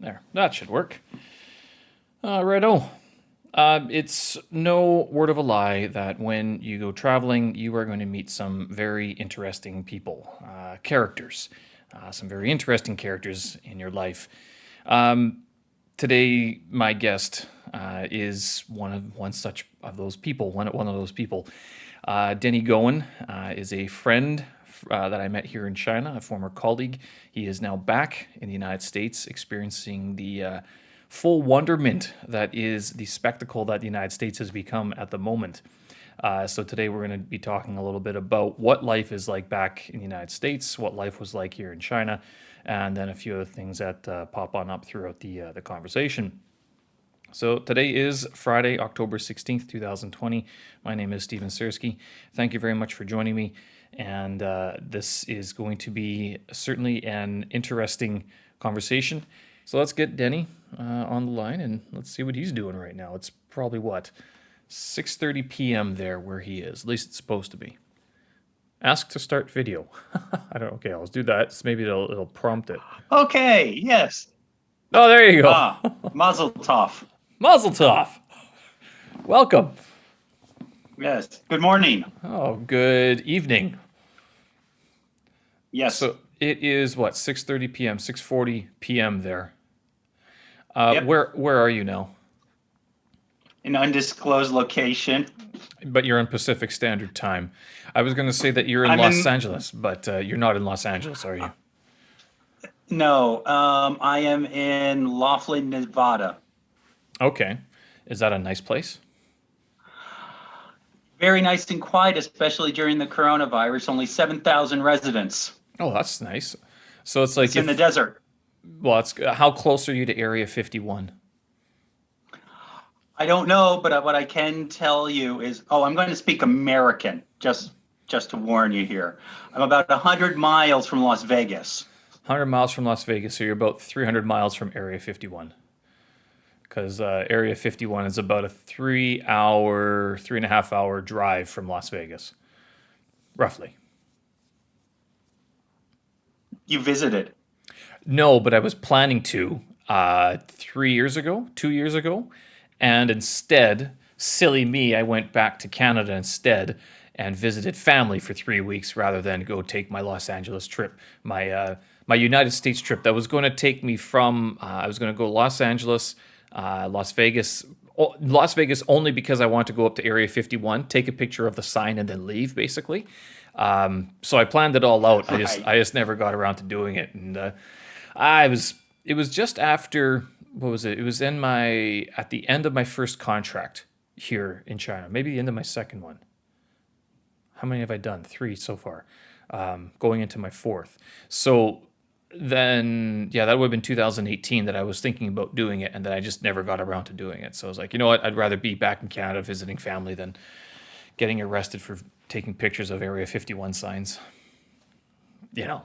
There, that should work. Righto. It's no word of a lie that when you go traveling, you are going to meet some very interesting people, characters, some very interesting characters in your life. Today, my guest is one such of those people. One of those people. Denny Goin is a friend that I met here in China, a former colleague. He is now back in the United States, experiencing the full wonderment that is the spectacle that the United States has become at the moment. So today we're going to be talking a little bit about what life is like back in the United States, what life was like here in China, and then a few other things that pop on up throughout the conversation. So today is Friday, October 16th, 2020. My name is Steven Sersky. Thank you very much for joining me. And this is going to be certainly an interesting conversation. So let's get Denny on the line and let's see what he's doing right now. It's probably 6:30 p.m. there where he is. At least it's supposed to be. Ask to start video. Okay, I'll do that. So maybe it'll prompt it. Okay, yes. Oh, there you go. Mazel tov. Mazel tov. Welcome. Yes. Good morning. Oh, good evening. Yes. So it is 6:30 p.m., 6:40 p.m. there. Yep. Where are you now? An undisclosed location. But you're on Pacific Standard Time. I was going to say that you're in Los Angeles, but you're not in Los Angeles, are you? No, I am in Laughlin, Nevada. Okay. Is that a nice place? Very nice and quiet, especially during the coronavirus. Only 7,000 residents. Oh, that's nice. So it's like it's in the desert. Well, how close are you to Area 51? I don't know, but what I can tell you is, I'm going to speak American, just to warn you here. I'm about 100 miles from Las Vegas. 100 miles from Las Vegas, so you're about 300 miles from Area 51. Because Area 51 is about a 3.5 hour drive from Las Vegas, roughly. You visited? No, but I was planning to 2 years ago, and instead, silly me, I went back to Canada instead and visited family for 3 weeks rather than go take my Los Angeles trip, my United States trip that was going to take me from I was going to go Los Angeles, Las Vegas only because I wanted to go up to Area 51, take a picture of the sign, and then leave, basically. So I planned it all out. I just never got around to doing it, and it was just after, what was it? It was at the end of my first contract here in China, maybe the end of my second one. How many have I done? 3 so far, going into my 4th. So then, that would have been 2018 that I was thinking about doing it, and then I just never got around to doing it. So I was like, you know what? I'd rather be back in Canada visiting family than getting arrested for taking pictures of Area 51 signs. Yeah,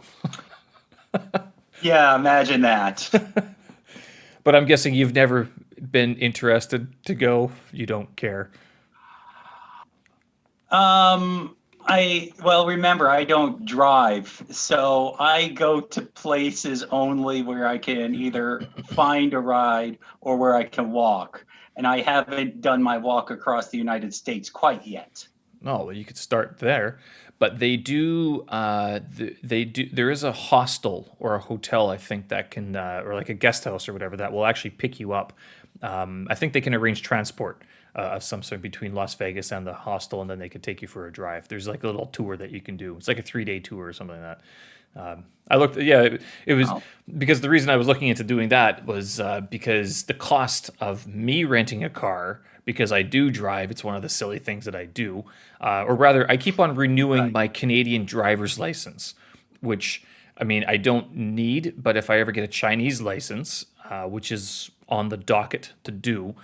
imagine that. But I'm guessing you've never been interested to go. You don't care. Remember, I don't drive, so I go to places only where I can either find a ride or where I can walk. And I haven't done my walk across the United States quite yet. Oh, well, you could start there. But they do. There is a hostel or a hotel, I think, that can, or like a guest house or whatever, that will actually pick you up. I think they can arrange transport of some sort between Las Vegas and the hostel, and then they could take you for a drive. There's like a little tour that you can do. It's like a 3-day tour or something like that. I looked. Yeah, it was because the reason I was looking into doing that was because the cost of me renting a car, because I do drive. It's one of the silly things that I do, or rather, I keep on renewing my Canadian driver's license, which I mean I don't need. But if I ever get a Chinese license, which is on the docket to do,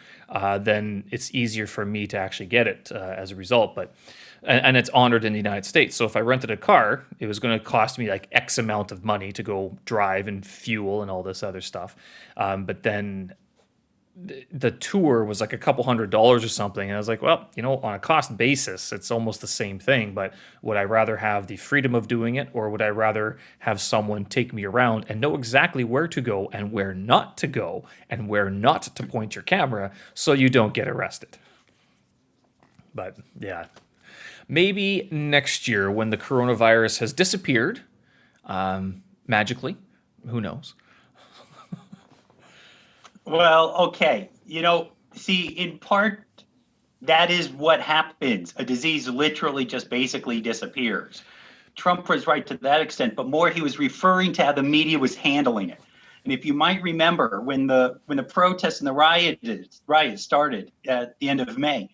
then it's easier for me to actually get it as a result. But and it's honored in the United States. So if I rented a car, it was going to cost me like X amount of money to go drive and fuel and all this other stuff. But then the tour was like a couple $100 or something. And I was like, well, on a cost basis, it's almost the same thing. But would I rather have the freedom of doing it, or would I rather have someone take me around and know exactly where to go and where not to go and where not to point your camera so you don't get arrested? But yeah, maybe next year when the coronavirus has disappeared magically, who knows? Well, okay. See, in part, that is what happens. A disease literally just basically disappears. Trump was right to that extent, but more he was referring to how the media was handling it. And if you might remember, when the protests and the riots started at the end of May,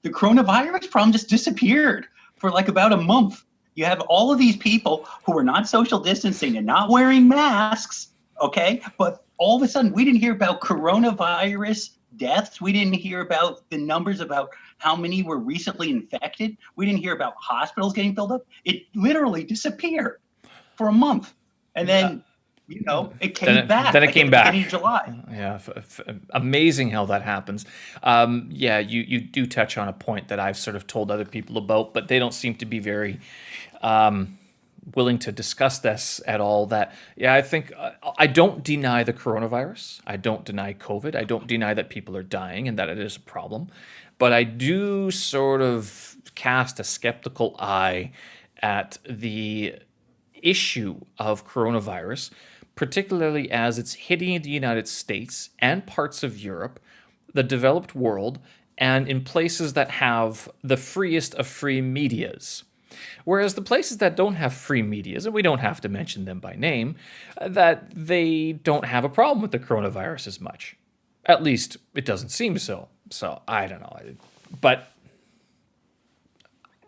the coronavirus problem just disappeared for like about a month. You have all of these people who are not social distancing and not wearing masks, okay? But all of a sudden, we didn't hear about coronavirus deaths. We didn't hear about the numbers about how many were recently infected. We didn't hear about hospitals getting filled up. It literally disappeared for a month. And then, it came back Then it like came at the back. beginning of July. Yeah, amazing how that happens. Yeah, you do touch on a point that I've sort of told other people about, but they don't seem to be very willing to discuss this at all. That, yeah, I think I don't deny the coronavirus. I don't deny COVID. I don't deny that people are dying and that it is a problem. But I do sort of cast a skeptical eye at the issue of coronavirus, particularly as it's hitting the United States and parts of Europe, the developed world, and in places that have the freest of free medias. Whereas the places that don't have free medias, and we don't have to mention them by name, that they don't have a problem with the coronavirus as much. At least it doesn't seem so. So I don't know. But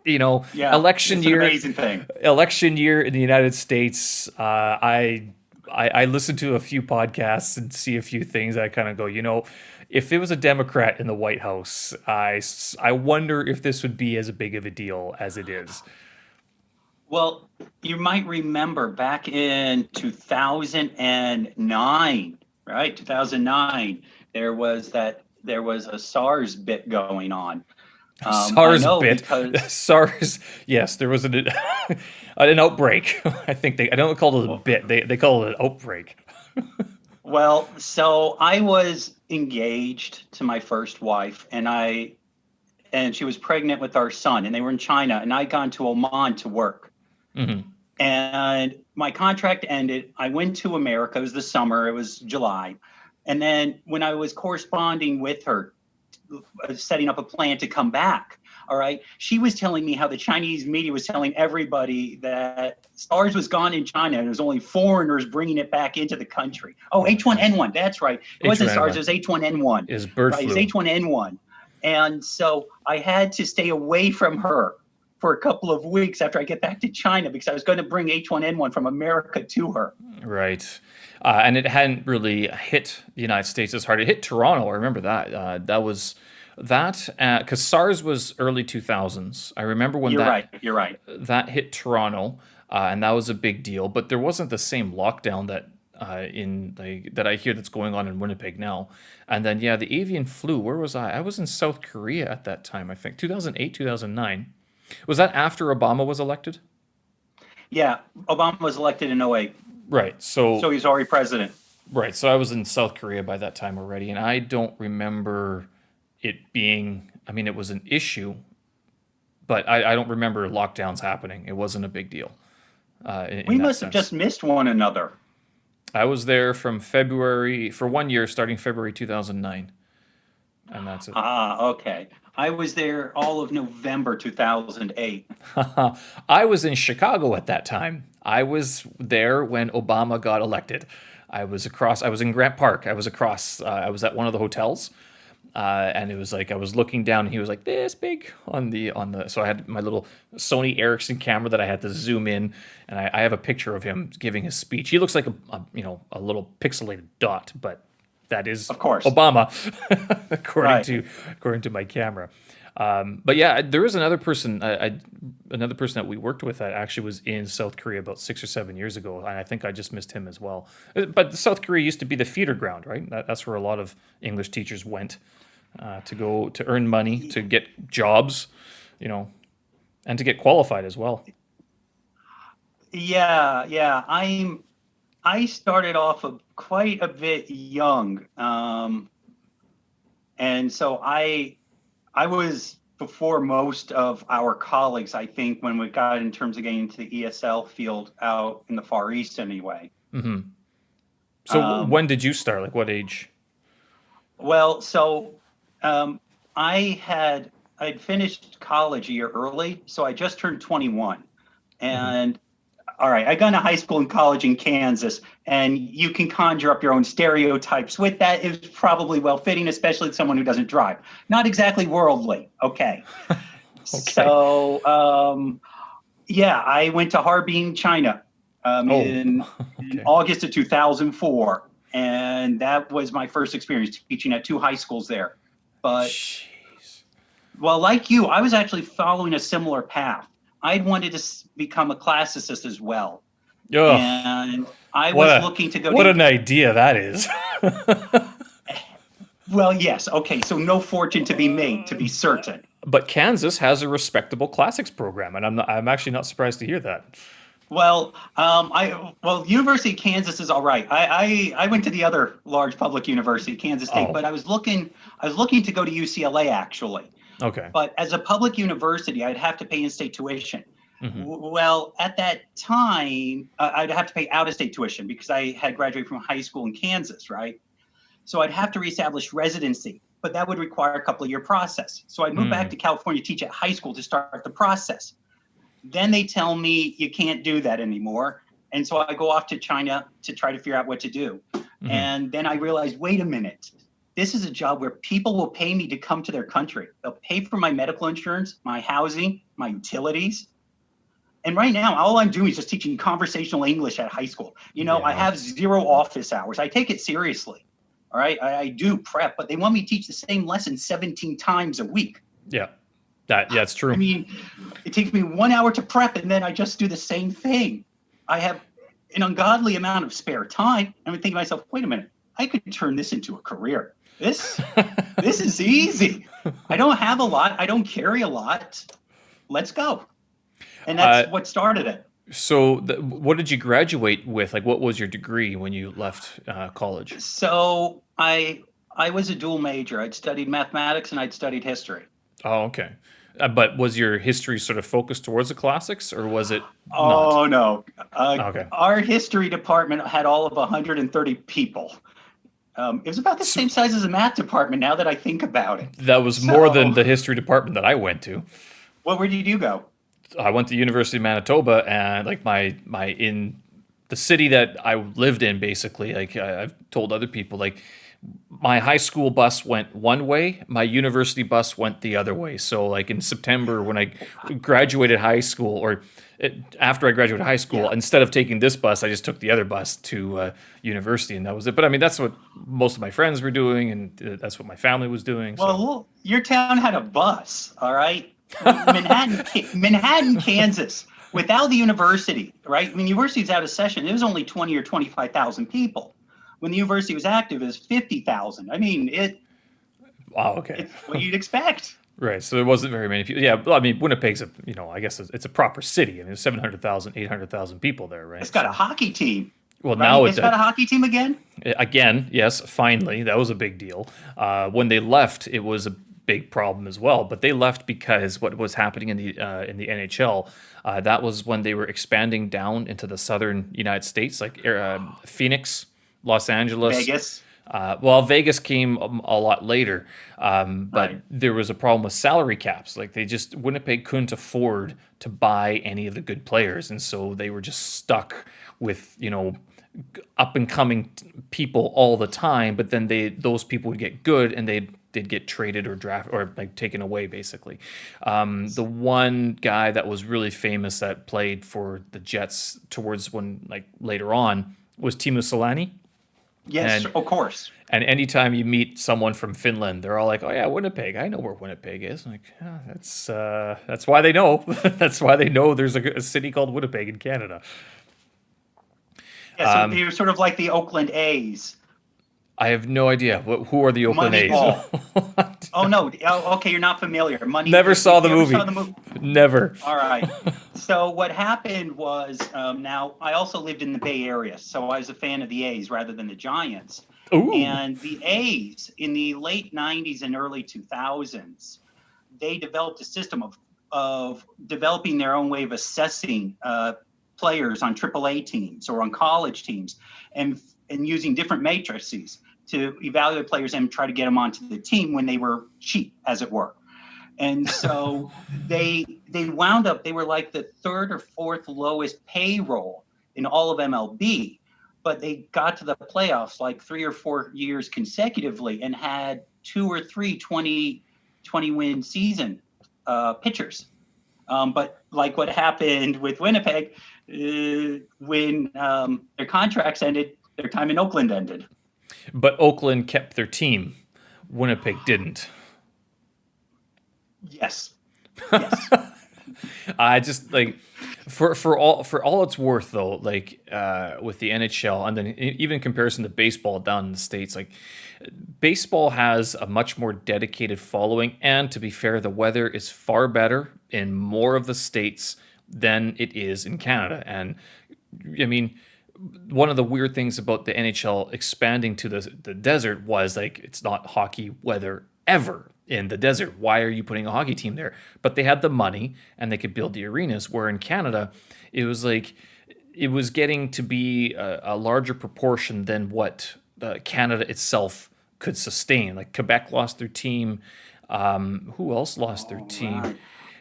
Yeah, election it's an year, amazing thing. election year in the United States. I listen to a few podcasts and see a few things. I kind of go, if it was a Democrat in the White House, I wonder if this would be as big of a deal as it is. Well, you might remember back in 2009, right? 2009, there was a SARS bit going on. I SARS know bit. because SARS. Yes, there was an outbreak. I think I don't call it a bit. They call it an outbreak. so I was engaged to my first wife, and she was pregnant with our son, and they were in China, and I'd gone to Oman to work. Mm-hmm. And my contract ended. I went to America. It was the summer. It was July. And then when I was corresponding with her, setting up a plan to come back, all right, she was telling me how the Chinese media was telling everybody that SARS was gone in China and it was only foreigners bringing it back into the country. Oh, H1N1. That's right. It wasn't SARS. It was H1N1. Is bird flu. It was H1N1. And so I had to stay away from her for a couple of weeks after I get back to China because I was going to bring H1N1 from America to her. Right. And it hadn't really hit the United States as hard. It hit Toronto. I remember that. That was that because SARS was early 2000s. I remember when You're right. That hit Toronto, and that was a big deal. But there wasn't the same lockdown that that I hear that's going on in Winnipeg now. And then the avian flu. Where was I? I was in South Korea at that time. I think 2008, 2009. Was that after Obama was elected? Yeah, Obama was elected in 2008. Right. So he's already president. Right. So I was in South Korea by that time already, and I don't remember it being. I mean, it was an issue, but I don't remember lockdowns happening. It wasn't a big deal. We must have just missed one another. I was there from February for 1 year, starting February 2009, and that's it. Okay. I was there all of November 2008. I was in Chicago at that time. I was there when Obama got elected. I was in Grant Park. I was at one of the hotels. And it was like I was looking down and he was like this big on the so I had my little Sony Ericsson camera that I had to zoom in, and I have a picture of him giving his speech. He looks like a little pixelated dot, but that is of course Obama according to my camera. But yeah, there is another person, another person that we worked with that actually was in South Korea about 6 or 7 years ago, and I think I just missed him as well. But South Korea used to be the feeder ground, right? That's where a lot of English teachers went to go to earn money, to get jobs, you know, and to get qualified as well. Yeah, yeah. I started off quite a bit young, and so I was before most of our colleagues, I think, when we got in terms of getting into the ESL field out in the Far East anyway. So Um, when did you start? Like what age? well, so um, I'd finished college a year early, so I just turned 21. And all right, I got into high school and college in Kansas, and you can conjure up your own stereotypes with that. It's probably well fitting, especially someone who doesn't drive. Not exactly worldly. Okay. Okay. So, yeah, I went to Harbin, China, Oh, in okay. August of 2004. And that was my first experience teaching at two high schools there. But, Jeez. well, like you, I was actually following a similar path. I'd wanted to become a classicist as well. Ugh. And I What was a looking to go what to, an idea that is. well, yes, okay, so no fortune to be made, to be certain. But Kansas has a respectable classics program, and I'm actually not surprised to hear that. University of Kansas is all right. I went to the other large public university, Kansas State, Oh, but I was looking to go to UCLA actually. okay. But as a public university, I'd have to pay in-state tuition. Well, at that time, I'd have to pay out-of-state tuition because I had graduated from high school in Kansas, right? So I'd have to reestablish residency, but that would require a couple of year process. So I'd move back to California to teach at high school to start the process. Then they tell me you can't do that anymore. And so I go off to China to try to figure out what to do. And then I realized, wait a minute, this is a job where people will pay me to come to their country. They'll pay for my medical insurance, my housing, my utilities. And right now, all I'm doing is just teaching conversational English at high school. I Yeah. have zero office hours. I take it seriously. All right. I do prep, but they want me to teach the same lesson 17 times a week. Yeah. Yeah, it's I true. mean, it takes me 1 hour to prep and then I just do the same thing. I have an ungodly amount of spare time. I'm thinking to myself, wait a minute, I could turn this into a career. This is easy. I don't have a lot. I don't carry a lot. Let's go. And that's Uh, what started it. so what did you graduate with? Like, what was your degree when you left college? So I was a dual major. I'd studied mathematics and I'd studied history. Oh, okay. But was your history sort of focused towards the classics, or was it not? Oh no. Okay. Our history department had all of 130 people. It was about the So same size as the math department now that I think about it. that was more than So, the history department that I went to. where did you go? I went to University of Manitoba, and like my in the city that I lived in, basically, like I've told other people, like my high school bus went one way, my university bus went the other way. So like in September when I graduated high school, or after I graduated high school, Yeah. instead of taking this bus, I just took the other bus to university, and that was it. But I mean, that's what most of my friends were doing, and that's what my family was doing. So Well, your town had a bus, all right? Manhattan, Kansas, without the university, right? When the university was out of session, it was only 20 or 25,000 people. When the university was active, it was 50,000. I mean, wow, okay. it's what you'd expect. Right, so there wasn't very many people. Yeah, well, I mean, Winnipeg's I guess it's a proper city. I mean, there's 700,000, 800,000 people there, It's right? got a So, hockey team, well, right? now It's got a hockey team again? again, yes, finally, that was a big deal. When they left, it was a big problem as well. But they left because what was happening in the NHL, that was when they were expanding down into the southern United States, like Phoenix, Los Angeles. Vegas, Well, Vegas came a lot later, but right? there was a problem with salary caps. Like Winnipeg couldn't afford to buy any of the good players, and so they were just stuck with up and coming people all the time. But then those people would get good, and they'd get traded or draft or like taken away basically. The one guy that was really famous that played for the Jets towards when like later on was Timo Solani. Yes, And of course. and anytime you meet someone from Finland, they're all like, "Oh yeah, Winnipeg. I know where Winnipeg is." I'm like, yeah, that's why they know. That's why they know there's a city called Winnipeg in Canada. Yeah, so they're sort of like the Oakland A's. I have no idea who are the Oakland A's. Moneyball. Oh no. Oh, okay, you're not familiar. Money. Never saw the You ever movie. saw the movie? Never. All right. So what happened was, now I also lived in the Bay Area, so I was a fan of the A's rather than the Giants. Ooh. And the A's in the late '90s and early 2000s, they developed a system of developing their own way of assessing players on AAA teams or on college teams, and using different matrices to evaluate players and try to get them onto the team when they were cheap, as it were. And so they wound up, they were like the third or fourth lowest payroll in all of MLB, but they got to the playoffs like 3 or 4 years consecutively and had two or three 20 win season pitchers. But like what happened with Winnipeg, when their contracts ended, their time in Oakland ended. But Oakland kept their team. Winnipeg didn't. Yes. Yes. I just like for all it's worth though, like with the NHL and then even in comparison to baseball down in the States, like baseball has a much more dedicated following, and to be fair, the weather is far better in more of the states than it is in Canada. And I mean, one of the weird things about the NHL expanding to the desert was like it's not hockey weather ever in the desert. Why are you putting a hockey team there? But they had the money and they could build the arenas. Where in Canada, it was like it was getting to be a larger proportion than what Canada itself could sustain. Like Quebec lost their team. Who else lost their team?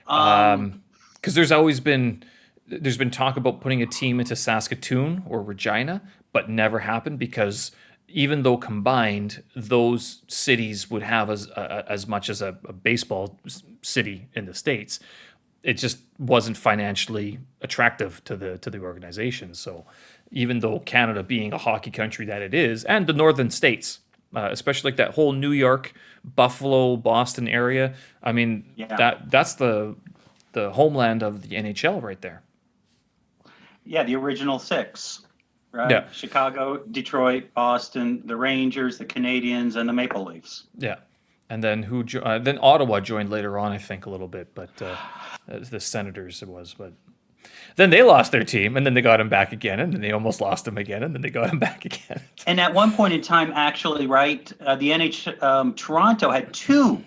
Right. Because there's been talk about putting a team into Saskatoon or Regina, but never happened because even though combined, those cities would have as much as a baseball city in the States. It just wasn't financially attractive to the organization. So even though Canada being a hockey country that it is, and the northern states, especially like that whole New York, Buffalo, Boston area, I mean Yeah. that's the homeland of the NHL right there. Yeah, the original six, right? Yeah. Chicago, Detroit, Boston, the Rangers, the Canadians, and the Maple Leafs. Yeah, and then then Ottawa joined later on, I think, a little bit, but the Senators it was. But then they lost their team, and then they got him back again, and then they almost lost him again, and then they got him back again. And at one point in time, actually, right, the Toronto had two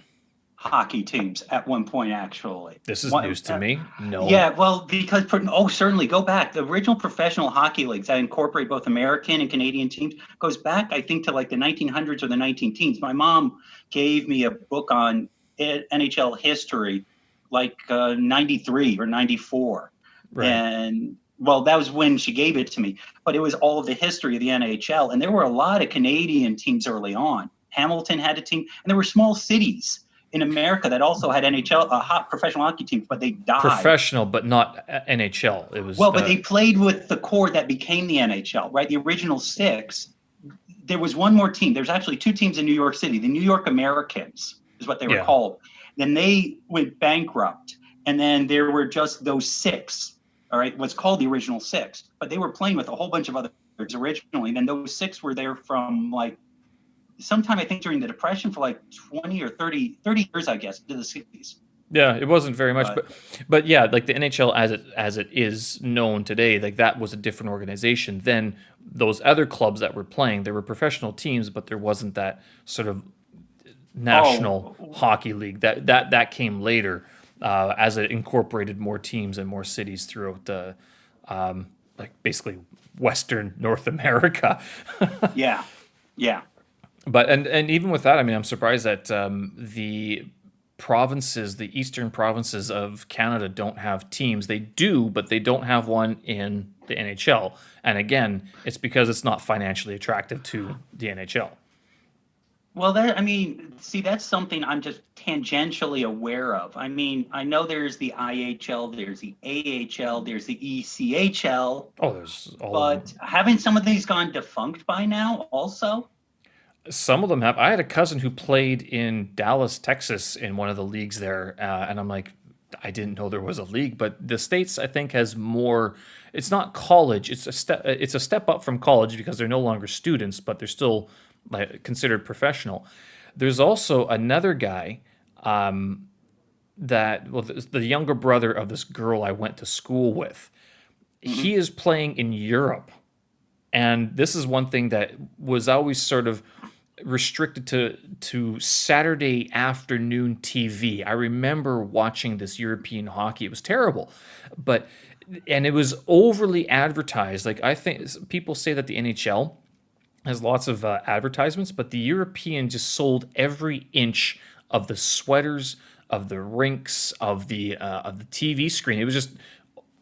hockey teams at one point, actually. This is news to me. No. Yeah, well, because certainly go back. The original professional hockey leagues that incorporate both American and Canadian teams goes back, I think, to like the 1900s or the 19 teens. My mom gave me a book on NHL history, like 93 or 94, Right. and well, that was when she gave it to me. But it was all of the history of the NHL, and there were a lot of Canadian teams early on. Hamilton had a team, and there were small cities in America that also had NHL, professional hockey teams, but they died. Professional, but not NHL. It was Well, but they played with the core that became the NHL, right? The original six. There was one more team. There's actually two teams in New York City. The New York Americans is what they were called. Then they went bankrupt, and then there were just those six. All right, what's called the original six. But they were playing with a whole bunch of others originally. And then those six were there from like sometime, I think, during the Depression for like 20 or 30 years, I guess, to the 60s. Yeah, it wasn't very much, but yeah, like the NHL as it is known today, like that was a different organization than those other clubs that were playing. There were professional teams, but there wasn't that sort of national hockey league that came later as it incorporated more teams and more cities throughout the like basically Western North America. Yeah. But and even with that, I mean, I'm surprised that the eastern provinces of Canada don't have teams. They do, but they don't have one in the NHL. And again, it's because it's not financially attractive to the NHL. Well, that I mean, see, that's something I'm just tangentially aware of. I mean, I know there's the IHL, there's the AHL, there's the ECHL, Oh, there's all of but them. haven't some of these gone defunct by now also? Some of them have. I had a cousin who played in Dallas, Texas, in one of the leagues there, and I'm like, I didn't know there was a league. But the states, I think, has more. It's not college. It's a step. It's a step up from college because they're no longer students, but they're still like considered professional. There's also another guy that, well, the younger brother of this girl I went to school with. He Hmm. is playing in Europe, and this is one thing that was always sort of restricted to Saturday afternoon TV. I remember watching this European hockey. It was terrible, but and it was overly advertised. Like I think people say that the NHL has lots of advertisements, but the European just sold every inch of the sweaters, of the rinks, of the TV screen. It was just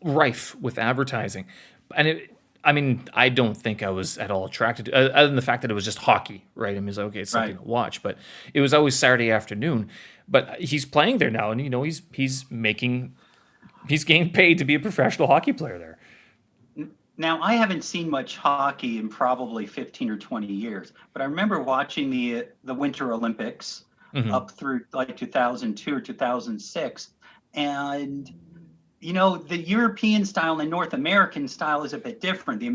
rife with advertising, and it. I mean, I don't think I was at all attracted to, other than the fact that it was just hockey, right? I mean, it's like, okay, it's something Right. to watch, but it was always Saturday afternoon. But he's playing there now, and he's getting paid to be a professional hockey player there. Now, I haven't seen much hockey in probably 15 or 20 years, but I remember watching the Winter Olympics Hmm. up through like 2002 or 2006, and you know, the European style and the North American style is a bit different. The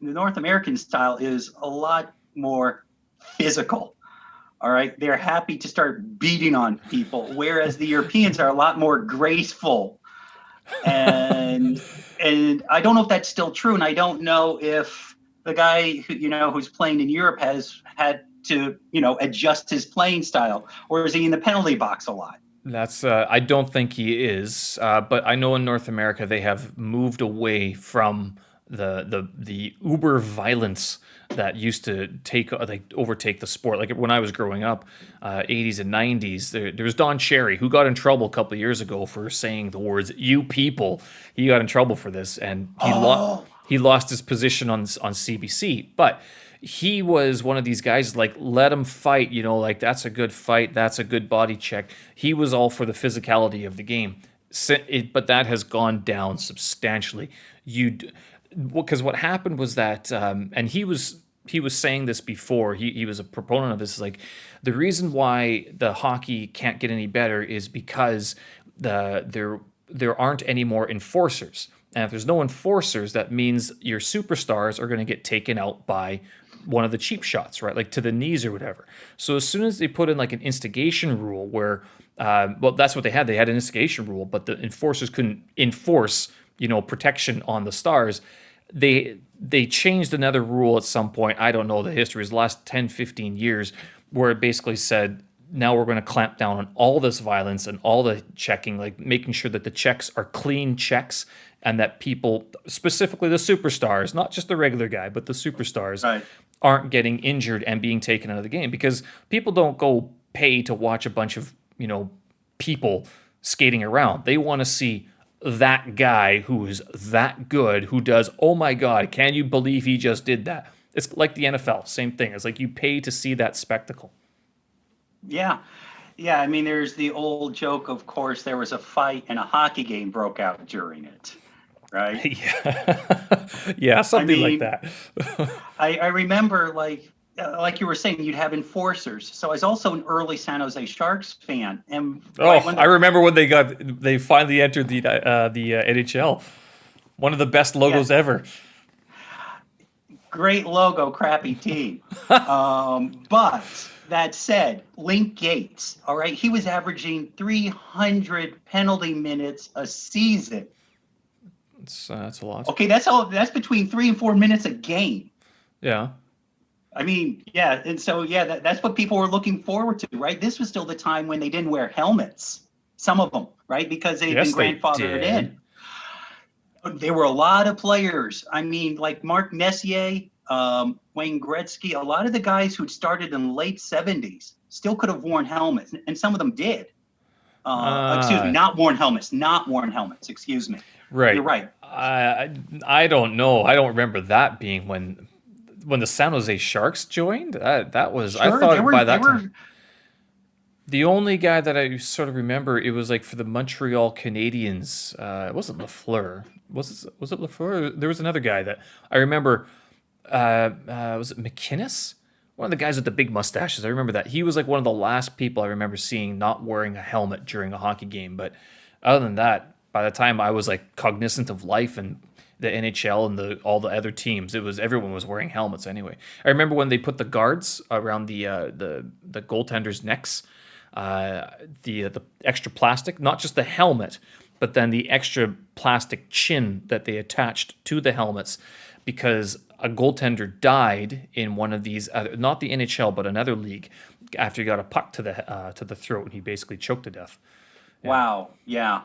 North American style is a lot more physical. All right. They're happy to start beating on people, whereas the Europeans are a lot more graceful. And and I don't know if that's still true. And I don't know if the guy who, who's playing in Europe has had to, adjust his playing style, or is he in the penalty box a lot? That's I don't think he is, but I know in North America they have moved away from the uber violence that used to overtake the sport. Like when I was growing up, 80s and 90s, there was Don Cherry who got in trouble a couple of years ago for saying the words "you people." He got in trouble for this, and Oh, he lost his position on CBC, but he was one of these guys like let him fight, like that's a good fight, that's a good body check. He was all for the physicality of the game. But that has gone down substantially. You because what happened was that and he was saying this before. He was a proponent of this, like the reason why the hockey can't get any better is because there aren't any more enforcers. And if there's no enforcers, that means your superstars are going to get taken out by one of the cheap shots, right? Like to the knees or whatever. So as soon as they put in like an instigation rule where, well, that's what they had. They had an instigation rule, but the enforcers couldn't enforce, protection on the stars. They changed another rule at some point. I don't know the history. It was the last 10, 15 years where it basically said, now we're going to clamp down on all this violence and all the checking, like making sure that the checks are clean checks and that people, specifically the superstars, not just the regular guy, but the superstars, right. aren't getting injured and being taken out of the game because people don't go pay to watch a bunch of, people skating around. They want to see that guy who is that good, who does, oh my God, can you believe he just did that? It's like the NFL, same thing. It's like you pay to see that spectacle. Yeah. Yeah. I mean, there's the old joke, of course, there was a fight and a hockey game broke out during it, right? Yeah, yeah, I something like mean, that. I remember like you were saying, you'd have enforcers. So I was also an early San Jose Sharks fan. And right Oh, when I the remember when they finally entered the NHL. One of the best yeah, logos ever. great logo, crappy team. But that said, Link Gates, all right, he was averaging 300 penalty minutes a season. That's a lot. Okay, that's between 3 and 4 minutes a game. Yeah. I mean, yeah, and so yeah, that's what people were looking forward to, right? This was still the time when they didn't wear helmets, some of them, right? Because they've been Yes, they grandfathered did. in. There were a lot of players. I mean, like Mark Messier, Wayne Gretzky, a lot of the guys who'd started in the late 70s still could have worn helmets, and some of them did. Excuse me, Uh, not worn helmets, excuse me. You're right. right. I don't know. I don't remember that being when. when the San Jose Sharks joined, that was I Sure, they thought were by they that time were the only guy that I sort of remember it was like for the Montreal Canadiens. It wasn't Lafleur. Was it Lafleur? There was another guy that I remember. Was it McInnes? One of the guys with the big mustaches. I remember that he was like one of the last people I remember seeing not wearing a helmet during a hockey game. But other than that, by the time I was like cognizant of life and the NHL and all the other teams, it was everyone was wearing helmets anyway. I remember when they put the guards around the goaltenders' necks, uh, the extra plastic, not just the helmet, but then the extra plastic chin that they attached to the helmets, because a goaltender died in one of these, not the NHL, but another league, after he got a puck to the throat and he basically choked to death. Yeah. wow, yeah.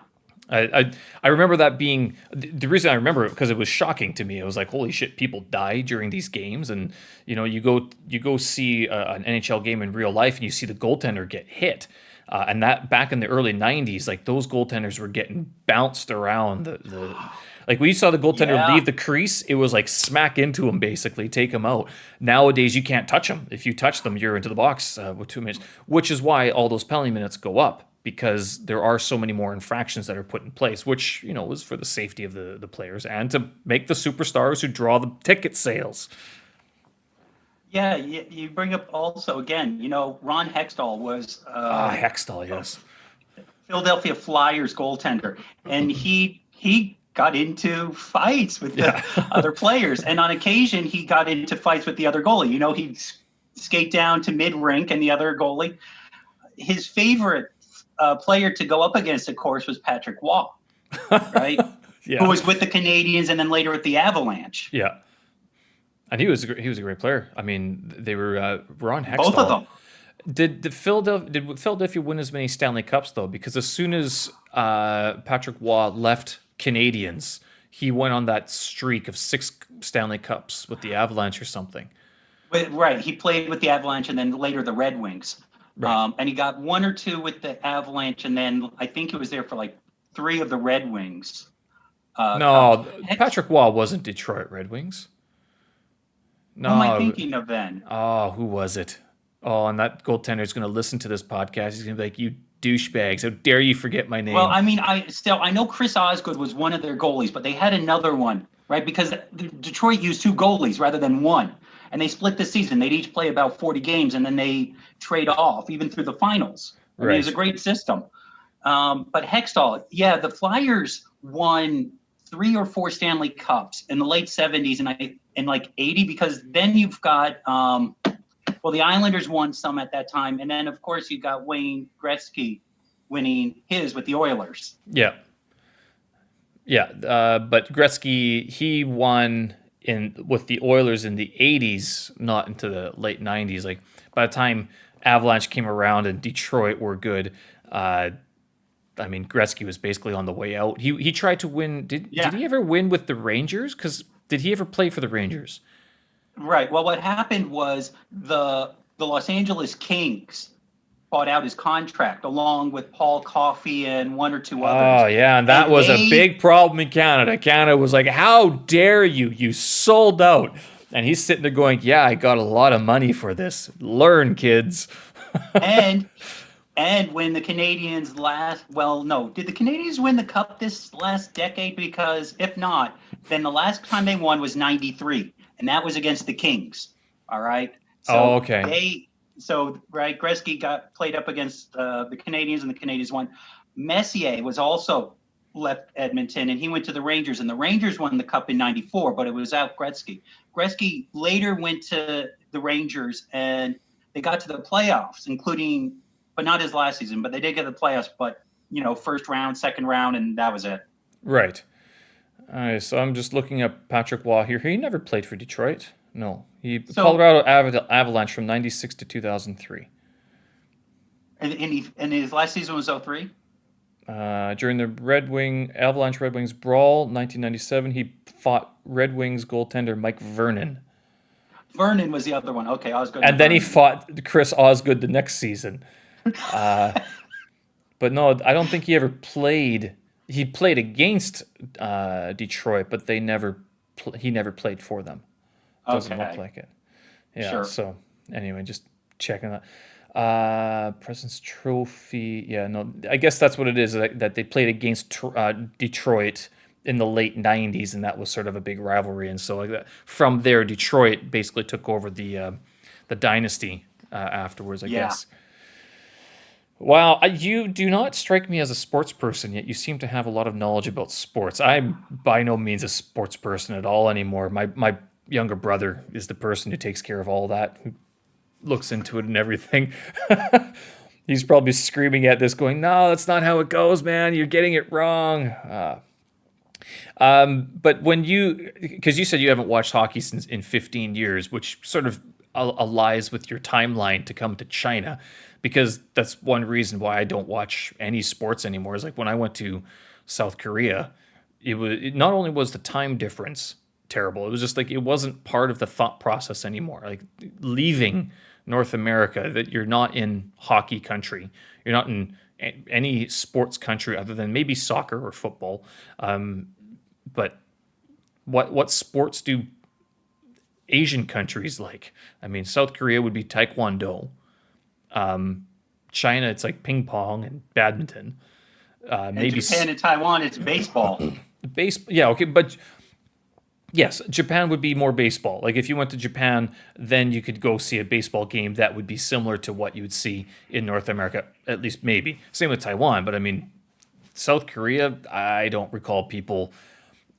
I remember that being the reason I remember it because it was shocking to me. It was like, holy shit, people die during these games, and you go see an NHL game in real life, and you see the goaltender get hit, and that back in the early '90s, like those goaltenders were getting bounced around. Like when you saw the goaltender Yeah. leave the crease, it was like smack into him, basically take him out. Nowadays, you can't touch them. If you touch them, you're into the box with 2 minutes, which is why all those penalty minutes go up because there are so many more infractions that are put in place, which, was for the safety of the players and to make the superstars who draw the ticket sales. Yeah, you bring up also again, Ron Hextall was Ah, Hextall, yes. Philadelphia Flyers goaltender, and he got into fights with the Yeah. other players, and on occasion he got into fights with the other goalie. He'd skate down to mid rink, and the other goalie, his favorite player to go up against, of course, was Patrick Waugh, right? Who Yeah. was with the Canadians and then later with the Avalanche. Yeah. And he was a great player. I mean, they were Ron Both of Hextall. them. Did Philadelphia win as many Stanley Cups though? Because as soon as Patrick Waugh left Canadians, he went on that streak of 6 Stanley Cups with the Avalanche or something. Right. He played with the Avalanche and then later the Red Wings. Right. And he got one or two with the Avalanche, and then I think he was there for like three of the Red Wings Cups. No, Patrick Waugh wasn't Detroit Red Wings. Who am I No. thinking of then? Oh, who was it? Oh, and that goaltender is going to listen to this podcast. He's going to be like, "You douchebags! How dare you forget my Well, name?" I mean, I know Chris Osgood was one of their goalies, but they had another one, right? Because Detroit used two goalies rather than one, and they split the season. They'd each play about 40 games, and then they trade off even through the finals. I mean, it's a Right. great system. But Hextall, yeah, the Flyers won 3 or 4 Stanley Cups in the late 70s and in like 80, because then you've got well, the Islanders won some at that time, and then of course you got Wayne Gretzky winning his with the Oilers. Yeah. Yeah. But Gretzky, he won in with the Oilers in the '80s, not into the late '90s. Like by the time Avalanche came around and Detroit were good, uh, I mean Gretzky was basically on the way out. He tried to win. Did Yeah, he ever win with the Rangers? Because did he ever play for the Rangers? right. Well, what happened was the Los Angeles Kings bought out his contract along with Paul Coffey and one or two Oh others, yeah, and that and was a they big problem in Canada. Canada was like, "How dare you? You sold out!" And he's sitting there going, "Yeah, I got a lot of money for this. Learn, kids." and And when the Canadians well, no, did the Canadians win the cup this last decade? Because if not, then the last time they won was '93, and that was against the Kings. All right. Oh, So okay. right, Gretzky got played up against the Canadians, and the Canadians won. Messier was also left Edmonton, and he went to the Rangers, and the Rangers won the cup in '94, but it was out Gretzky. Gretzky later went to the Rangers, and they got to the playoffs, including but not his last season. But they did get the playoffs, but first round, second round, and that was it. Right. All right. So I'm just looking up Patrick Waugh here. He never played for Detroit. No, he So, Colorado Avalanche from '96 to 2003. and his last season was '03. During the Avalanche Red Wings brawl, 1997, he fought Red Wings goaltender Mike Vernon, Vernon was the other one. Okay, I was good. and then he fought Chris Osgood the next season. But no, I don't think he ever played. He played against Detroit, but he never played for them. Doesn't look Okay, like it. Yeah. sure. So anyway, just checking that. President's Trophy. Yeah, no, I guess that's what it is. That they played against Detroit in the late '90s, and that was sort of a big rivalry. And so like that, from there, Detroit basically took over the dynasty afterwards, I Yeah. guess. Wow, you do not strike me as a sports person, yet you seem to have a lot of knowledge about sports. I'm by no means a sports person at all anymore. My younger brother is the person who takes care of all that, who looks into it and everything. He's probably screaming at this, going, "No, that's not how it goes, man. You're getting it wrong." But when because you said you haven't watched hockey since in 15 years, which sort of allies with your timeline to come to China, because that's one reason why I don't watch any sports anymore. Is like when I went to South Korea, not only was the time difference terrible, it was just like it wasn't part of the thought process anymore. Like leaving North America, that you're not in hockey country, you're not in any sports country other than maybe soccer or football. But what sports do Asian countries like? I mean, South Korea would be taekwondo. China, it's like ping pong and badminton. And Maybe Japan and Taiwan, it's baseball. base. Yeah, okay, but yes, Japan would be more baseball. Like if you went to Japan, then you could go see a baseball game that would be similar to what you would see in North America, at least maybe. Same with Taiwan, but I mean, South Korea, I don't recall people.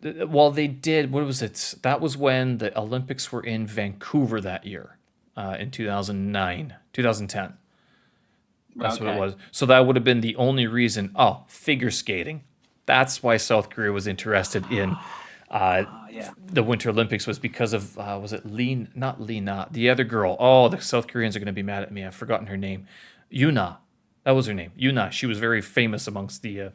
Well, they did. What was it? That was when the Olympics were in Vancouver that year, in 2009, 2010. That's what it Okay. was. So that would have been the only reason. Oh, figure skating. That's why South Korea was interested in Yeah. the Winter Olympics, was because of was it Lee? Not Lee, not the other girl. Oh, the South Koreans are going to be mad at me. I've forgotten her name. Yuna. That was her name. Yuna. She was very famous amongst the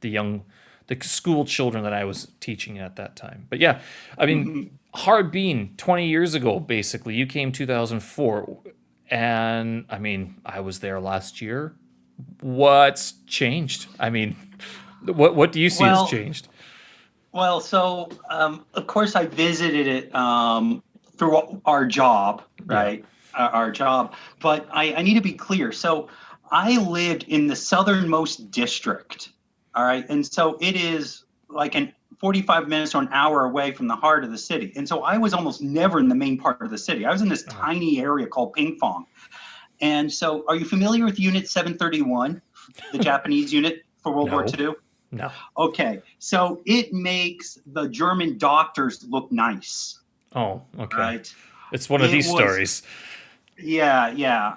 young the school children that I was teaching at that time. But yeah, I mean, Mhm. Harbin 20 years ago, basically. You came 2004, and I mean, I was there last year. What's changed? I mean, what do you see has Well, changed? so of course I visited it through our job, Yeah. right? Our job. But I need to be clear. So I lived in the southernmost district, all right? And so it is like an 45 minutes or an hour away from the heart of the city. And so I was almost never in the main part of the city. I was in this Oh, tiny area called Ping Pong. And so are you familiar with Unit 731, the Japanese unit for World War no, II? no. Okay, so it makes the German doctors look nice, Oh, okay. right? It's one of It these was, stories. yeah, yeah.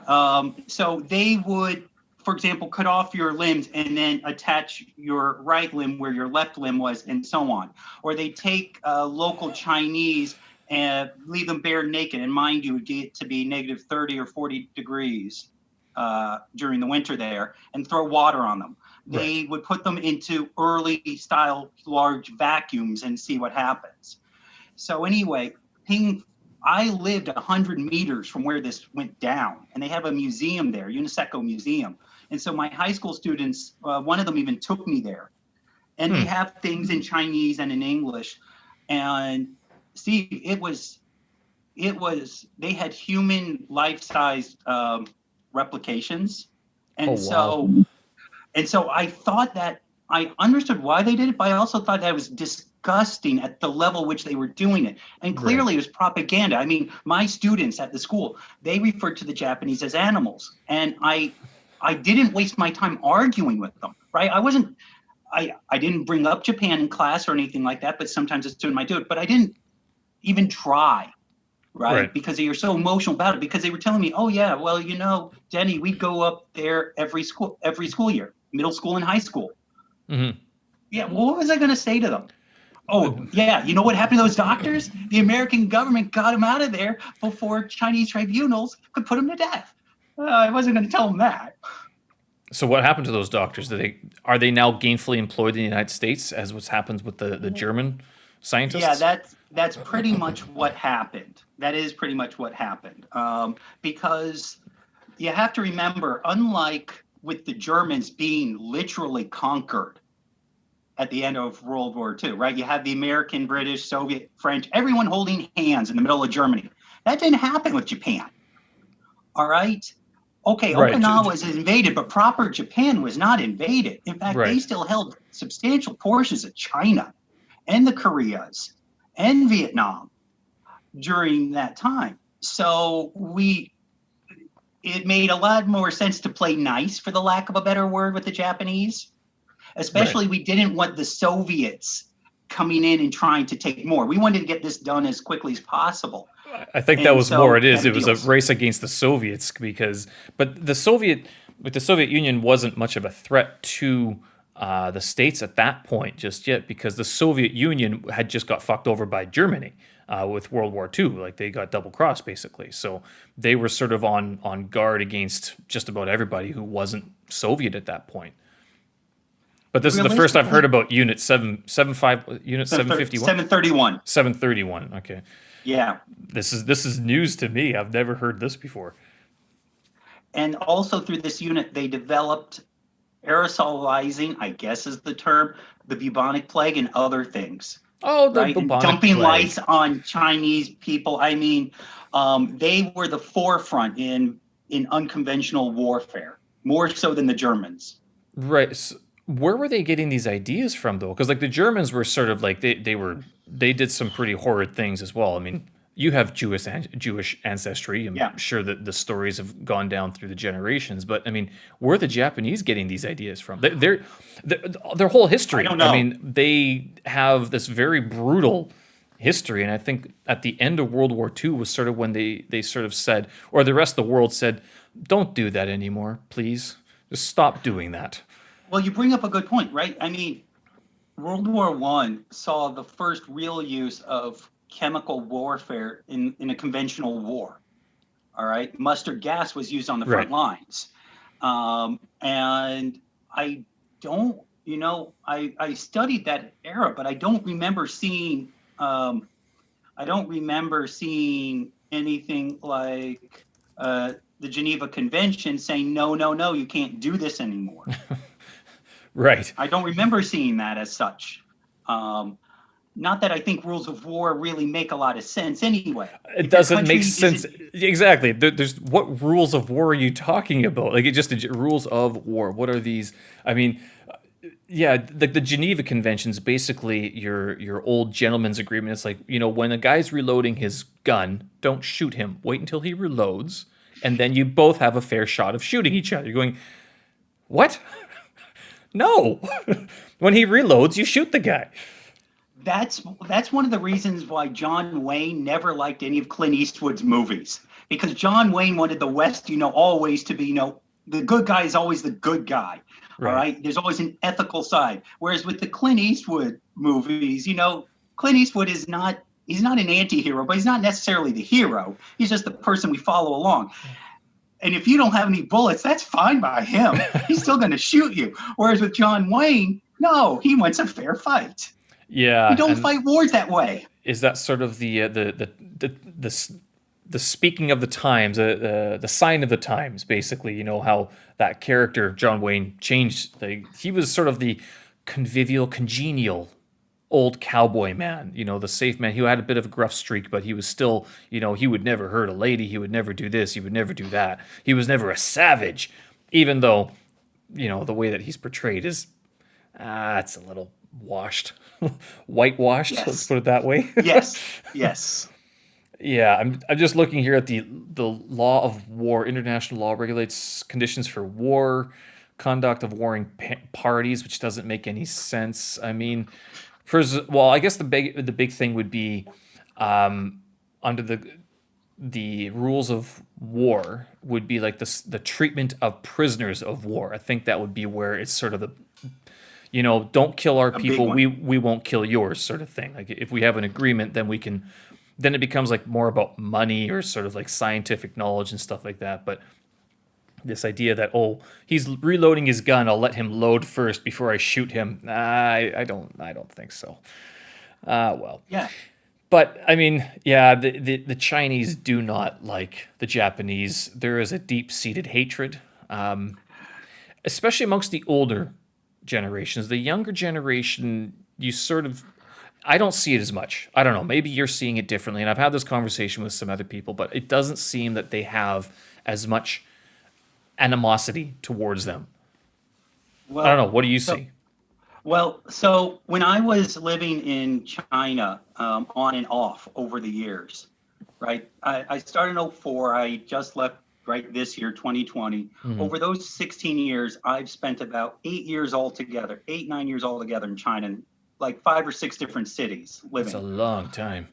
So they would, for example, cut off your limbs and then attach your right limb where your left limb was, and so on. Or they take local Chinese and leave them bare naked. And mind you, it get to be negative 30 or 40 degrees during the winter there, and throw water on them. Right. They would put them into early style large vacuums and see what happens. So anyway, Ping, I lived 100 meters from where this went down, and they have a museum there, UNESCO Museum. And so my high school students, one of them even took me there, and they Hmm. have things in Chinese and in English. And see, they had human life-size replications, Oh, and wow. so I thought that I understood why they did it, but I also thought that it was disgusting at the level which they were doing it. And Right. clearly it was propaganda. I mean, my students at the school, they referred to the Japanese as animals. And I didn't waste my time arguing with them, right? I didn't bring up Japan in class or anything like that, but sometimes a student might do it. But I didn't even try, Right. right? Because you're so emotional about it. Because they were telling me, oh yeah, well, Denny, we'd go up there every school year, middle school and high school. Hmm. Yeah, well, what was I going to say to them? Oh, yeah, you know what happened to those doctors? The American government got them out of there before Chinese tribunals could put them to death. I wasn't going to tell them that. So what happened to those doctors? Are they now gainfully employed in the United States, as what happens with the German Yeah, scientists? that's pretty much what happened. That is pretty much what happened. Because you have to remember, unlike with the Germans being literally conquered, at the end of World War II, right? You have the American, British, Soviet, French, everyone holding hands in the middle of Germany. That didn't happen with Japan. All right. Okay, Right. Okinawa was invaded, but proper Japan was not invaded. In fact, they Right. still held substantial portions of China and the Koreas and Vietnam during that time. So it made a lot more sense to play nice, for the lack of a better word, with the Japanese. Right. Especially, we didn't want the Soviets coming in and trying to take more. We wanted to get this done as quickly as possible. I think that And was more so it is. better It was a deals. race against the Soviets because, but the Soviet Union wasn't much of a threat to the states at that point just yet because the Soviet Union had just got fucked over by Germany with World War II. Like they got double crossed basically. So they were sort of on guard against just about everybody who wasn't Soviet at that point. But this is the first I've heard Realistically, about Unit 751, 731. 731. Okay, Yeah. this is news to me. I've never heard this before. And also through this unit, they developed aerosolizing, I guess is the term, the bubonic plague and other things, Oh, the right? And bubonic dumping lice plague. on Chinese people. I mean, they were the forefront in unconventional warfare, more so than the Germans. Right. Where were they getting these ideas from though? Because like the Germans were sort of like they did some pretty horrid things as well. I mean, you have Jewish ancestry. Yeah, I'm sure that the stories have gone down through the generations. But I mean, where are the Japanese getting these ideas from? Their whole I history. don't I know. mean, they have this very brutal history, and I think at the end of World War II was sort of when they sort of said, or the rest of the world said, "Don't do that anymore, please. Just stop doing that." Well, you bring up a good point, right? I mean, World War One saw the first real use of chemical warfare in a conventional war. All right, mustard gas was used on the front Right. lines, and I don't, I studied that era, but I don't remember seeing anything like the Geneva Convention saying no, no, no, you can't do this anymore. Right. I don't remember seeing that as such. Um, Not that I think rules of war really make a lot of sense anyway. It If your doesn't make country sense. isn't, Exactly. There's what rules of war are you talking about? Like it just rules of war. What are these? I mean, yeah, the Geneva Conventions basically your old gentleman's agreement. It's like when a guy's reloading his gun, don't shoot him. Wait until he reloads, and then you both have a fair shot of shooting each other. You're going, what? No. When he reloads, you shoot the guy. that's one of the reasons why John Wayne never liked any of Clint Eastwood's movies, because John Wayne wanted the West, always to be, the good guy is always the good guy. All Right. right, there's always an ethical side. Whereas with the Clint Eastwood movies, Clint Eastwood is not. He's not an anti-hero, but he's not necessarily the hero. He's just the person we follow along. And if you don't have any bullets, that's fine by him. He's still going to shoot you. Whereas with John Wayne, no, he wants a fair fight. We Yeah, don't and fight wars that way. is that sort of the speaking of the times, the sign of the times, basically. How that character John Wayne changed. He was sort of the convivial, congenial old cowboy man. The safe man. He had a bit of a gruff streak, but he was still, he would never hurt a lady. He would never do this. He would never do that. He was never a savage, even though the way that he's portrayed is it's a little washed, whitewashed. Let's Yes, put it that way. yes, yes. Yeah, I'm just looking here at the law of war. International law regulates conditions for war, conduct of warring parties, which doesn't make any sense. I mean, well, I guess the big thing would be under the rules of war would be like the treatment of prisoners of war. I think that would be where it's sort of don't kill our A big people, one. we won't kill yours sort of thing. Like if we have an agreement, then it becomes like more about money or sort of like scientific knowledge and stuff like that. But this idea that he's reloading his gun, I'll let him load first before I shoot him. I don't think so. Well, Yeah. but I mean, yeah, the Chinese do not like the Japanese. There is a deep seated hatred, especially amongst the older generations. The younger generation, you sort of, I don't see it as much. I don't know. Maybe you're seeing it differently. And I've had this conversation with some other people, but it doesn't seem that they have as much animosity towards them. I don't Well, know. What do you so see? so when I was living in China, on and off over the years, right? I started in '04. I just left right this year, 2020. Hmm. Over those 16 years, I've spent about 8 years altogether, 8, 9 years altogether in China, in like 5 or 6 different cities That's a living. long time.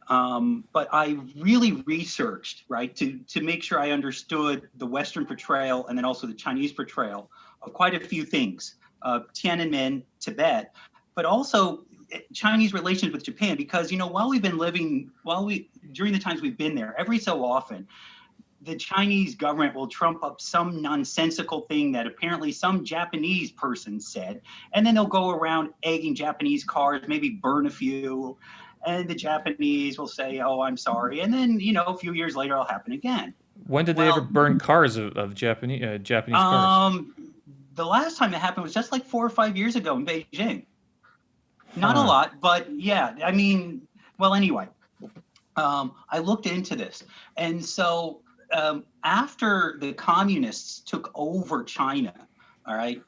But I really researched, right, to make sure I understood the Western portrayal and then also the Chinese portrayal of quite a few things, Tiananmen, Tibet, but also Chinese relations with Japan. Because while we've been living, while we during the times we've been there, every so often the Chinese government will trump up some nonsensical thing that apparently some Japanese person said, and then they'll go around egging Japanese cars, maybe burn a few, and the Japanese will say, "Oh, I'm sorry," and then a few years later, it'll happen again. When did they ever Well, burn cars of Japanese cars? um, the last time it happened was just like 4 or 5 years ago in Beijing. Not a Huh. lot, but yeah, I mean, well, anyway, I looked into this, and so after the communists took over China, all right,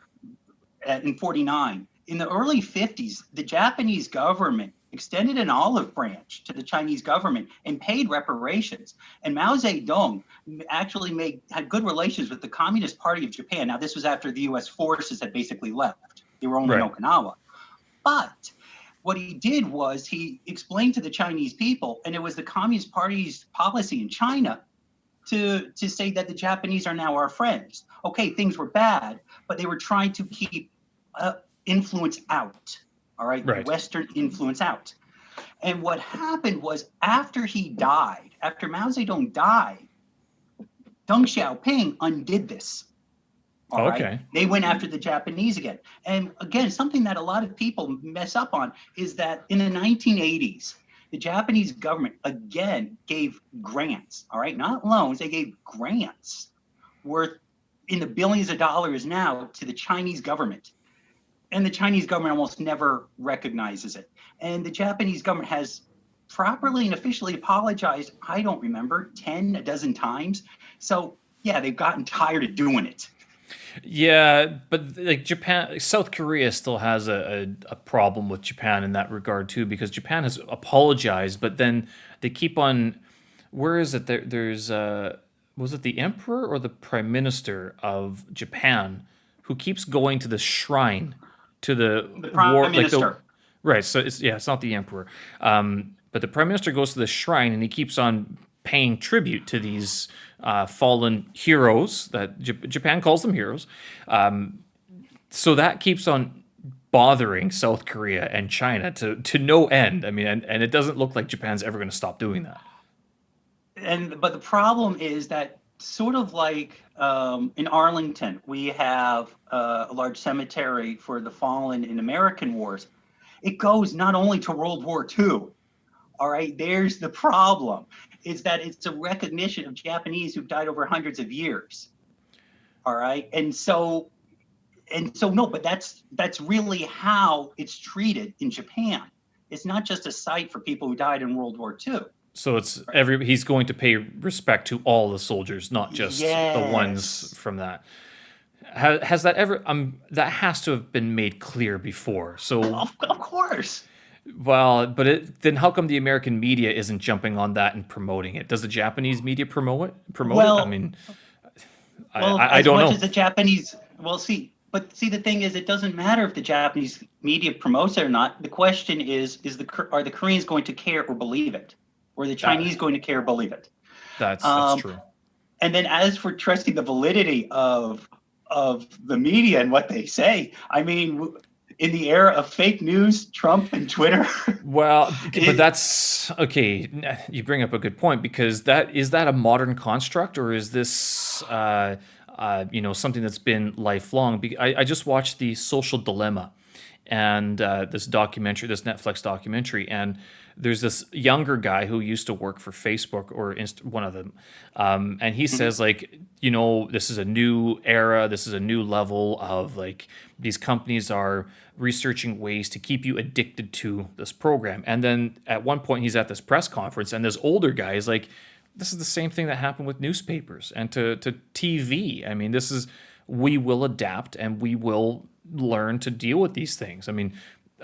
in '49, in the early '50s, the Japanese government extended an olive branch to the Chinese government and paid reparations. And Mao Zedong actually had good relations with the Communist Party of Japan. Now, this was after the U.S. forces had basically left; they were only in Right. Okinawa. But what he did was he explained to the Chinese people, and it was the Communist Party's policy in China to say that the Japanese are now our friends. Okay, things were bad, but they were trying to keep influence out. All right, Right. Western influence out. And what happened was after he died, after Mao Zedong died, Deng Xiaoping undid this. All right. Okay. They went after the Japanese again. And again, something that a lot of people mess up on is that in the 1980s, the Japanese government again gave grants, all right, not loans, they gave grants worth in the billions of dollars now to the Chinese government. And the Chinese government almost never recognizes it. And the Japanese government has properly and officially apologized, I don't remember, 10, a dozen times. So, yeah, they've gotten tired of doing it. Yeah, but like Japan, South Korea still has a problem with Japan in that regard too, because Japan has apologized, but then they keep on. Where is it? There's was it the emperor or the prime minister of Japan who keeps going to the shrine to the The war, prime like the minister. right. So it's not the emperor, but the prime minister goes to the shrine and he keeps on paying tribute to these fallen heroes that Japan calls them heroes. So that keeps on bothering South Korea and China to no end. I mean, and it doesn't look like Japan's ever going to stop doing that. And but the problem is that sort of like in Arlington, we have a large cemetery for the fallen in American wars. It goes not only to World War II. All right, there's the problem: is that it's a recognition of Japanese who've died over hundreds of years. All right, and so no, but that's really how it's treated in Japan. It's not just a site for people who died in World War II. So it's Right? every he's going to pay respect to all the soldiers, not just the ones Yes. from that. Has that ever that has to have been made clear before. So Of course. well, but then how come the American media isn't jumping on that and promoting it? Does the Japanese media promote it? Promote it? I Well, mean, I as don't much know. as the Japanese, well, see, the thing is, it doesn't matter if the Japanese media promotes it or not. The question is are the Koreans going to care or believe it, or the That Chinese going to care or believe it? that's Um, true. and then as for trusting the validity of the media and what they say, I mean, in the era of fake news, Trump and Twitter, Well, but it, that's okay. You bring up a good point because that a modern construct or is this something that's been lifelong? I just watched the Social Dilemma, and this documentary, this Netflix documentary, and there's this younger guy who used to work for Facebook or one of them, and he says like, this is a new era, this is a new level of like these companies are researching ways to keep you addicted to this program. And then at one point he's at this press conference, and this older guy is like, this is the same thing that happened with newspapers and to TV. I mean, we will adapt and we will learn to deal with these things. I mean,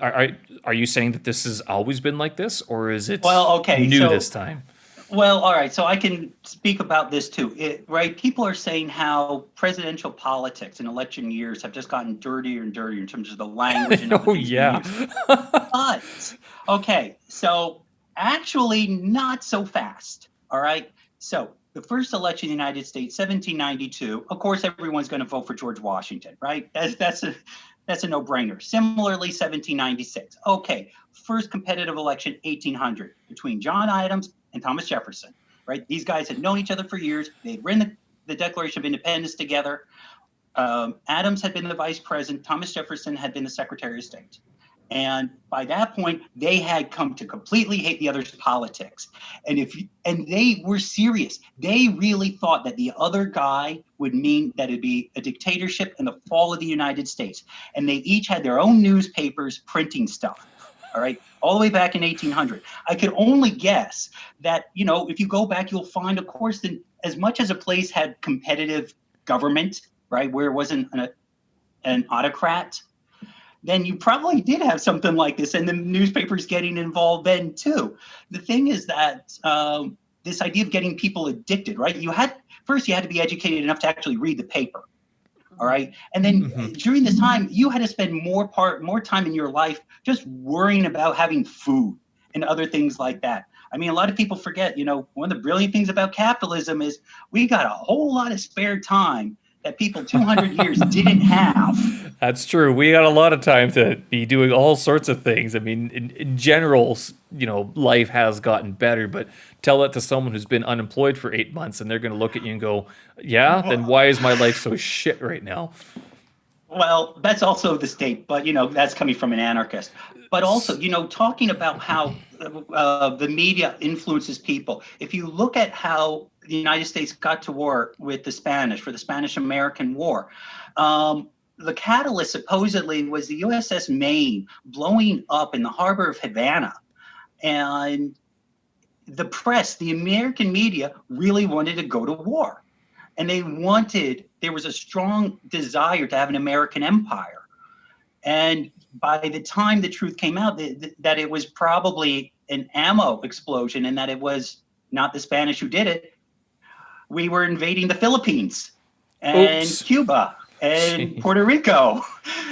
are you saying that this has always been like this, or is it new this time? Well, all right. So I can speak about this too, right? People are saying how presidential politics in election years have just gotten dirtier and dirtier in terms of the language and other things being used. But okay, so actually not so fast. All right. So the first election in the United States, 1792. Of course, everyone's going to vote for George Washington, right? That's a no-brainer. Similarly, 1796. Okay, first competitive election, 1800, between John Adams and Thomas Jefferson, right? These guys had known each other for years. They'd written the Declaration of Independence together. Adams had been the vice president. Thomas Jefferson had been the Secretary of State. And by that point, they had come to completely hate the other's politics. And they were serious. They really thought that the other guy would mean that it'd be a dictatorship and the fall of the United States. And they each had their own newspapers printing stuff. All right, all the way back in 1800. I could only guess that, if you go back, you'll find, of course, that as much as a place had competitive government, right, where it wasn't an autocrat, then you probably did have something like this, and the newspapers getting involved then too. The thing is that this idea of getting people addicted, right? First you had to be educated enough to actually read the paper, all right? And then during this time, you had to spend more time in your life just worrying about having food and other things like that. I mean, a lot of people forget, one of the brilliant things about capitalism is we got a whole lot of spare time that people 200 years didn't have. That's true. We got a lot of time to be doing all sorts of things. I mean, in general, life has gotten better, but tell that to someone who's been unemployed for 8 months and they're going to look at you and go, yeah, then why is my life so shit right now? Well, that's also the state, but, that's coming from an anarchist. But also, talking about how the media influences people. If you look at how the United States got to war with the Spanish for the Spanish-American War, the catalyst supposedly was the USS Maine blowing up in the harbor of Havana. And the press, the American media, really wanted to go to war. And there was a strong desire to have an American empire. And by the time the truth came out, that it was probably an ammo explosion and that it was not the Spanish who did it, we were invading the Philippines and Cuba and Puerto Rico.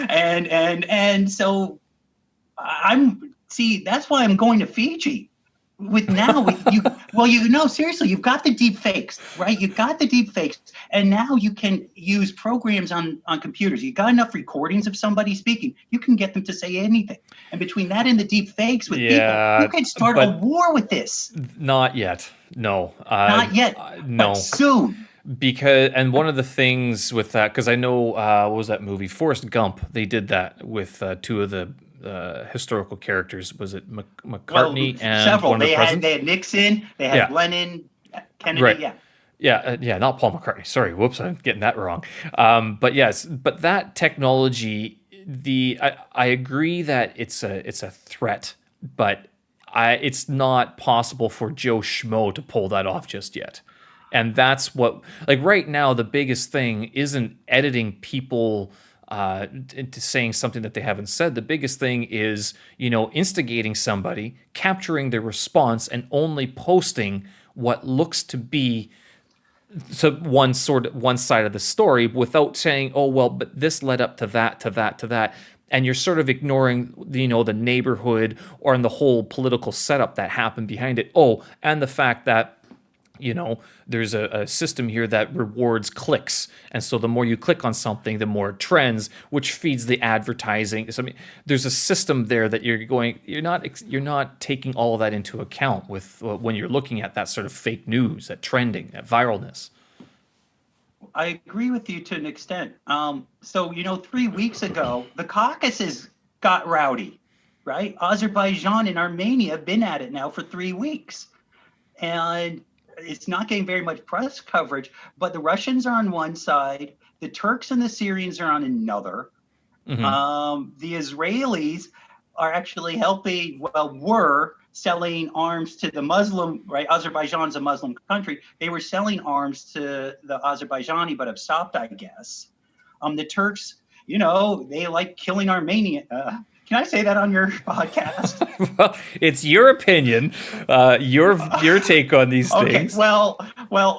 And so that's why I'm going to Fiji. Seriously, you've got the deep fakes, right? You've got the deep fakes, and now you can use programs on computers. You got enough recordings of somebody speaking, you can get them to say anything. And between that and the deep fakes with people, you can start a war with this. Not yet. No. Not yet. No. But soon. And one of the things with that, because I know, what was that movie? Forrest Gump. They did that with two of the historical characters. Was it McCartney and several? One of the presidents? They had Nixon, they had Lennon, Kennedy. Right. Yeah, not Paul McCartney. Sorry, whoops, I'm getting that wrong. But that technology, I agree that it's a threat, but it's not possible for Joe Schmo to pull that off just yet. And that's what, like right now, the biggest thing isn't editing people into saying something that they haven't said. The biggest thing is, instigating somebody, capturing their response, and only posting what looks to be one side of the story without saying, oh, well, but this led up to that. And you're sort of ignoring, the neighborhood or the whole political setup that happened behind it. Oh, and the fact that, there's a system here that rewards clicks. And so the more you click on something, the more it trends, which feeds the advertising. So, I mean, there's a system there that you're not taking all of that into account with when you're looking at that sort of fake news, that trending, that viralness. I agree with you to an extent. So, 3 weeks ago, the caucuses got rowdy, right? Azerbaijan and Armenia have been at it now for 3 weeks. And it's not getting very much press coverage, but the Russians are on one side, the Turks and the Syrians are on another. Hmm. The Israelis are actually helping, well, were selling arms to the Muslim, right? Azerbaijan's a Muslim country. They were selling arms to the Azerbaijani, but have stopped, I guess. The Turks, they like killing Armenia. Can I say that on your podcast? Well, it's your opinion, your take on these Okay, things. well.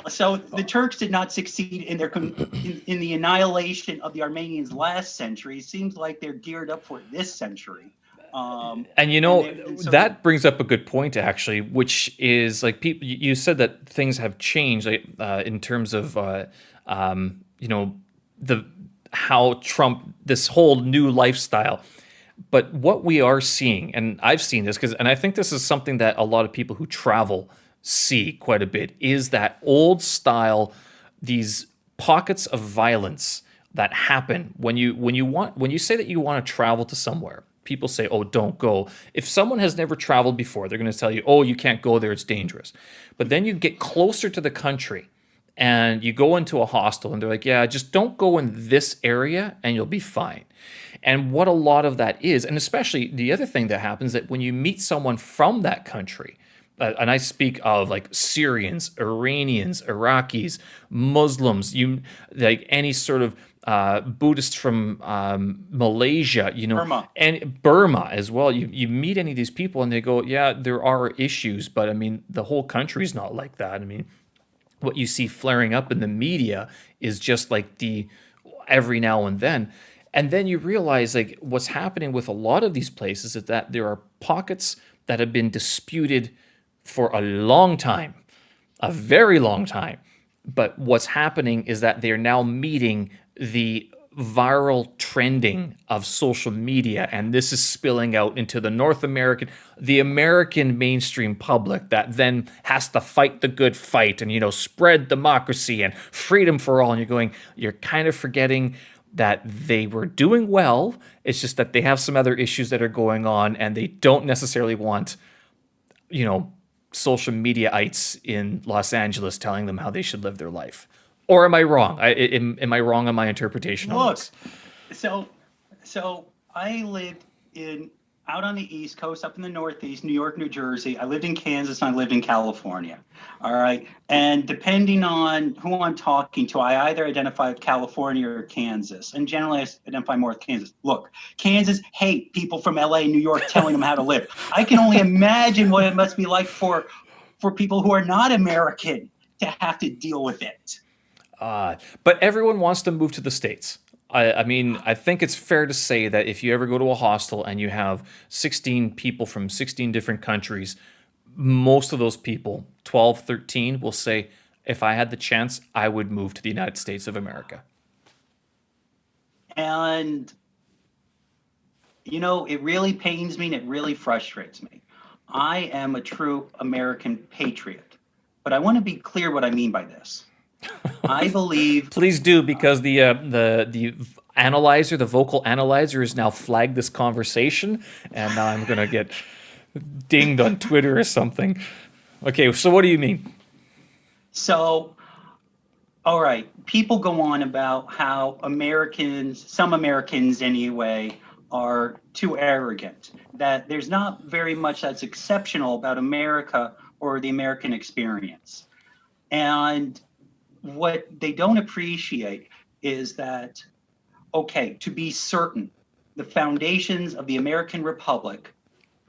So the Turks did not succeed in their in the annihilation of the Armenians last century. It seems like they're geared up for this century. And And so the that brings up a good point actually, which is like people. You said that things have changed like, in terms of the how Trump this whole new lifestyle. But what we are seeing, and I've seen this and I think this is something that a lot of people who travel see quite a bit, is that old style, these pockets of violence that happen when you say that you want to travel to somewhere. People say, "Oh, don't go." If someone has never traveled before, they're going to tell you, "Oh, you can't go there; it's dangerous." But then you get closer to the country, and you go into a hostel, and they're like, "Yeah, just don't go in this area, and you'll be fine." And what a lot of that is, and especially the other thing that happens, that when you meet someone from that country, and I speak of like Syrians, Iranians, Iraqis, Muslims, you like any sort of Buddhists from Malaysia, Burma. and Burma as well. You meet any of these people, and they go, "Yeah, there are issues, but I mean, the whole country's not like that." I mean, what you see flaring up in the media is just like the every now and then. And then you realize like what's happening with a lot of these places is that there are pockets that have been disputed for a long time, a very long time. But what's happening is that they're now meeting the viral trending of social media, and this is spilling out into the American mainstream public that then has to fight the good fight and spread democracy and freedom for all. And you're kind of forgetting that they were doing well. It's just that they have some other issues that are going on, and they don't necessarily want you know, social mediaites in Los Angeles telling them how they should live their life. Or am I wrong? Am I wrong on my interpretation on Look, this? so so I lived in out on the East Coast, up in the Northeast, New York, New Jersey. I lived in Kansas and I lived in California. All right. And depending on who I'm talking to, I either identify with California or Kansas. And generally I identify more with Kansas. Look, Kansas hate people from LA and New York telling them how to live. I can only imagine what it must be like for people who are not American to have to deal with it. But everyone wants to move to the States. I mean, I think it's fair to say that if you ever go to a hostel and you have 16 people from 16 different countries, most of those people, 12, 13, will say, if I had the chance, I would move to the United States of America. And it really pains me and it really frustrates me. I am a true American patriot, but I want to be clear what I mean by this. I believe, Please do, because the analyzer, the vocal analyzer, has now flagged this conversation, and now I'm gonna get dinged on Twitter or something. Okay, so what do you mean? so, all right, people go on about how Americans, some Americans anyway, are too arrogant, that there's not very much that's exceptional about America or the American experience. And what they don't appreciate is that, okay, to be certain, the foundations of the American Republic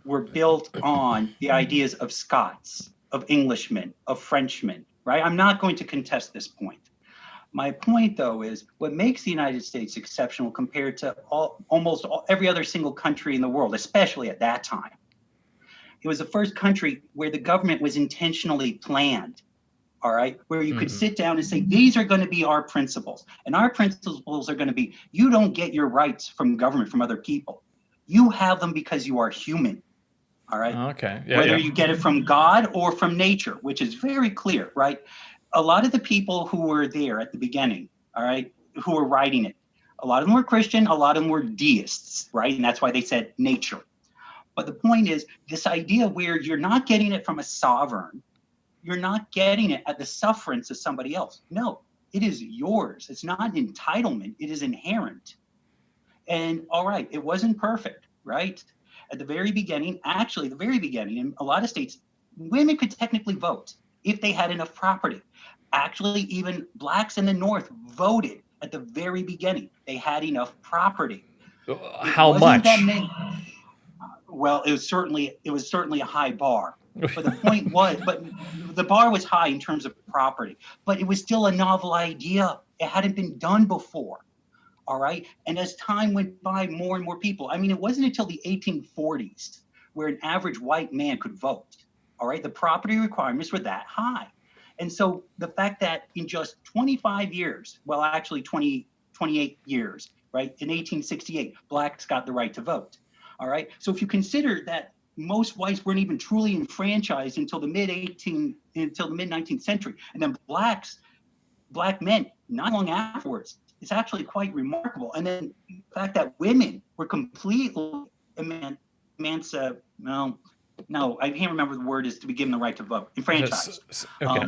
were built on the ideas of Scots, of Englishmen, of Frenchmen, right? I'm not going to contest this point. My point, though, is what makes the United States exceptional compared to every other single country in the world, especially at that time. It was the first country where the government was intentionally planned, all right, where you could sit down and say, these are going to be our principles. And our principles are going to be, you don't get your rights from government, from other people. You have them because you are human, all right? Okay, yeah, Whether yeah. you get it from God or from nature, which is very clear, right? A lot of the people who were there at the beginning, all right, who were writing it, A lot of them were Christian, a lot of them were deists, right? And that's why they said nature. But the point is, this idea where you're not getting it from a sovereign, you're not getting it at the sufferance of somebody else. No, it is yours. It's not an entitlement, it is inherent. And all right, it wasn't perfect, right? At the very beginning, actually, the very beginning, in a lot of states, women could technically vote if they had enough property. Actually, even blacks in the North voted at the very beginning. They had enough property. How much? Well, it was certainly a high bar. But the point was, but the bar was high in terms of property. But it was still a novel idea. It hadn't been done before. All right. And as time went by, more and more people. I mean, it wasn't until the 1840s where an average white man could vote. All right. The property requirements were that high. And so the fact that in just 25 years, well, actually 28 years, right, in 1868, blacks got the right to vote. All right. So if you consider that most whites weren't even truly enfranchised until the mid 19th century, and then black men not long afterwards, it's actually quite remarkable. And then the fact that women were completely no, I can't remember the word is to be given the right to vote, enfranchised. Okay.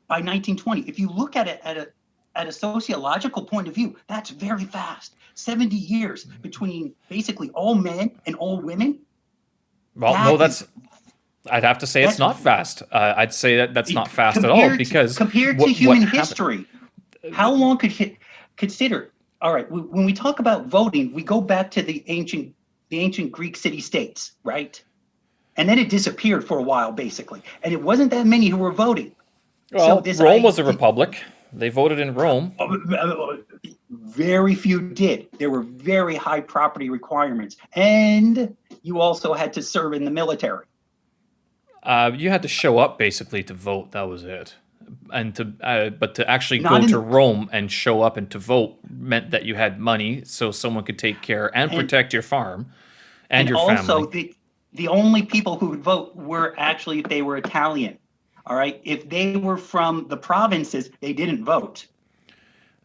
By 1920, if you look at it at a sociological point of view, that's very fast. 70 years between basically all men and all women. Well, no, I'd have to say it's not fast. I'd say that's not fast at all, because compared to human history, how long could consider? All right, when we talk about voting, we go back to the ancient Greek city-states, right? And then it disappeared for a while, basically, and it wasn't that many who were voting. Well, Rome was a republic. They voted in Rome. Very few did. There were very high property requirements, and you also had to serve in the military. You had to show up basically to vote. That was it. And but to actually go to Rome and show up and to vote meant that you had money, so someone could take care and protect your farm and your family. Also, the only people who would vote were actually if they were Italian. All right. If they were from the provinces, they didn't vote.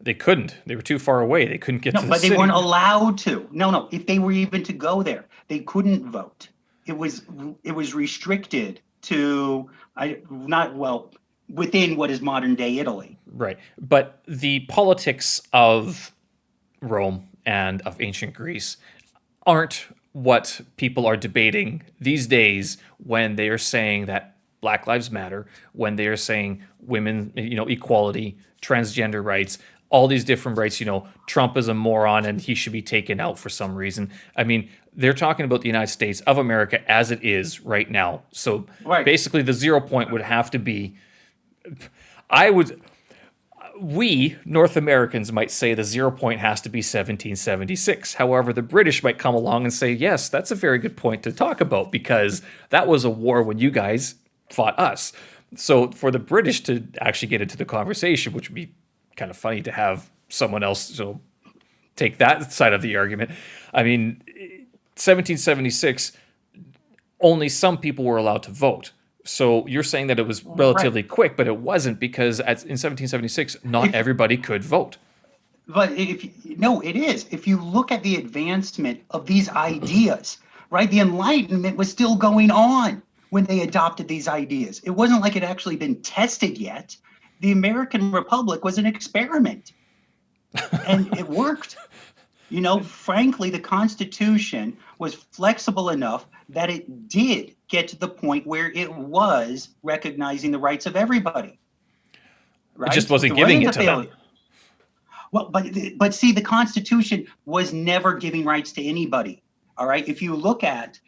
They couldn't. They were too far away. They couldn't get to the city. But they weren't allowed to. No. If they were even to go there, they couldn't vote. It was restricted to within what is modern day Italy. Right. But the politics of Rome and of ancient Greece aren't what people are debating these days when they are saying that Black Lives Matter, when they are saying women, equality, transgender rights, all these different rights. Trump is a moron and he should be taken out for some reason. I mean, they're talking about the United States of America as it is right now. So basically the 0 point would have to be, we North Americans might say the 0 point has to be 1776. However, the British might come along and say, yes, that's a very good point to talk about, because that was a war when you guys fought us. So for the British to actually get into the conversation, which would be kind of funny to have someone else take that side of the argument. I mean, 1776, only some people were allowed to vote. So you're saying that it was relatively quick, but it wasn't, because in 1776, not everybody could vote. But it is. If you look at the advancement of these ideas, right, the Enlightenment was still going on when they adopted these ideas. It wasn't like it actually been tested yet. The American Republic was an experiment, and it worked. Frankly, the Constitution was flexible enough that it did get to the point where it was recognizing the rights of everybody. Right? It just wasn't giving it to them. Well, but see, the Constitution was never giving rights to anybody. All right. If you look at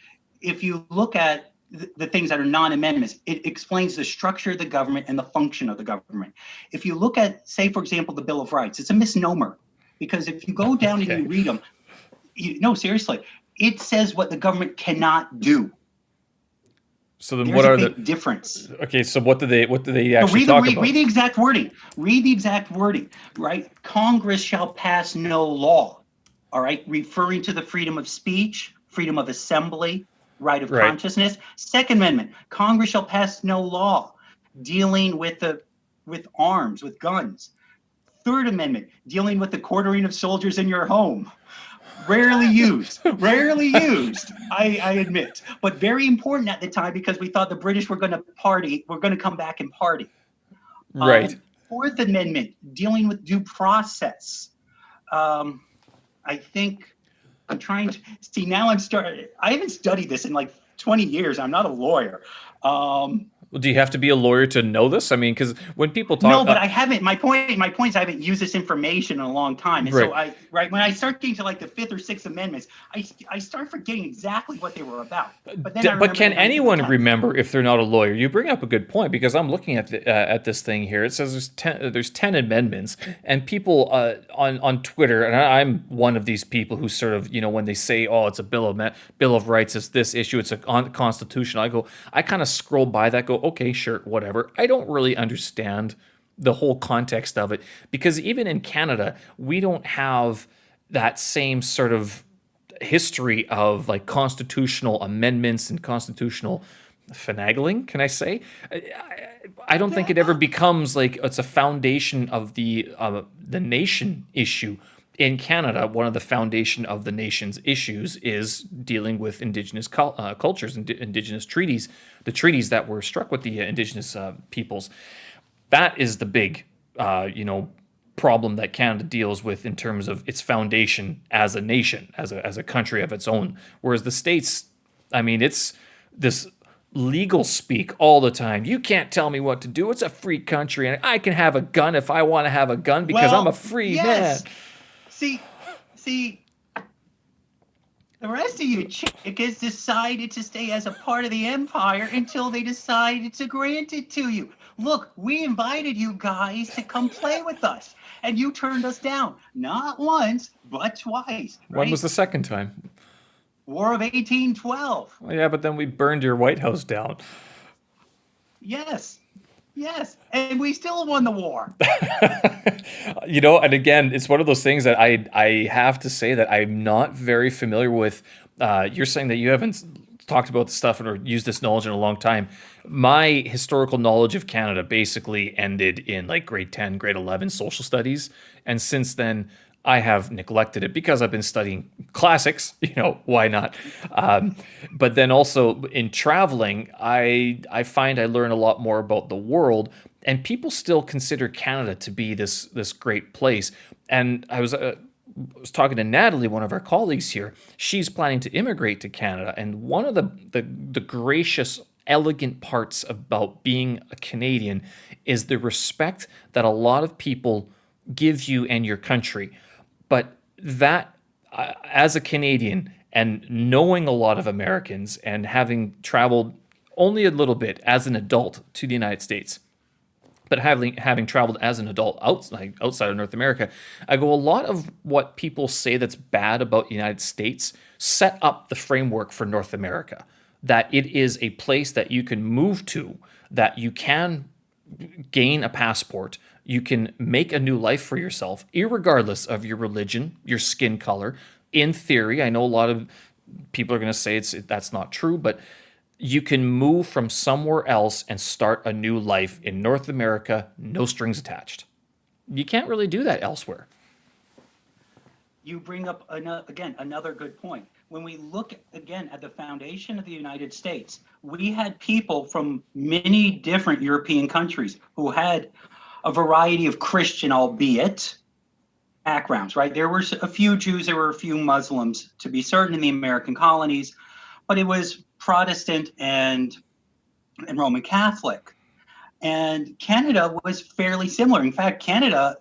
the things that are non-amendments, it explains the structure of the government and the function of the government. If you look at, say, for example, the Bill of Rights, it's a misnomer, because if you go down and you read them, seriously, it says what the government cannot do. So then, what are the difference? Okay, so what do they actually talk about? Read the exact wording. Read the exact wording. Right? Congress shall pass no law. All right, referring to the freedom of speech, freedom of assembly, right of consciousness. Second Amendment: Congress shall pass no law dealing with arms, with guns. Third Amendment, dealing with the quartering of soldiers in your home. Rarely used, I admit, but very important at the time because we thought the British were going to party, were going to come back and party. Right. Fourth Amendment, dealing with due process. I think I'm trying to see now. I haven't studied this in like 20 years. I'm not a lawyer. Well, do you have to be a lawyer to know this? I mean, because when people No, talk, but I haven't. My point is I haven't used this information in a long time, and right. so when I start getting to like the Fifth or Sixth Amendments, I start forgetting exactly what they were about. But then I remember But can the ninth and the anyone 10th. remember if they're not a lawyer? You bring up a good point because I'm looking at this thing here. It says there's 10 amendments, and people on Twitter, and I'm one of these people who sort of, when they say, oh, it's a bill of rights, it's this issue, it's a constitutional. I kind of scroll by that, go, okay, sure, whatever. I don't really understand the whole context of it because even in Canada, we don't have that same sort of history of like constitutional amendments and constitutional finagling, can I say? I don't think it ever becomes like it's a foundation of the nation issue. In Canada, one of the foundation of the nation's issues is dealing with Indigenous cultures and Indigenous treaties, the treaties that were struck with the Indigenous peoples. That is the big, problem that Canada deals with in terms of its foundation as a nation, as a country of its own. Whereas the States, I mean, it's this legal speak all the time. You can't tell me what to do. It's a free country, and I can have a gun if I want to have a gun because I'm a free man. See, the rest of you chickens decided to stay as a part of the empire until they decided to grant it to you. Look, we invited you guys to come play with us, and you turned us down. Not once, but twice. Right? When was the second time? War of 1812. Well, yeah, but then we burned your White House down. Yes, and we still won the war. And again, it's one of those things that I have to say that I'm not very familiar with. You're saying that you haven't talked about this stuff or used this knowledge in a long time. My historical knowledge of Canada basically ended in like grade 10, grade 11 social studies. And since then, I have neglected it because I've been studying classics, why not? But then also in traveling, I find I learn a lot more about the world, and people still consider Canada to be this great place. And I was talking to Natalie, one of our colleagues here. She's planning to immigrate to Canada, and one of the gracious, elegant parts about being a Canadian is the respect that a lot of people give you and your country. But that, as a Canadian and knowing a lot of Americans and having traveled only a little bit as an adult to the United States, but having traveled as an adult outside of North America, I go, a lot of what people say that's bad about the United States set up the framework for North America. That it is a place that you can move to, that you can gain a passport, you can make a new life for yourself, irregardless of your religion, your skin color. In theory, I know a lot of people are going to say that's not true, but you can move from somewhere else and start a new life in North America, no strings attached. You can't really do that elsewhere. You bring up, another good point. When we look again at the foundation of the United States, we had people from many different European countries who had a variety of Christian, albeit, backgrounds, right? There were a few Jews, there were a few Muslims, to be certain, in the American colonies, but it was Protestant and Roman Catholic. And Canada was fairly similar. In fact, Canada,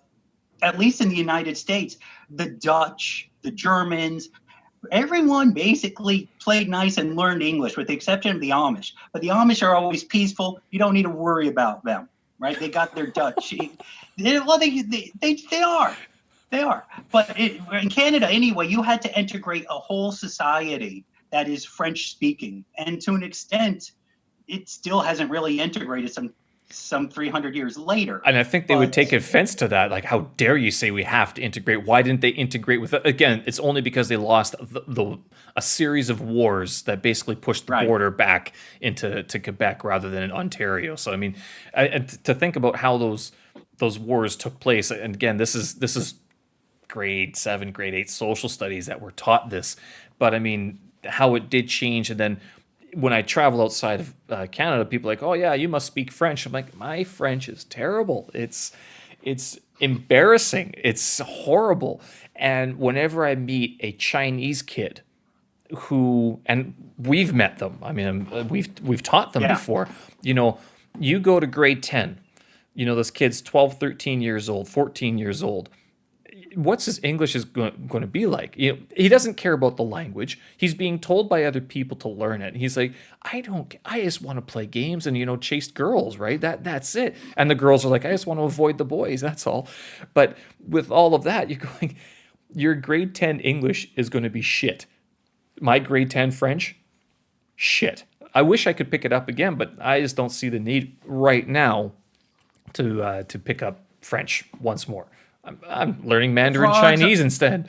at least in the United States, the Dutch, the Germans, everyone basically played nice and learned English, with the exception of the Amish. But the Amish are always peaceful. You don't need to worry about them, right? They got their Dutch. They are. But in Canada, anyway, you had to integrate a whole society that is French speaking. And to an extent, it still hasn't really integrated some 300 years later. And I think they would take offense to that. Like, how dare you say we have to integrate? Why didn't they integrate with it? Again, it's only because they lost a series of wars that basically pushed the border back into Quebec rather than in Ontario. So, I mean, to think about how those wars took place. And again, this is grade 7, grade 8 social studies that were taught this. But I mean, how it did change. And then when I travel outside of Canada, people are like, oh yeah, you must speak French. I'm like, my French is terrible. It's embarrassing. It's horrible. And whenever I meet a Chinese kid who, and we've met them. I mean, we've taught them Yeah. before. You know, you go to grade 10. You know, this kid's 12, 13 years old, 14 years old. What's his English is going to be like? You know, he doesn't care about the language. He's being told by other people to learn it. He's like, I just want to play games and, you know, chase girls, right? That's it. And the girls are like, I just want to avoid the boys. That's all. But with all of that, you're going, your grade 10 English is going to be shit. My grade 10 French, shit. I wish I could pick it up again, but I just don't see the need right now to pick up French once more. I'm learning Mandarin Frogs, Chinese instead.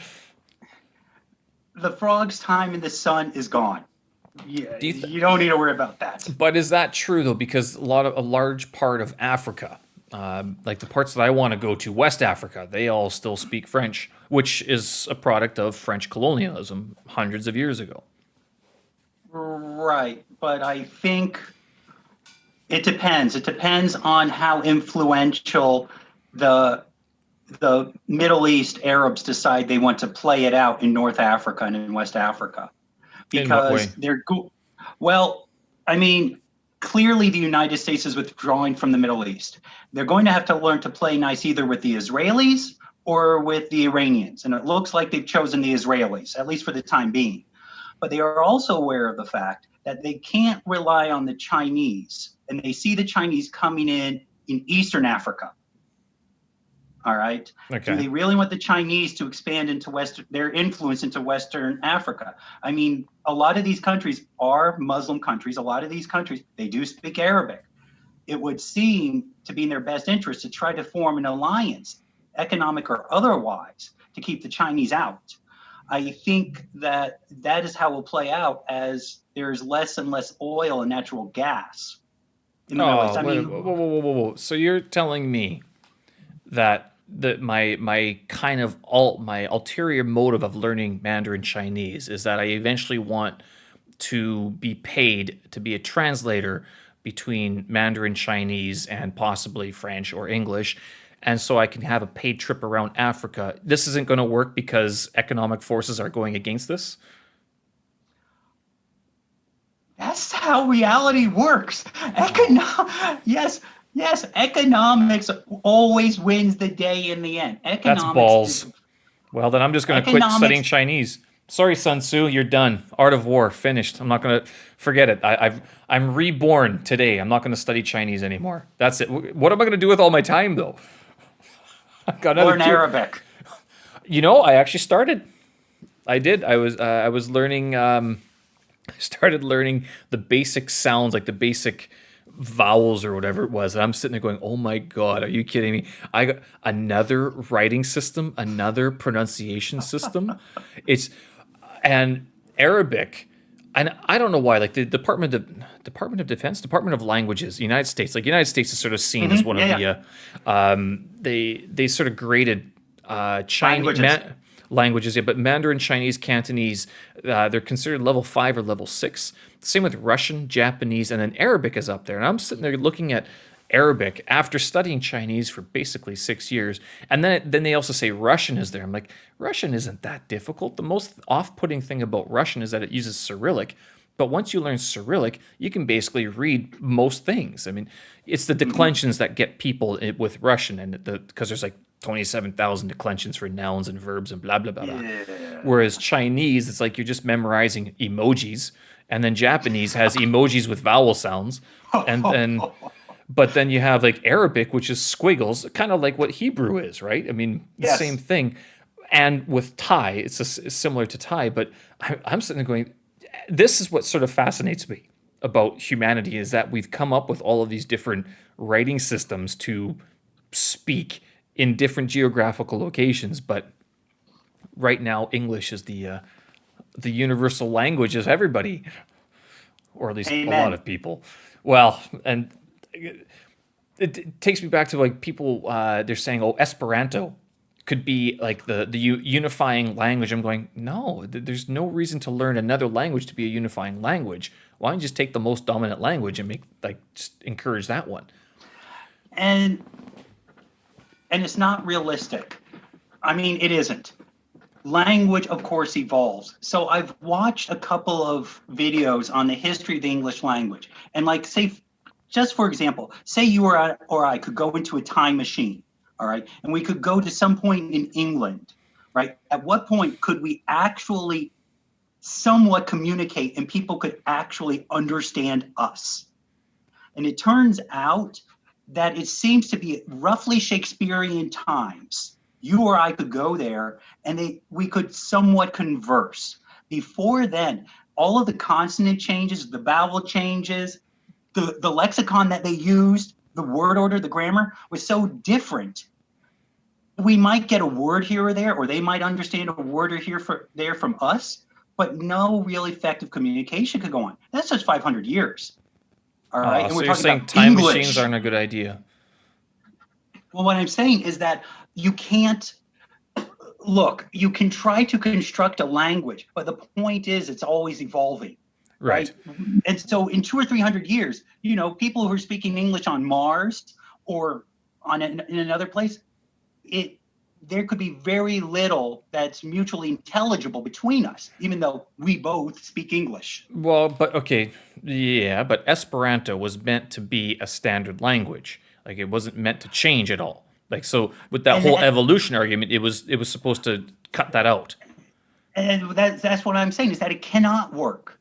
the frog's time in the sun is gone. Yeah, Do you you don't need to worry about that. But is that true though? Because a large part of Africa, like the parts that I want to go to, West Africa, they all still speak French, which is a product of French colonialism hundreds of years ago. Right, but I think it depends. It depends on how influential the the Middle East Arabs decide they want to play it out in North Africa and in West Africa In what way? because well, I mean, clearly the United States is withdrawing from the Middle East. They're going to have to learn to play nice either with the Israelis or with the Iranians, and it looks like they've chosen the Israelis, at least for the time being. But they are also aware of the fact that they can't rely on the Chinese, and they see the Chinese coming in Eastern Africa. All right. Do Okay. they really want the Chinese to expand into their influence into Western Africa? I mean, a lot of these countries are Muslim countries. A lot of these countries, they do speak Arabic. It would seem to be in their best interest to try to form an alliance, economic or otherwise, to keep the Chinese out. I think that that is how it will play out as there's less and less oil and natural gas in the Middle East. Oh, I whoa, mean, whoa, whoa, whoa, whoa, whoa. So you're telling me that my kind of my ulterior motive of learning Mandarin Chinese is that I eventually want to be paid to be a translator between Mandarin Chinese and possibly French or English, and so I can have a paid trip around Africa. This isn't going to work because economic forces are going against this. that's how reality works. Yes, yes, economics always wins the day in the end. That's Economics is balls. Well, then I'm just going to quit studying economics. Chinese. Sorry, Sun Tzu, you're done. Art of War finished. I'm not going to forget it. I'm reborn today. I'm not going to study Chinese anymore. That's it. What am I going to do with all my time though? I've got another Learn two. Arabic. You know, I actually started. I did. I was learning. I started learning the basic sounds, like the basic vowels or whatever it was. And I'm sitting there going, "Oh my god, are you kidding me?" I got another writing system, another pronunciation system. It's and Arabic. And I don't know why, like the Department of Defense, Department of Languages, United States, like United States is sort of seen as one of Yeah, yeah. the, they sort of graded Chinese Languages. languages, yeah, but Mandarin, Chinese, Cantonese, they're considered level 5 or level 6. Same with Russian, Japanese, and then Arabic is up there. And I'm sitting there looking at Arabic after studying Chinese for basically 6 years. And then they also say Russian is there. I'm like, Russian isn't that difficult. The most off-putting thing about Russian is that it uses Cyrillic. But once you learn Cyrillic, you can basically read most things. I mean, it's the declensions that get people with Russian, and because there's like 27,000 declensions for nouns and verbs and blah blah blah blah. Yeah. Whereas Chinese, it's like you're just memorizing emojis, and then Japanese has emojis with vowel sounds, and then but then you have like Arabic, which is squiggles, kind of like what Hebrew is, right? I mean, the same Yes. thing. And with Thai, it's similar to Thai, but I'm sitting there going, this is what sort of fascinates me about humanity is that we've come up with all of these different writing systems to speak in different geographical locations, but right now English is the universal language of everybody, or at least a lot Amen. of people. Well, and it takes me back to like people they're saying, oh, Esperanto could be like the unifying language. I'm going, no, there's no reason to learn another language to be a unifying language. Why don't you just take the most dominant language and make like just encourage that one? And it's not realistic. I mean, it isn't. Language, of course, evolves. So I've watched a couple of videos on the history of the English language. And like, say, just for example, say you or I could go into a time machine, all right, and we could go to some point in England, right? At what point could we actually somewhat communicate and people could actually understand us? And it turns out that it seems to be roughly Shakespearean times. You or I could go there and we could somewhat converse. Before then, all of the consonant changes, the vowel changes, the lexicon that they used, the word order, the grammar was so different. We might get a word here or there, or they might understand a word or there from us, but no real effective communication could go on. That's just 500 years. All right. And So we're you're talking saying about time machines English. aren't a good idea? Well, what I'm saying is that you can't look, you can try to construct a language, but the point is it's always evolving, Right. right? And so in 200 or 300 years, people who are speaking English on Mars or in another place, there could be very little that's mutually intelligible between us, even though we both speak English. Well, but okay, yeah, but Esperanto was meant to be a standard language. Like it wasn't meant to change at all. Like so, with that And whole evolution argument, it was supposed to cut that out. and that's what I'm saying is that it cannot work.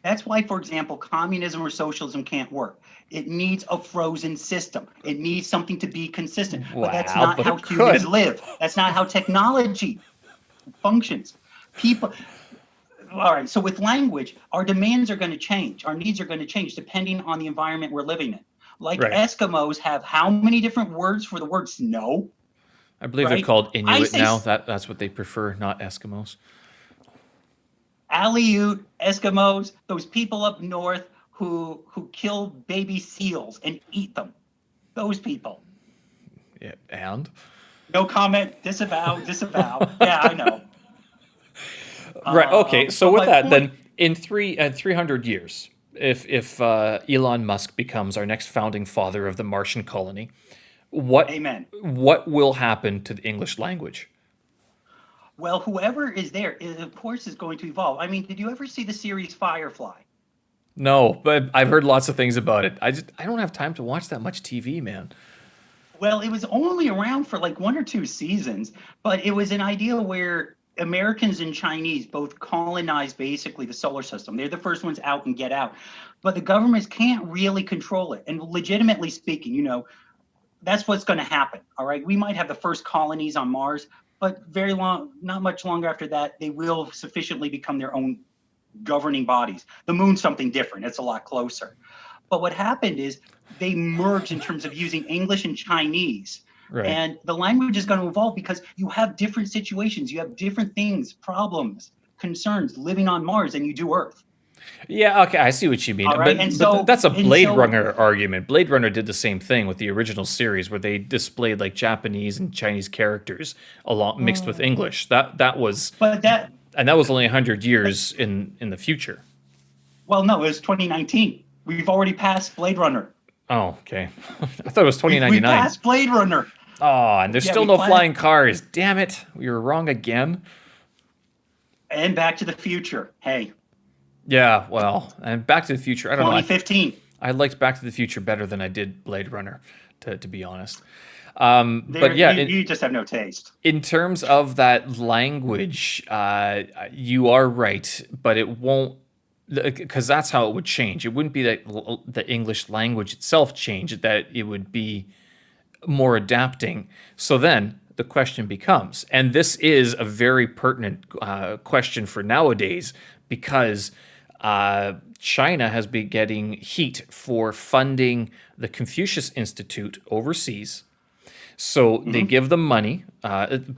That's why, for example, communism or socialism can't work. It needs a frozen system. It needs something to be consistent. But that's Wow, not but how it humans could. live. That's not how technology functions. People, all right, so with language, our demands are going to change. Our needs are going to change depending on the environment we're living in. Like Right. Eskimos have how many different words for the word snow, I believe they're right? called I Inuit say now. That's what they prefer, not Eskimos. Aleut, Eskimos, those people up north who kill baby seals and eat them. Those people. Yeah, and No comment. Disavow. Disavow. Yeah, I know. right. Okay. So But with my that, point. then in 300 years, if Elon Musk becomes our next founding father of the Martian colony, what Amen. what will happen to the English language? Well, whoever is there, of course, is going to evolve. I mean, did you ever see the series Firefly? No, but I've heard lots of things about it. I don't have time to watch that much TV, man. Well, it was only around for like 1 or 2 seasons, but it was an idea where Americans and Chinese both colonized basically the solar system. They're the first ones out and get out. But the governments can't really control it. And legitimately speaking, that's what's going to happen. All right. We might have the first colonies on Mars, but not much longer after that, they will sufficiently become their own governing bodies. The moon's something different. It's a lot closer. But what happened is they merged in terms of using English and Chinese. Right. And the language is going to evolve because you have different situations, you have different things, problems, concerns living on Mars than you do Earth. Yeah, okay, I see what you mean. All right. And But so, that's a and Blade so, Runner argument. Blade Runner did the same thing with the original series where they displayed like Japanese and Chinese characters along mixed with English. That was but that, and that was only 100 years in the future. well, no, it was 2019. We've already passed Blade Runner. Oh, okay. I thought it was We 2099. passed Blade Runner. Oh, and there's Yeah, still we no passed. flying cars. Damn it. We were wrong again. And Back to the Future. Hey, Yeah, well, and Back to the Future, I don't know. 2015. I liked Back to the Future better than I did Blade Runner, to be honest. There, But yeah, you just have no taste. in terms of that language, you are right, but it won't, because that's how it would change. It wouldn't be that the English language itself changed, that it would be more adapting. So then the question becomes, and this is a very pertinent question for nowadays, because China has been getting heat for funding the Confucius Institute overseas. So they Mm-hmm. give them money. I'm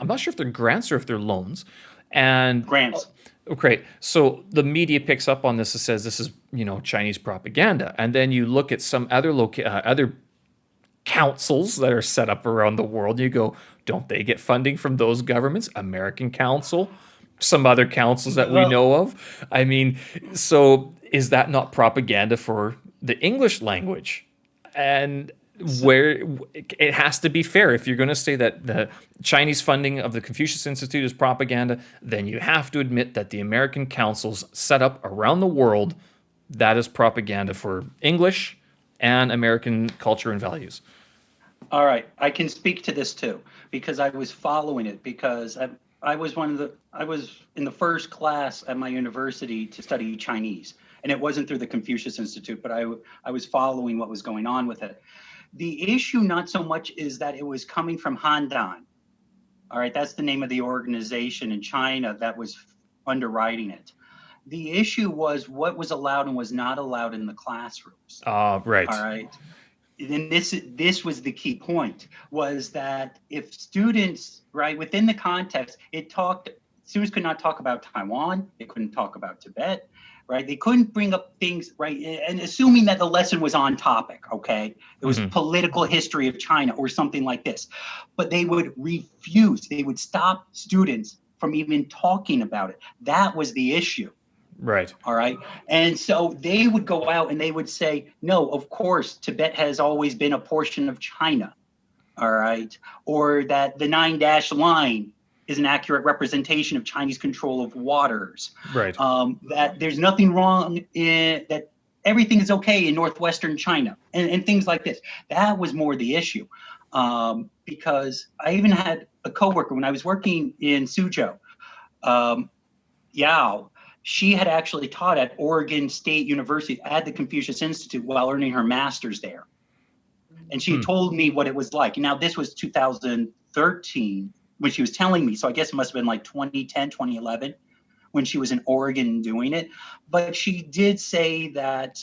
not sure if they're grants or if they're loans. And Grants. great. So the media picks up on this and says this is Chinese propaganda. And then you look at some other councils that are set up around the world. You go, don't they get funding from those governments? American Council, some other councils that we Well, know of. I mean, so is that not propaganda for the English language? And so, where it has to be fair. If you're going to say that the Chinese funding of the Confucius Institute is propaganda, then you have to admit that the American councils set up around the world, that is propaganda for English and American culture and values. all right, I can speak to this too because I was following it because I was I was in the first class at my university to study Chinese, and it wasn't through the Confucius Institute, but I was following what was going on with it. The issue not so much is that it was coming from Handan. All right, that's the name of the organization in China that was underwriting it. The issue was what was allowed and was not allowed in the classrooms. All Right. right. And this was the key point, was that if students, right, within the context, students could not talk about Taiwan, they couldn't talk about Tibet, right? They couldn't bring up things, right? And assuming that the lesson was on topic, okay? It was Hmm. political history of China or something like this. But they would refuse, they would stop students from even talking about it. That was the issue. Right. All right. And so they would go out and they would say, no, of course, Tibet has always been a portion of China. All right. Or that the 9 dash line is an accurate representation of Chinese control of waters. Right. That there's nothing wrong that everything is okay in northwestern China and things like this. That was more the issue. Because I even had a coworker when I was working in Suzhou. Yao, she had actually taught at Oregon State University at the Confucius Institute while earning her master's there. And she Hmm. told me what it was like. Now, this was 2013 when she was telling me. So I guess it must have been like 2010, 2011 when she was in Oregon doing it. But she did say that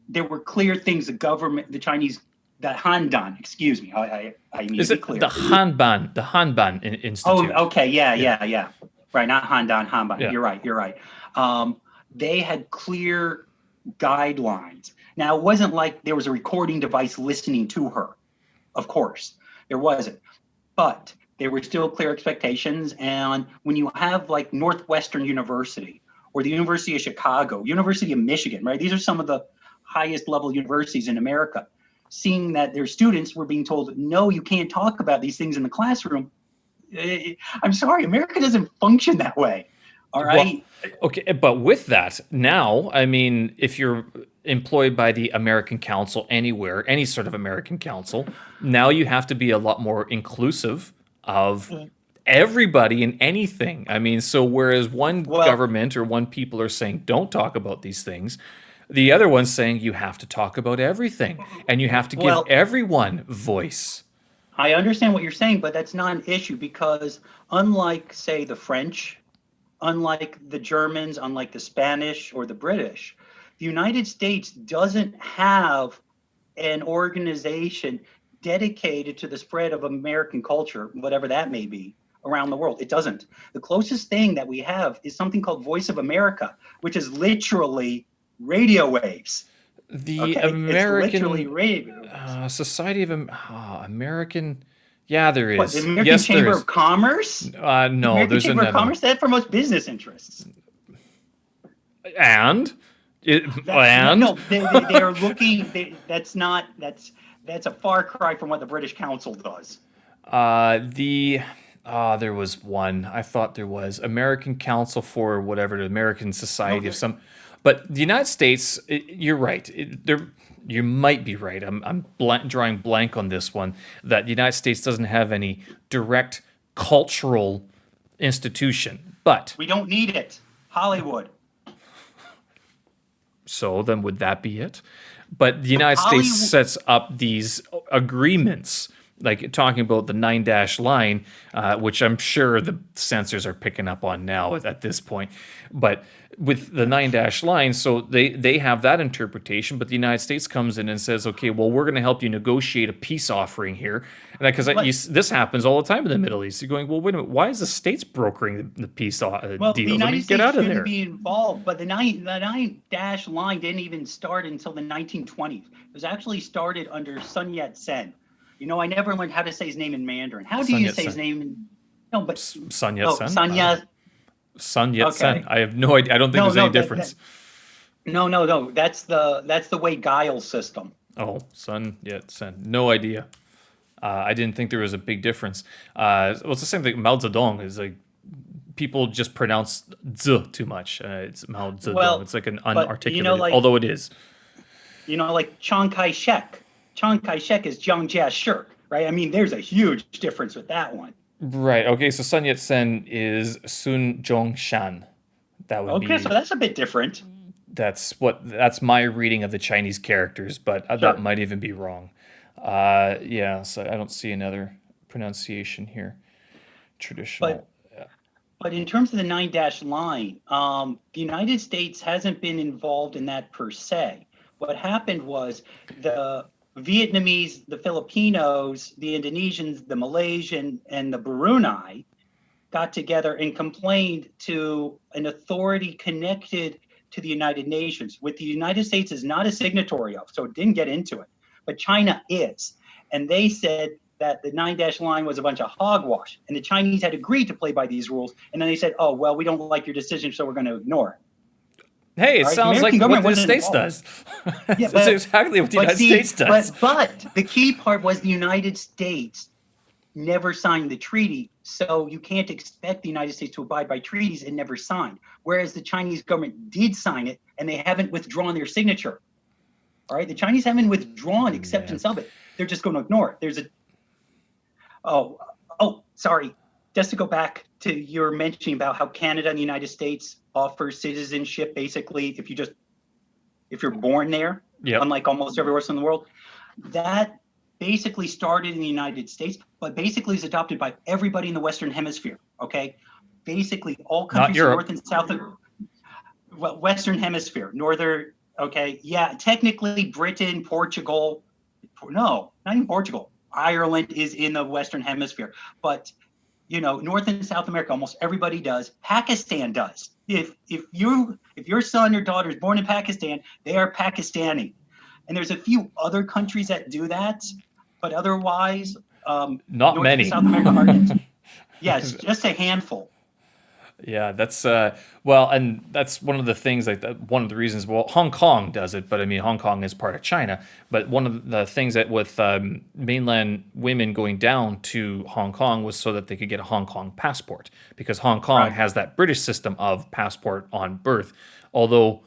there were clear things the government, the Chinese, that Handan, excuse me, I need Is to be it clear. The Hanban Oh, Institute? okay. Yeah, Yeah. yeah, yeah. Right. Not Handan, Hanban. Yeah. You're right. You're right. They had clear guidelines. Now, it wasn't like there was a recording device listening to her. Of course, there wasn't. But there were still clear expectations. And when you have like Northwestern University or the University of Chicago, University of Michigan, right? These are some of the highest level universities in America. Seeing that their students were being told, no, you can't talk about these things in the classroom. I'm sorry, America doesn't function that way. All Well, right. okay, but with that, now, I mean, if you're employed by the American Council anywhere, any sort of American council, now you have to be a lot more inclusive of everybody and anything. I mean, so whereas one Well, government or one people are saying don't talk about these things, the other one's saying you have to talk about everything and you have to give well, everyone voice. I understand what you're saying, but that's not an issue because unlike, say, the French, unlike the Germans, unlike the Spanish or the British, the United States doesn't have an organization dedicated to the spread of American culture, whatever that may be, around the world. It doesn't. The closest thing that we have is something called Voice of America, which is literally radio waves. The Okay, it's literally American radio waves. Society of American. Yeah, there What, the is. American Yes, there Chamber of is. Commerce? The No, American there's Chamber of another one. Commerce, that promotes business interests. And it, That no, and no, they are looking. That's not. That's a far cry from what the British Council does. the there was one. I thought there was American Council for whatever, the American No, Society of some. But the United States, you're right. There, you might be right. I'm drawing blank on this one. That the United States doesn't have any direct cultural institution. But we don't need it. Hollywood. so then would that be it? But the United States Hollywood. sets up these agreements like talking about the 9 dash line, which I'm sure the sensors are picking up on now at this point. But with the 9 dash line, so they have that interpretation, but the United States comes in and says, okay, well, we're going to help you negotiate a peace offering here. And because But this happens all the time in the Middle East. You're going, well, wait a minute, why is the States brokering the peace well, the deals? I United mean, get States out of shouldn't there. be involved. But the nine dash line didn't even start until the 1920s. It was actually started under Sun Yat-sen. I never learned how to say his name in Mandarin. How do Sun you say his Yat-sen. name? No, but Sun oh, Yat-sen? Sun Yat. Sun Yat-sen. Okay. I have no idea. I don't think No, there's any no, difference. no. That's the Wei Guile system. Oh, Sun Yat-sen. No idea. I didn't think there was a big difference. Well, it's the same thing. Mao Zedong is like people just pronounce Z too much. It's Mao Zedong. Well, It's like an but unarticulated, although it is. like Chiang Kai-shek. Chiang Kai-shek is Jiang Jia-shek, right? I mean, there's a huge difference with that one. Right. Okay. So Sun Yat-sen is Sun Zhongshan. That would Okay, so be. that's a bit different. That's my reading of the Chinese characters, but that Sure. might even be wrong. Yeah. So I don't see another pronunciation here. But Traditional. but in terms of the nine dash line, the United States hasn't been involved in that per se. What happened was the Vietnamese, the Filipinos, the Indonesians, the Malaysian, and the Brunei got together and complained to an authority connected to the United Nations, which the United States is not a signatory of, so it didn't get into it. But China is. And they said that the nine dash line was a bunch of hogwash. And the Chinese had agreed to play by these rules. And then they said, oh, well, we don't like your decision, so we're going to ignore it. Hey, it All right, the sounds like American what government the wasn't States involved. does. Yeah, That's exactly what the United States does. But the key part was the United States never signed the treaty, so you can't expect the United States to abide by treaties it never signed. Whereas the Chinese government did sign it, and they haven't withdrawn their signature. All right, the Chinese haven't withdrawn acceptance of it. They're just going to ignore it. There's a sorry. Just to go back to your mentioning about how Canada and the United States offer citizenship, basically, if you're born there, Yep. unlike almost everywhere else in the world, that basically started in the United States, but basically is adopted by everybody in the Western Hemisphere. Okay, basically all countries in Europe. North and South, well, Western Hemisphere, northern. Okay, yeah, technically Britain, Portugal, no, not even Portugal. Ireland is in the Western Hemisphere, but North and South America, almost everybody does. Pakistan does. If your son or daughter is born in Pakistan, they are Pakistani. And there's a few other countries that do that, but otherwise, Not North many. and South America aren't. Yes, just a handful. Yeah, that's well, and that's one of the things like one of the reasons. Well, Hong Kong does it, but I mean, Hong Kong is part of China. But one of the things that with mainland women going down to Hong Kong was so that they could get a Hong Kong passport because Hong Kong Right. has that British system of passport on birth. Although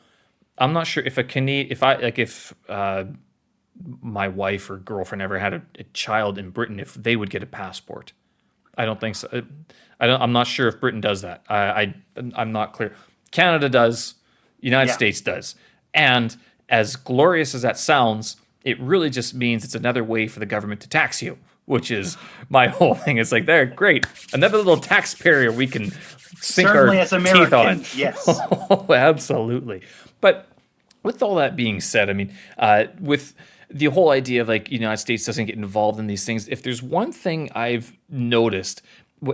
I'm not sure if a Canadian, if my wife or girlfriend ever had a child in Britain, if they would get a passport. I don't think so. I'm not sure if Britain does that. I'm not clear. Canada does. United Yeah. States does. And as glorious as that sounds, it really just means it's another way for the government to tax you, which is my whole thing. It's like, there, great. Another little taxpayer we can sink Certainly our as teeth on. Americans, yes. Oh, absolutely. But with all that being said, I mean, with the whole idea of like United States doesn't get involved in these things, if there's one thing I've noticed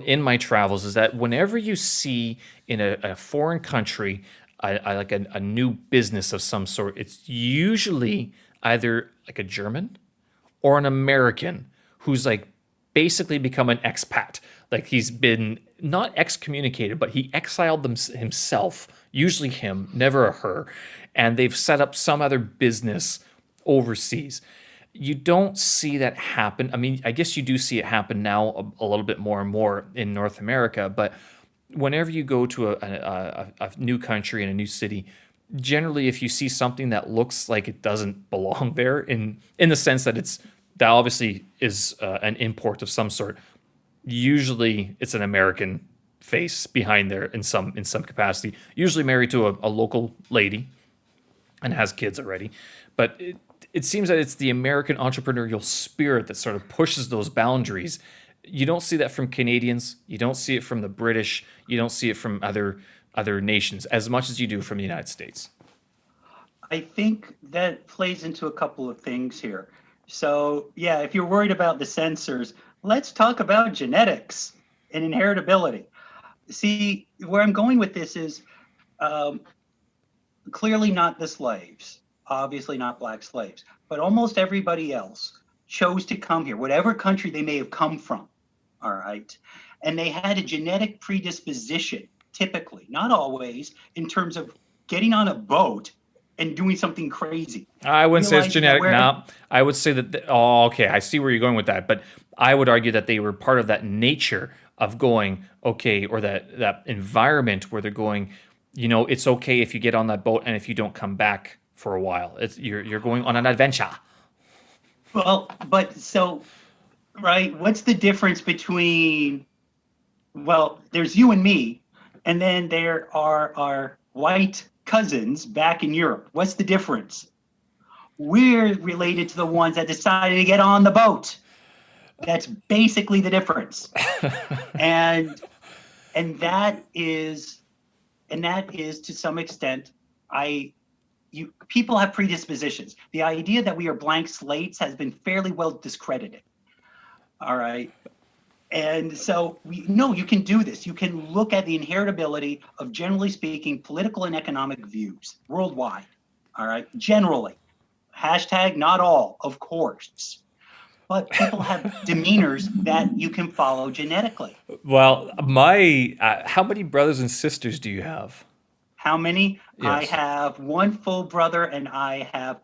in my travels is that whenever you see in a foreign country like a new business of some sort, it's usually either like a German or an American who's like basically become an expat. Like he's been not excommunicated, but he exiled himself, usually him, never a her, and they've set up some other business overseas. You don't see that happen. I mean, I guess you do see it happen now a little bit more and more in North America, but whenever you go to a new country and a new city, generally if you see something that looks like it doesn't belong there in the sense that that obviously is an import of some sort, usually it's an American face behind there in some capacity, usually married to a local lady and has kids already. But it seems that it's the American entrepreneurial spirit that sort of pushes those boundaries. You don't see that from Canadians. You don't see it from the British. You don't see it from other nations as much as you do from the United States. I think that plays into a couple of things here. So, yeah, if you're worried about the sensors, let's talk about genetics and inheritability. See, where I'm going with this is um, clearly not the slaves, obviously not black slaves, but almost everybody else chose to come here, whatever country they may have come from. All right. And they had a genetic predisposition, typically, not always, in terms of getting on a boat and doing something crazy. I wouldn't say it's Realizing that genetic. where, No, I would say that. Oh, okay. I see where you're going with that, but I would argue that they were part of that nature of going okay, or that environment where they're going. It's okay if you get on that boat and if you don't come back for a while. You're going on an adventure. well, but so, right, what's the difference between, well, there's you and me, and then there are our white cousins back in Europe. What's the difference? We're related to the ones that decided to get on the boat. That's basically the difference. And and that is to some extent, I you people have predispositions. The idea that we are blank slates has been fairly well discredited. All right. And so we no, you can do this. You can look at the inheritability of, generally speaking, political and economic views worldwide. All right. Generally. Hashtag not all, of course. But people have demeanors that you can follow genetically. Well, my how many brothers and sisters do you have? How many? I Yes. have one full brother and I have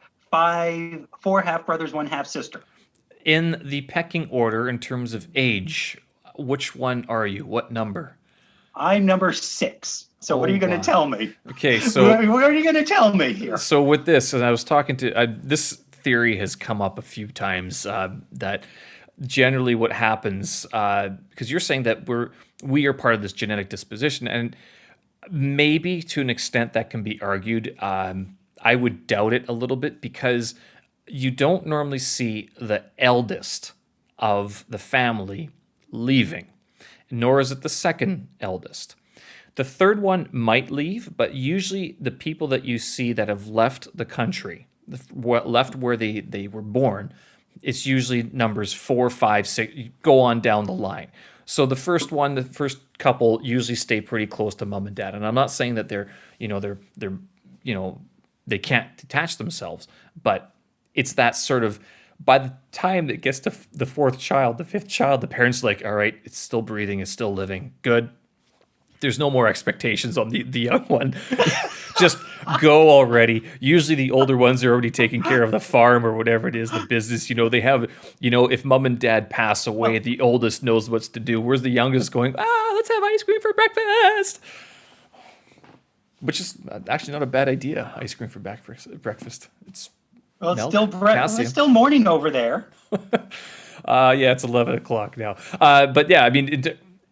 four half brothers, one half sister. In the pecking order in terms of age, which one are you? What number? I'm number 6. So what are Oh you going to my. tell me? Okay, What are you going to tell me here? so with this, and I was talking to this theory has come up a few times that generally what happens because you're saying that we are part of this genetic disposition, and maybe to an extent that can be argued. I would doubt it a little bit because you don't normally see the eldest of the family leaving, nor is it the second eldest. The third one might leave, but usually the people that you see that have left the country, left where they were born, it's usually numbers 4, 5, 6, you go on down the line. So the first couple usually stay pretty close to mom and dad. And I'm not saying that they're they can't detach themselves, but it's that sort of by the time it gets to the fourth child, the fifth child, the parents are like, all right, it's still breathing, it's still living, good. There's no more expectations on the young one. Just go already. Usually the older ones are already taking care of the farm or whatever it is, the business. They have, if mom and dad pass away, the oldest knows what's to do. Whereas the youngest going, let's have ice cream for breakfast. Which is actually not a bad idea. Ice cream for breakfast. It's Well, it's milk, still calcium. it's still morning over there. Yeah, it's 11 o'clock now. But yeah, I mean,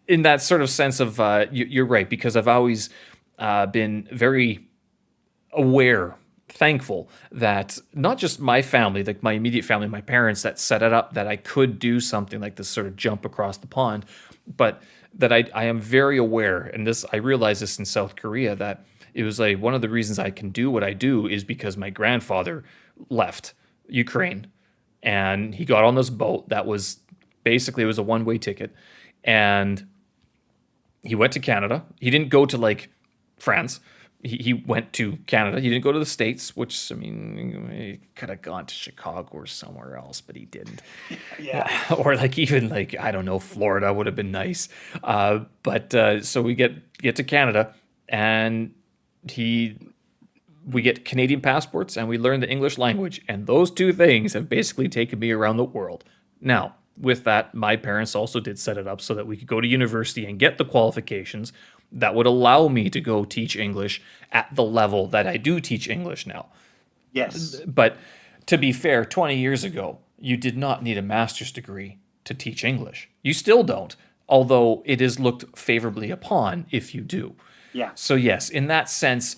in that sort of sense of, you're right, because I've always been very aware, thankful that not just my family, like my immediate family, my parents that set it up that I could do something like this sort of jump across the pond, but that I am very aware, and I realized this in South Korea, that it was like one of the reasons I can do what I do is because my grandfather left Ukraine and he got on this boat that was basically, it was a one-way ticket, and he went to Canada. He didn't go to like France. He went to Canada. He didn't go to the States, which, I mean, he could have gone to Chicago or somewhere else, but he didn't. Yeah. Or like even like, I don't know, Florida would have been nice. But so we get to Canada, and we get Canadian passports and we learn the English language. And those two things have basically taken me around the world. Now, with that, my parents also did set it up so that we could go to university and get the qualifications that would allow me to go teach English at the level that I do teach English now. Yes. But to be fair, 20 years ago, you did not need a master's degree to teach English. You still don't, although it is looked favorably upon if you do. Yeah. So yes, in that sense,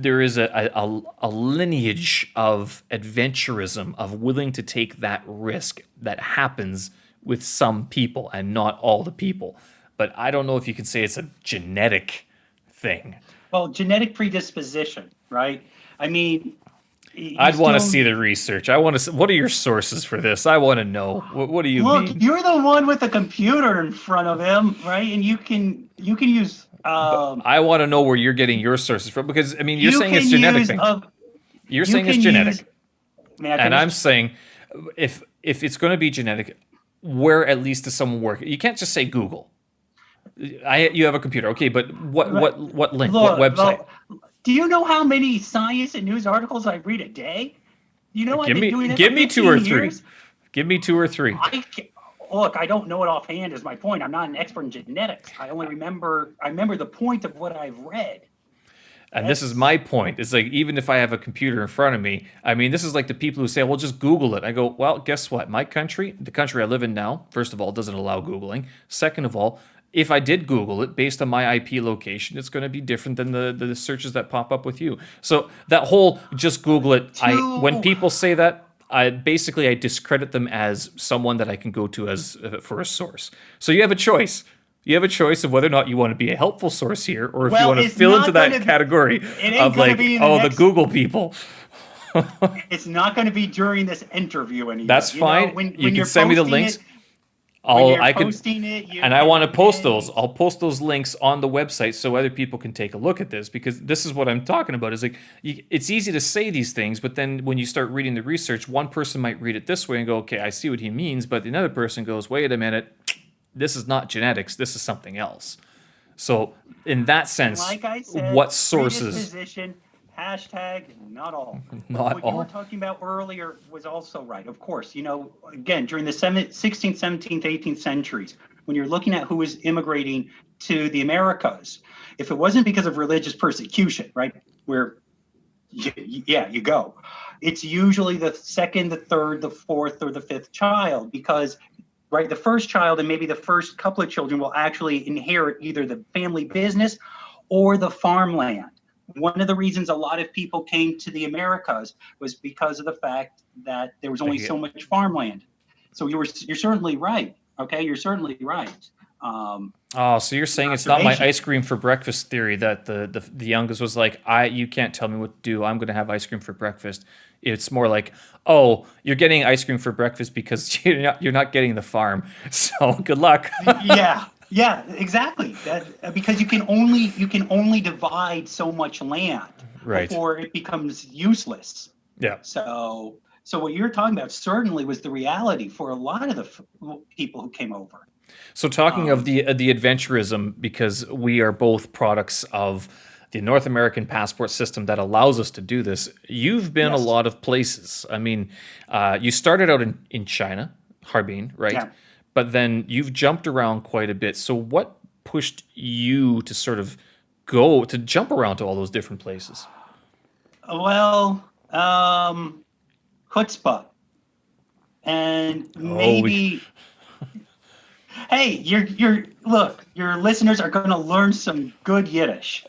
there is a lineage of adventurism, of willing to take that risk that happens with some people and not all the people. But I don't know if you can say it's a genetic thing. Well, genetic predisposition, right? I mean, you I'd want to still see the research. I want to. What are your sources for this? I want to know. What do you look. mean? You're the one with the computer in front of him, right? And you can use I want to know where you're getting your sources from because I mean, you're you saying it's can genetic use thing. a You're you saying it's can use. genetic, May I and I'm finish? saying if it's going to be genetic, where at least does someone work? You can't just say Google. You have a computer, okay, but Right. what link? What Look, website? well, do you know how many science and news articles I read a day? You know I've been doing it for Give me two or 15 three. years. Give me two or three. I ca- Look, I don't know it offhand. Is my point. I'm not an expert in genetics. I remember the point of what I've read. And this is That's my point. It's like even if I have a computer in front of me, I mean, this is like the people who say, "Well, just Google it." I go, "Well, guess what? My country, the country I live in now, first of all, doesn't allow Googling. Second of all, if I did Google it based on my IP location, it's going to be different than the searches that pop up with you." So that whole just Google it. When too. people say that, I discredit them as someone that I can go to as for a source. So you have a choice. You have a choice of whether or not you want to be a helpful source here, or if you Well, want to it's fill into not going that to be. category It ain't of going to like, be in the oh, the next. Google people. It's not going to be during this interview anymore. That's You know, fine. when You can you're send me the posting links. it, when you're I could, posting it, you and I want to can post those. then. I'll post those links on the website so other people can take a look at this because this is what I'm talking about. Is like it's easy to say these things, but then when you start reading the research, one person might read it this way and go, "Okay, I see what he means," but another person goes, "Wait a minute, this is not genetics. This is something else." So in that And sense, like I said, what sources? predisposition, hashtag not all. But Not what you were all. talking about earlier was also right. Of course, again, during the 16th, 17th, 18th centuries, when you're looking at who was immigrating to the Americas, if it wasn't because of religious persecution, right, where, yeah, you go, it's usually the second, the third, the fourth, or the fifth child because right? The first child and maybe the first couple of children will actually inherit either the family business or the farmland. One of the reasons a lot of people came to the Americas was because of the fact that there was They only so get much farmland. So you're certainly right. Okay, you're certainly right. Oh, so you're Your saying it's not my observation. ice cream for breakfast theory that the youngest was like, you can't tell me what to do. I'm going to have ice cream for breakfast. It's more like, oh, you're getting ice cream for breakfast because you're not getting the farm. So good luck. Yeah, yeah, exactly. That because you can only divide so much land Right. before it becomes useless. Yeah. So what you're talking about certainly was the reality for a lot of the people who came over. So talking of Um, the adventurism, because we are both products of the North American passport system that allows us to do this. You've been a yes, lot of places. I mean, you started out in China, Harbin, right? yeah. But then you've jumped around quite a bit. So what pushed you to sort of go to jump around to all those different places? Well, chutzpah, and Oh, maybe. Hey, your listeners are going to learn some good Yiddish.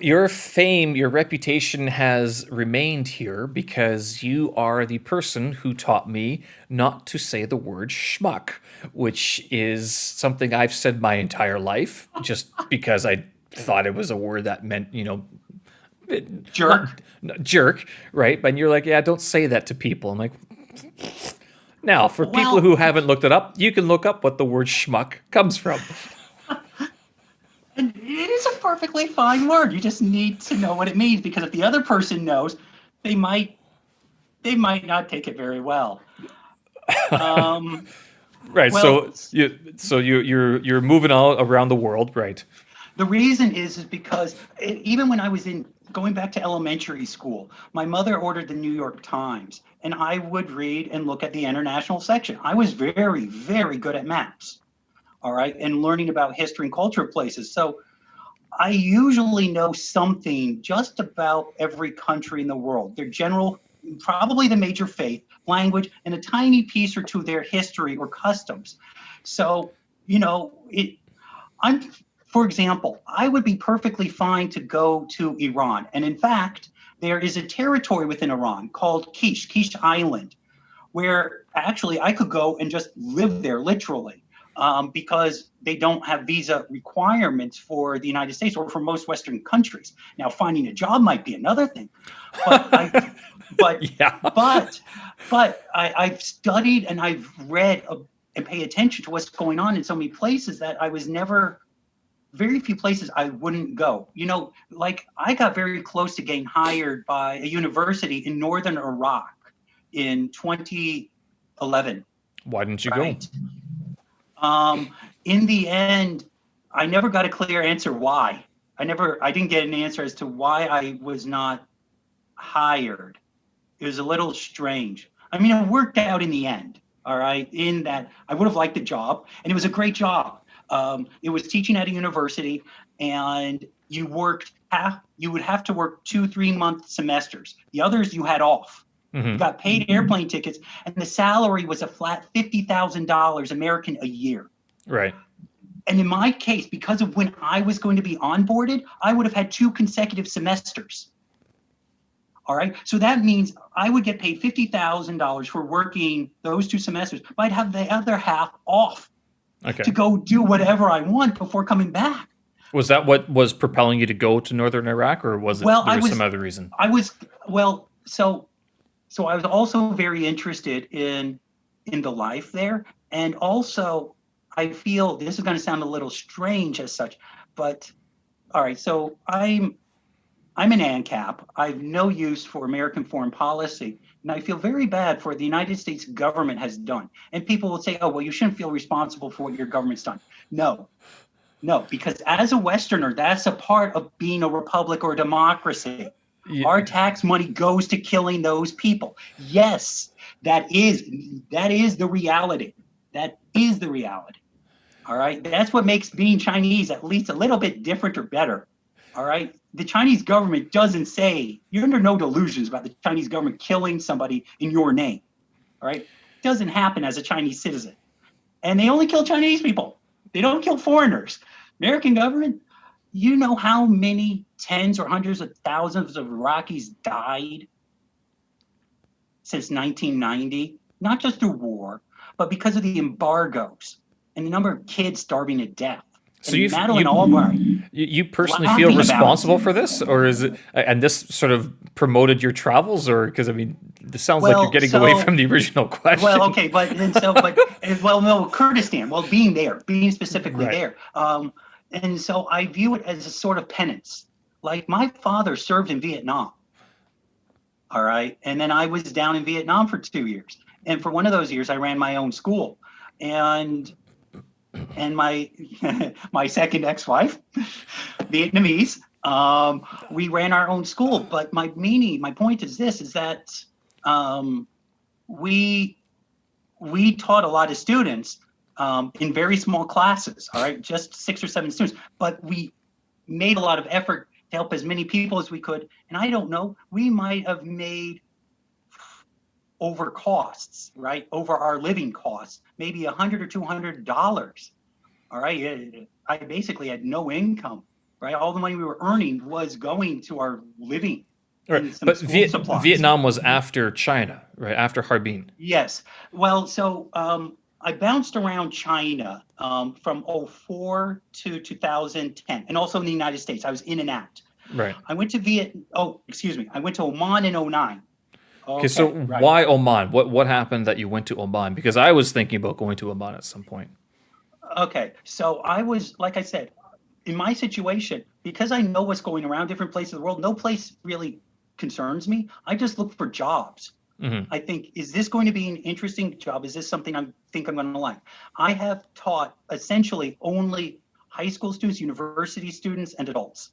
your fame, your reputation has remained here because you are the person who taught me not to say the word schmuck, which is something I've said my entire life just because I thought it was a word that meant, Jerk. not jerk, right? But you're like, yeah, don't say that to people. I'm like, now, for people Well, who haven't looked it up, you can look up what the word schmuck comes from. and it is a perfectly fine word. You just need to know what it means because if the other person knows, they might they might not take it very well. Um, Right. well, You're moving all around the world, right? the reason is because even when I was in going back to elementary school, my mother ordered the New York Times, and I would read and look at the international section. I was very, very good at maps, all right, and learning about history and culture of places. So I usually know something just about every country in the world, their general, probably the major faith, language, and a tiny piece or two of their history or customs. So, it I'm for example, I would be perfectly fine to go to Iran. And in fact, there is a territory within Iran called Kish Island, where actually I could go and just live there literally, because they don't have visa requirements for the United States or for most Western countries. Now, finding a job might be another thing, but Yeah. I've studied and I've read and pay attention to what's going on in so many places that I was never. Very few places I wouldn't go. You know, like I got very close to getting hired by a university in northern Iraq in 2011. Why didn't you Right. In the end, I never got a clear answer why. I didn't get an answer as to why I was not hired. It was a little strange. I mean, it worked out in the end. All right. In that I would have liked the job, and it was a great job. It was teaching at a university, and you would have to work 2-3 month semesters. The others you had off. go? You got paid airplane tickets, and the salary was a flat $50,000 American a year. Right. And in my case, because of when I was going to be onboarded, I would have had 2 consecutive semesters. All right. So that means I would get paid $50,000 for working those 2 semesters, but I'd have the other half off to go do whatever I want before coming back. Was that what was propelling you to go to northern Iraq, or was it there was some other reason? So I was also very interested in the life there, and also I feel this is going to sound a little strange as such, but all right. So I'm an ANCAP. I have no use for American foreign policy, and I feel very bad for the United States government has done. And people will say, oh, well, you shouldn't feel responsible for what your government's done. No, because as a Westerner, that's a part of being a republic or a democracy. Yeah. Our tax money goes to killing those people. Yes, that is the reality. That is the reality. All right. That's what makes being Chinese at least a little bit different or better. All right. The Chinese government doesn't say, you're under no delusions about the Chinese government killing somebody in your name. All right. It doesn't happen as a Chinese citizen. And they only kill Chinese people. They don't kill foreigners. American government, you know how many tens or hundreds of thousands of Iraqis died since 1990? Not just through war, but because of the embargoes and the number of kids starving to death. So you personally feel responsible for this, or is it, and this sort of promoted your travels, or because I mean, this sounds like you're getting away from the original question. Well, okay, no, Kurdistan. Well, being specifically there, and so I view it as a sort of penance. Like my father served in Vietnam. All right, and then I was down in Vietnam for 2 years, and for one of those years, I ran my own school, and my my second ex-wife, Vietnamese, we ran our own school. But my point is this: is that we taught a lot of students in very small classes. All right, just 6 or 7 students, but we made a lot of effort to help as many people as we could. And I don't know, we might have made over costs, right? Over our living costs, maybe $100 or $200. All right. I basically had no income, right? All the money we were earning was going to our living. Right. But Vietnam was after China, right? After Harbin. Yes. Well, so I bounced around China from 2004 to 2010, and also in the United States. I was in and out. Right. I went to I went to Oman in 2009. Okay, so why Oman? What happened that you went to Oman? Because I was thinking about going to Oman at some point. Okay, so I was, like I said, in my situation, because I know what's going around different places of the world, no place really concerns me. I just look for jobs. Mm-hmm. I think, is this going to be an interesting job? Is this something I think I'm going to like? I have taught essentially only high school students, university students, and adults.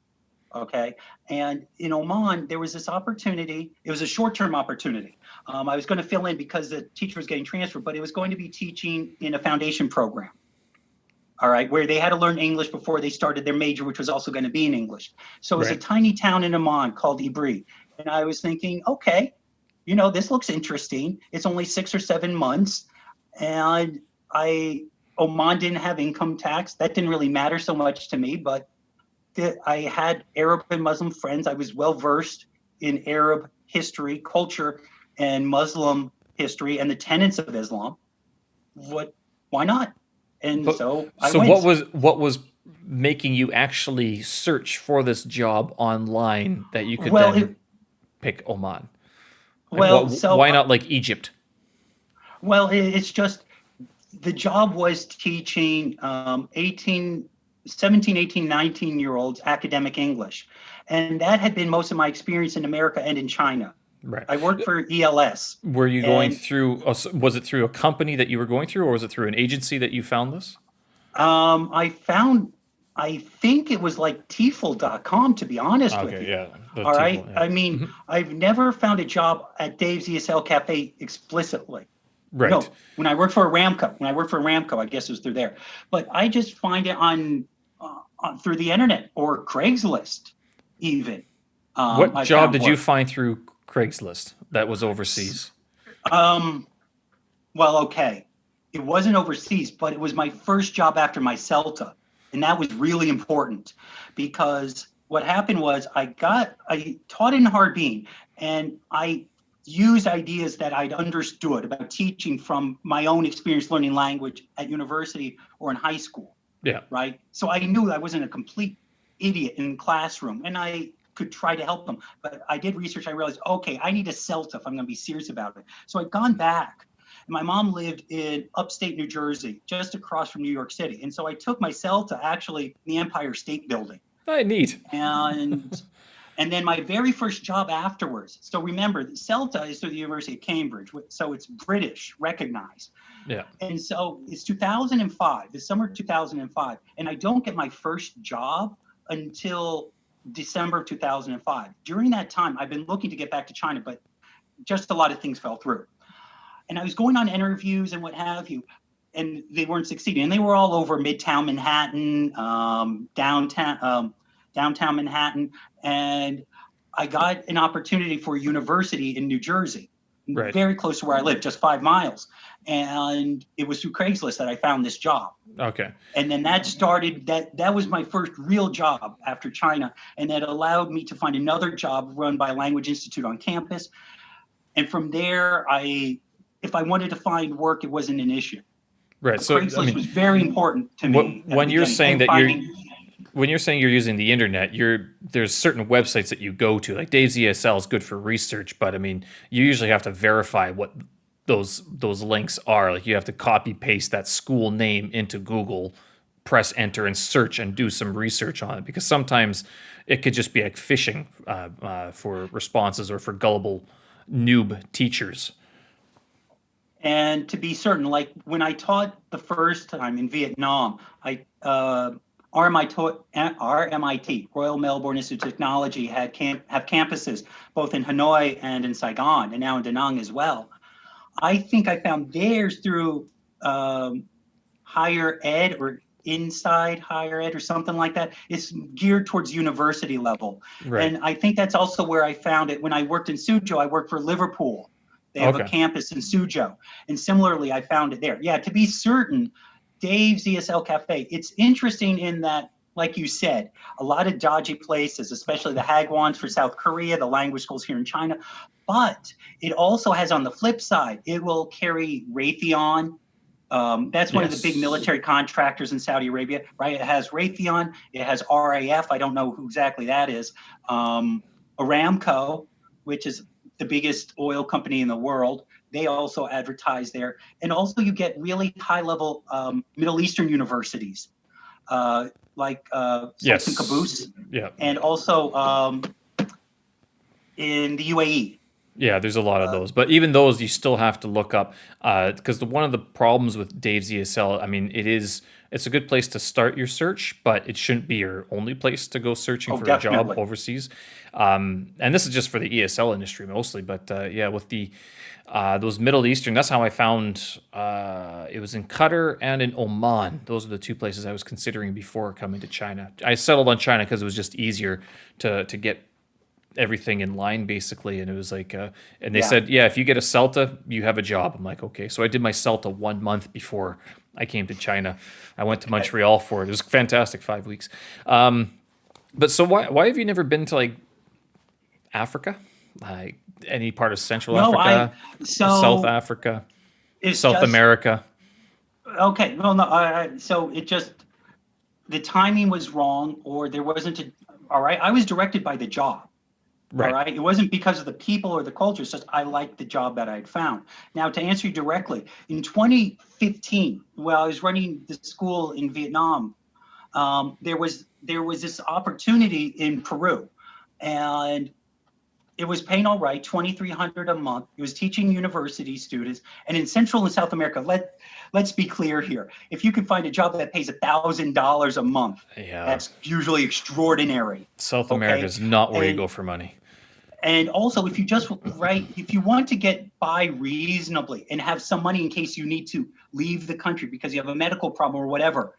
Okay. And in Oman, there was this opportunity. It was a short-term opportunity. I was going to fill in because the teacher was getting transferred, but it was going to be teaching in a foundation program. All right. Where they had to learn English before they started their major, which was also going to be in English. So it was a tiny town in Oman called Ibri. And I was thinking, okay, this looks interesting. It's only 6 or 7 months. And I Oman didn't have income tax. That didn't really matter so much to me, but I had Arab and Muslim friends. I was well versed in Arab history, culture, and Muslim history and the tenets of Islam. What? Why not? And But so I so what went. was making you actually search for this job online that you could Well, then pick Oman? Like well, so why not like Egypt? it's just the job was teaching 18, 17, 18, 19-year olds academic English. And that had been most of my experience in America and in China. Right. I worked for ELS. Were you going And through, was it through a company that you were going through, or was it through an agency that you found this? I found, I think it was like TEFL.com, to be honest with Okay, you. yeah, the All right. TIFL, yeah. I mean, I've never found a job at Dave's ESL Cafe explicitly. Right. No, when I worked for Ramco, I guess it was through there. But I just find it on through the internet or Craigslist, even. What I job found did you work. find through Craigslist that was overseas? Um, well, okay, it wasn't overseas, but it was my first job after my CELTA, and that was really important because what happened was I taught in Harbin, and I used ideas that I'd understood about teaching from my own experience learning language at university or in high school, Yeah. right? So I knew I wasn't a complete idiot in the classroom, and I could try to help them. But I did research. I realized, okay, I need a CELTA if I'm going to be serious about it. So I'd gone back. And my mom lived in upstate New Jersey, just across from New York City. And so I took my CELTA actually the Empire State Building. Oh, neat. And then my very first job afterwards. So remember, CELTA is through the University of Cambridge, so it's British recognized. Yeah. And so it's 2005, it's summer 2005, and I don't get my first job until December 2005. During that time, I've been looking to get back to China, but just a lot of things fell through. And I was going on interviews and what have you, and they weren't succeeding. And they were all over Midtown Manhattan, downtown Manhattan, and I got an opportunity for a university in New Jersey, Right. very close to where I live, just 5 miles. And it was through Craigslist that I found this job. Okay. And then that started, that was my first real job after China. And that allowed me to find another job run by Language Institute on campus. And from there, if I wanted to find work, it wasn't an issue. Right. But So, I Craigslist was mean, very important to me at the when you're beginning. saying And that finding, you're using the internet, there's certain websites that you go to. Like Dave's ESL is good for research, but I mean, you usually have to verify what those links are. Like you have to copy paste that school name into Google, press enter, and search and do some research on it because sometimes it could just be like phishing for responses or for gullible noob teachers. and to be certain, like when I taught the first time in Vietnam, RMIT, Royal Melbourne Institute of Technology, have campuses both in Hanoi and in Saigon, and now in Da Nang as well. I think I found theirs through higher ed or inside higher ed or something like that. It's geared towards university level. Right. And I think that's also where I found it. When I worked in Suzhou, I worked for Liverpool. They have a Okay. campus in Suzhou. And similarly, I found it there. Yeah, to be certain, Dave's ESL Cafe, it's interesting in that, like you said, a lot of dodgy places, especially the Hagwons for South Korea, the language schools here in China. But it also has on the flip side, it will carry Raytheon. That's one of the big Yes. military contractors in Saudi Arabia, right? It has Raytheon, it has RAF. I don't know who exactly that is. Aramco, which is the biggest oil company in the world. They also advertise there. And also you get really high level Middle Eastern universities like Sultan Yes. Qaboos, Yeah. and also in the UAE. Yeah, there's a lot of those, but even those you still have to look up because one of the problems with Dave's ESL, I mean, it's a good place to start your search, but it shouldn't be your only place to go searching Oh, for a job definitely. overseas. And this is just for the ESL industry mostly, but yeah, with the those Middle Eastern, that's how I found it was in Qatar and in Oman. Those are the two places I was considering before coming to China. I settled on China because it was just easier to get everything in line basically, and it was like and they Yeah. said, yeah, if you get a CELTA you have a job. I'm like, okay. So I did my CELTA 1 month before I came to China. I went to Montreal for it. It was fantastic, 5 weeks. But so why have you never been to like Africa? Like any part of Central No, Africa, South so Africa, it's South just, America? okay. Well, no, so it just, the timing was wrong, or there wasn't all right. I was directed by the job. All Right. right. It wasn't because of the people or the culture. It's just I liked the job that I'd found. Now, to answer you directly, in 2015, while I was running the school in Vietnam, there was this opportunity in Peru, and it was paying all right, 2,300 a month. It was teaching university students, and in Central and South America, let's be clear here. If you can find a job that pays $1,000 a month, Yeah. that's usually extraordinary. South America Okay, is not where you and go for money. and also, if you just if you want to get by reasonably and have some money in case you need to leave the country because you have a medical problem or whatever,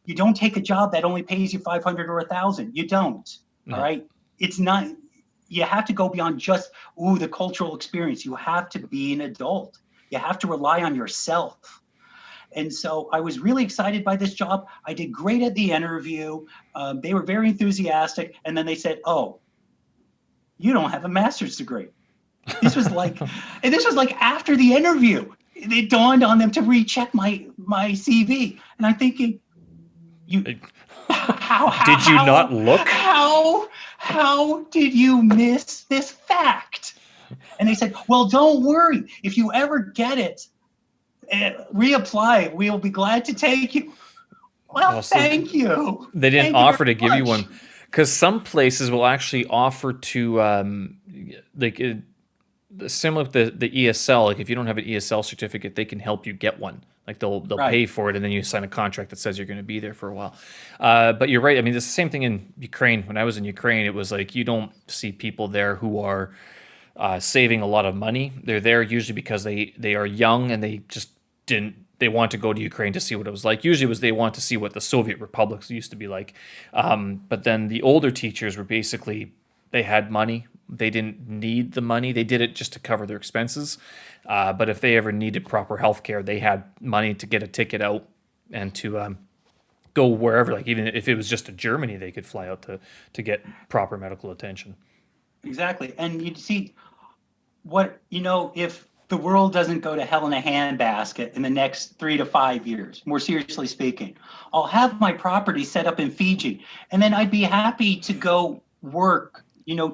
you don't take a job that only pays you 500 or 1,000. You don't. All No. right. It's not. You have to go beyond just the cultural experience. You have to be an adult. You have to rely on yourself. And so I was really excited by this job. I did great at the interview. They were very enthusiastic, and then they said, "Oh, you don't have a master's degree." This was like, and this was like after the interview. It dawned on them to recheck my CV, and I'm thinking, you, Did you not look? how did you miss this fact? And they said, well, don't worry. If you ever get it, reapply. We'll be glad to take you. Well, Also, thank you. they didn't Thank you offer very to give you much. one because some places will actually offer to like similar to the ESL. Like if you don't have an ESL certificate, they can help you get one. Like they'll Right. pay for it, and then you sign a contract that says you're going to be there for a while. But you're right. I mean, it's the same thing in Ukraine. When I was in Ukraine, it was like you don't see people there who are saving a lot of money. They're there usually because they are young and they just didn't. They want to go to Ukraine to see what it was like. Usually, it was they want to see what the Soviet republics used to be like. But then the older teachers were basically they had money. They didn't need the money. They did it just to cover their expenses. But if they ever needed proper health care, they had money to get a ticket out and to go wherever. Like even if it was just to Germany, they could fly out to get proper medical attention. Exactly. And you see, if the world doesn't go to hell in a handbasket in the next 3 to 5 years, more seriously speaking, I'll have my property set up in Fiji, and then I'd be happy to go work,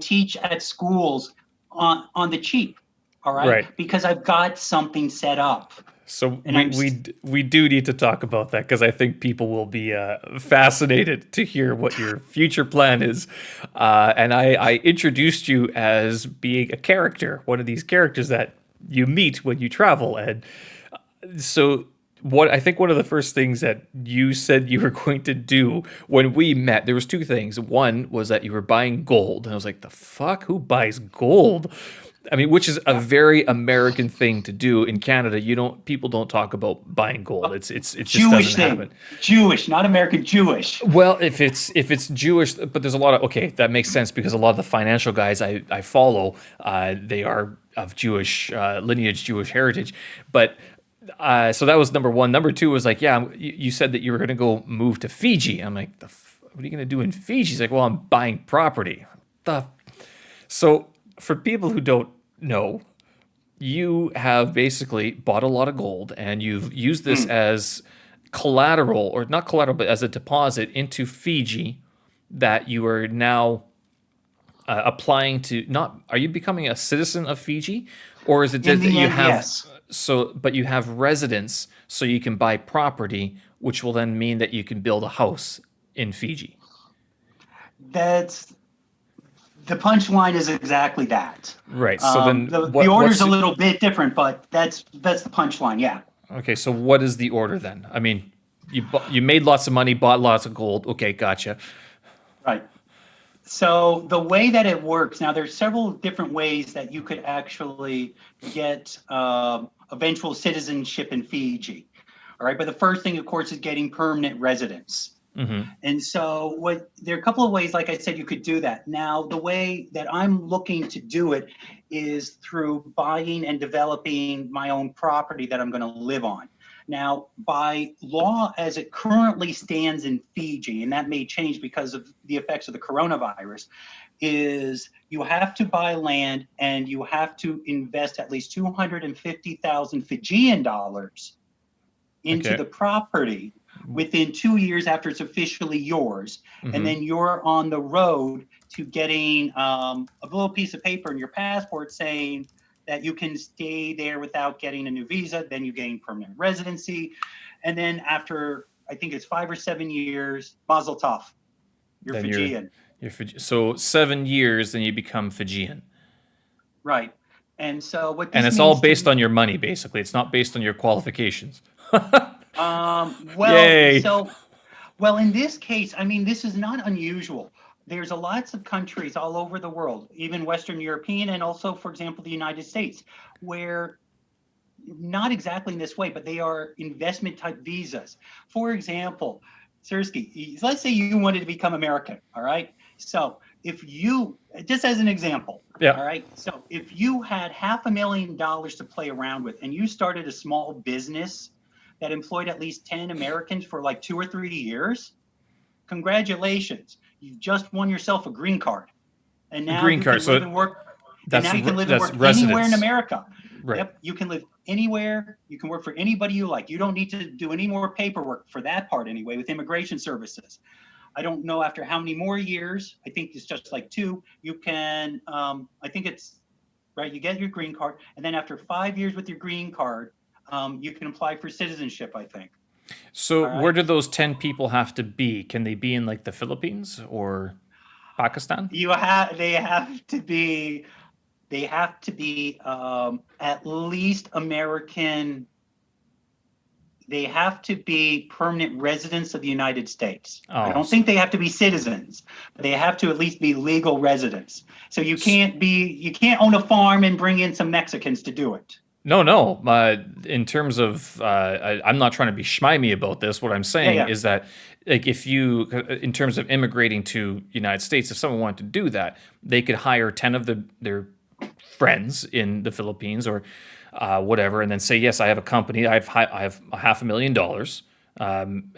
teach at schools on the cheap. All right, Right. because I've got something set up, So and we do need to talk about that because I think people will be fascinated to hear what your future plan is. And I introduced you as being a character, one of these characters that you meet when you travel. And so what I think one of the first things that you said you were going to do when we met, there was two things. One was that you were buying gold, and I was like, "The fuck? Who buys gold?" I mean, which is a very American thing to do in Canada. People don't talk about buying gold. It just Jewish doesn't thing, happen. Jewish, not American, Jewish. Well, if it's Jewish, but there's a lot of okay, that makes sense because a lot of the financial guys I follow, they are of Jewish lineage, Jewish heritage. But so that was number one. Number two was like, yeah, you said that you were going to go move to Fiji. I'm like, what are you going to do in Fiji? He's like, well, I'm buying property. The so for people who don't know, you have basically bought a lot of gold and you've used this as collateral, or not collateral, but as a deposit into Fiji that you are now applying to. Not, are you becoming a citizen of Fiji, or is it In just that the you end, have yes. but you have residence so you can buy property, which will then mean that you can build a house in Fiji. That's the punchline is exactly that. Right. So then The order's a little bit different, but that's the punchline. Yeah. okay, so what is the order then? I mean, you made lots of money, bought lots of gold. Okay, gotcha. Right. So the way that it works now, there's several different ways that you could actually get eventual citizenship in Fiji. All right. But the first thing, of course, is getting permanent residence. And so there are a couple of ways, like I said, you could do that. Now, the way that I'm looking to do it is through buying and developing my own property that I'm going to live on. Now, by law as it currently stands in Fiji, and that may change because of the effects of the coronavirus, is you have to buy land and you have to invest at least 250,000 Fijian dollars into Okay. the property within 2 years after it's officially yours. And Mm-hmm. then you're on the road to getting a little piece of paper in your passport saying that you can stay there without getting a new visa. Then you gain permanent residency. And then after, I think it's 5 or 7 years, Mazel Tov, you're Then Fijian. you're Fiji. So 7 years, then you become Fijian. Right. And so what And this it's all means based to on your money, basically. It's not based on your qualifications. well, Yay. so well, in this case, I mean, this is not unusual. There's a lots of countries all over the world, even Western European, and also, for example, the United States, where not exactly in this way, but they are investment type visas. For example, Sersky, let's say you wanted to become American, all right? So if you, just as an example, Yeah. all right, so if you had $500,000 to play around with and you started a small business that employed at least 10 Americans for like 2 or 3 years, congratulations, you just won yourself a green card. And A now green you card. can live So and work, and now you can live and that's work anywhere in residence. America. Right. Yep, you can live anywhere. You can work for anybody you like. You don't need to do any more paperwork for that part anyway with immigration services. I don't know after how many more years. I think it's just like 2. You can, I think it's right. You get your green card, and then after 5 years with your green card, you can apply for citizenship, I think. So All where right. do those 10 people have to be? Can they be in like the Philippines or Pakistan? They have to be at least American. They have to be permanent residents of the United States. I Oh, don't think they have to be citizens, but they have to at least be legal residents. So you can't own a farm and bring in some Mexicans to do it. no, no. In terms of, I'm not trying to be schmimy about this. What I'm Yeah, saying yeah. is that, like, if you, in terms of immigrating to United States, if someone wanted to do that, they could hire 10 of their friends in the Philippines or whatever, and then say, yes, I have a company. I have $500,000,